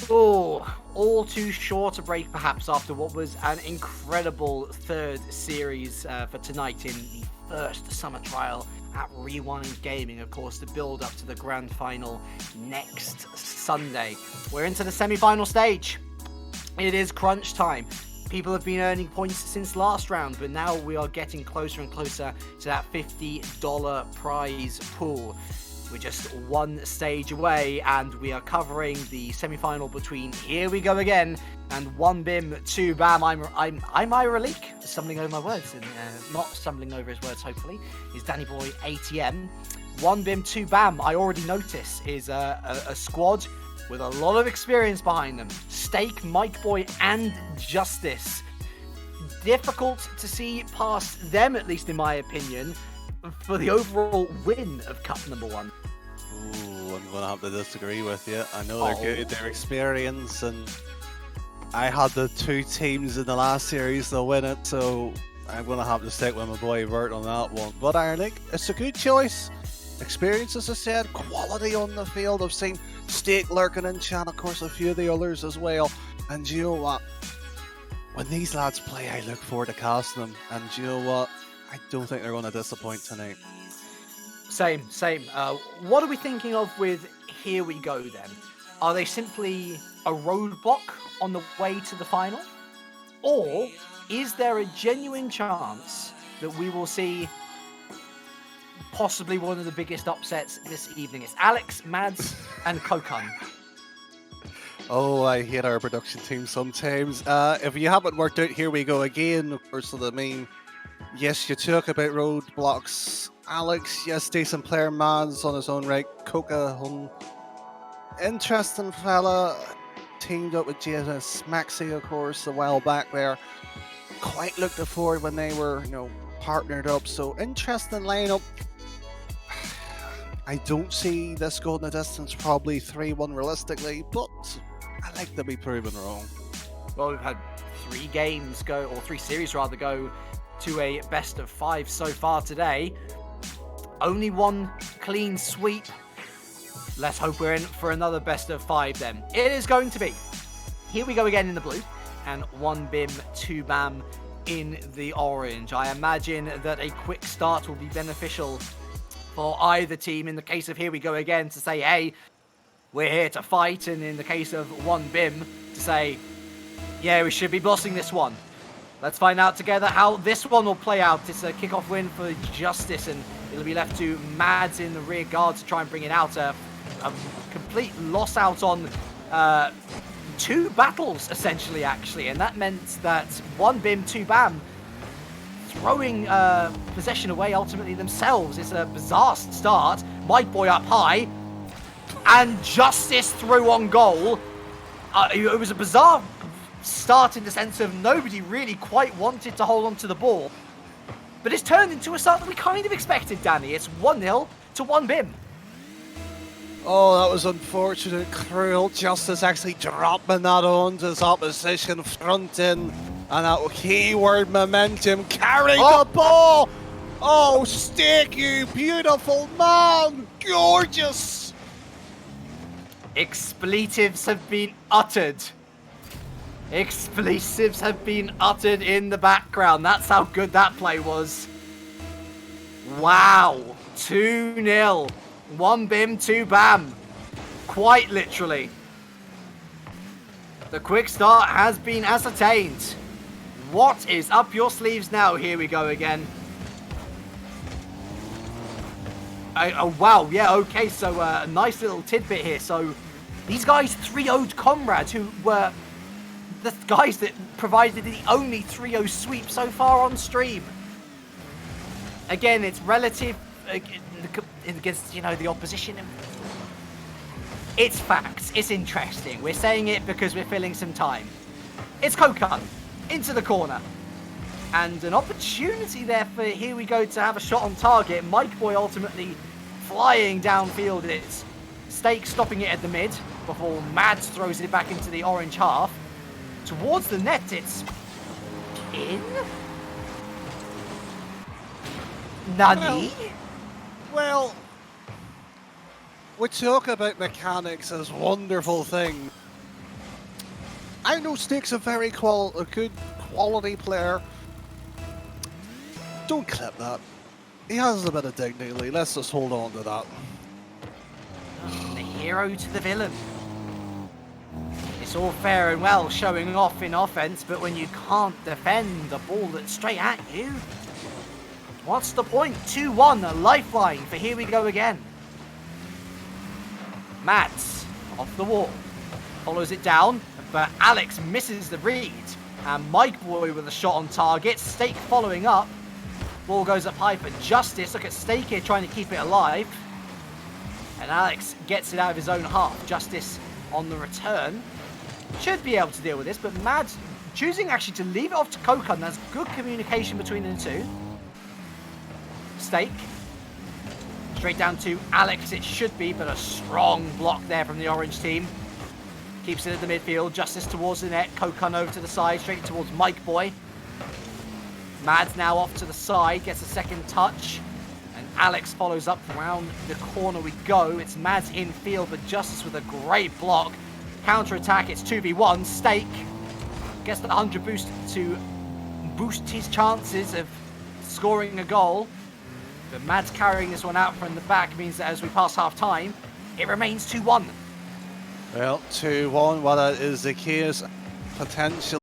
Oh, all too short a break perhaps after what was an incredible third series for tonight in the first summer trial at Rewind Gaming, of course, to build up to the grand final next Sunday. We're into the semi-final stage. It is crunch time. People have been earning points since last round, but now we are getting closer and closer to that $50 prize pool. We're just one stage away, and we are covering the semi-final between Here We Go Again and 1 Bim 2 Bam. I'm Ira Leak, stumbling over my words, and not stumbling over his words, hopefully, is Danny Boy ATM. 1 Bim 2 Bam, I already notice, is a squad with a lot of experience behind them. Steak, Mike Boy, and Justice. Difficult to see past them, at least in my opinion, for the overall win of Cup number 1. Ooh, I'm going to have to disagree with you. I know they're good at their experience, and I had the two teams in the last series that win it, so I'm going to have to stick with my boy Vert on that one. But Ireland, it's a good choice. Experience, as I said, quality on the field. I've seen Steak lurking in chat, of course, a few of the others as well. And you know what? When these lads play, I look forward to casting them. And you know what? I don't think they're going to disappoint tonight. Same. What are we thinking of with Here We Go then? Are they simply a roadblock on the way to the final? Or is there a genuine chance that we will see possibly one of the biggest upsets this evening? It's Alex, Mads, and Kokun. Oh, I hate our production team sometimes. If you haven't worked out, here we go again. Of course, the meme. Yes, you talk about roadblocks. Alex, yes, decent player. Mads on his own right. Coca, interesting fella. Teamed up with JS Maxi, of course, a while back there. Quite looked forward when they were, partnered up. So interesting lineup. I don't see this going the distance, probably 3-1 realistically, but I like to be proven wrong. Well, we've had 3 games go, or 3 series rather, go to a best of 5 so far today. Only 1 clean sweep. Let's hope we're in for another best of 5 then. It is going to be. Here we go again in the blue, and 1 Bim, 2 Bam in the orange. I imagine that a quick start will be beneficial for either team. In the case of Here We Go Again, to say, hey, we're here to fight, and in the case of 1 Bim, to say, yeah, we should be bossing this one. Let's find out together how this one will play out. It's a kickoff win for Justice, and it'll be left to Mads in the rear guard to try and bring it out. A complete loss out on 2 battles, essentially, actually, and that meant that 1 Bim, 2 Bam throwing possession away ultimately themselves. It's a bizarre start. Mike Boy up high, and Justice through on goal. It was a bizarre start in the sense of nobody really quite wanted to hold on to the ball, but it's turned into a start that we kind of expected, Danny. It's 1-0 to 1 Bim. Oh, that was unfortunate, cruel. Justice actually dropping that onto his opposition front in. And that keyword momentum carried the ball. Oh, Stick, you beautiful man. Gorgeous. Expletives have been uttered. Expletives have been uttered in the background. That's how good that play was. Wow. 2-0. 1 Bim, 2 Bam. Quite literally. The quick start has been ascertained. What is up your sleeves now? Here we go again. Oh, wow. Yeah, okay. So, a nice little tidbit here. So, these guys 3-0'd Comrades, who were the guys that provided the only 3-0 sweep so far on stream. Again, it's relative against, the opposition. It's facts. It's interesting. We're saying it because we're filling some time. It's Kokun into the corner. And an opportunity there for Here We Go to have a shot on target. Mike Boy ultimately flying downfield. It's Stake stopping it at the mid before Mads throws it back into the orange half. Towards the net, it's in? Nani? Well, we talk about mechanics as wonderful things. I know Stick's a very good quality player. Don't clip that. He has a bit of dignity. Let's just hold on to that. The hero to the villain. It's all fair and well showing off in offense, but when you can't defend the ball that's straight at you, what's the point? 2-1, a lifeline for Here We Go Again. Mads off the wall, follows it down, but Alex misses the read, and Mike Boy with a shot on target. Stake following up. Ball goes up high for Justice. Look at Stake here trying to keep it alive, and Alex gets it out of his own half. Justice on the return should be able to deal with this, but Mads choosing actually to leave it off to Kokun. There's good communication between the two. Stake straight down to Alex, it should be, but a strong block there from the orange team. Keeps it at the midfield. Justice towards the net. Kokun over to the side, straight towards Mike Boy. Mads now off to the side, gets a second touch, and Alex follows up. Round the corner we go. It's Mads in field, but Justice with a great block. Counter attack, it's 2v1. Stake gets the 100 boost to boost his chances of scoring a goal. But Mads carrying this one out from the back means that as we pass half time, it remains 2-1. Well, 2-1, well, that is the case. Potential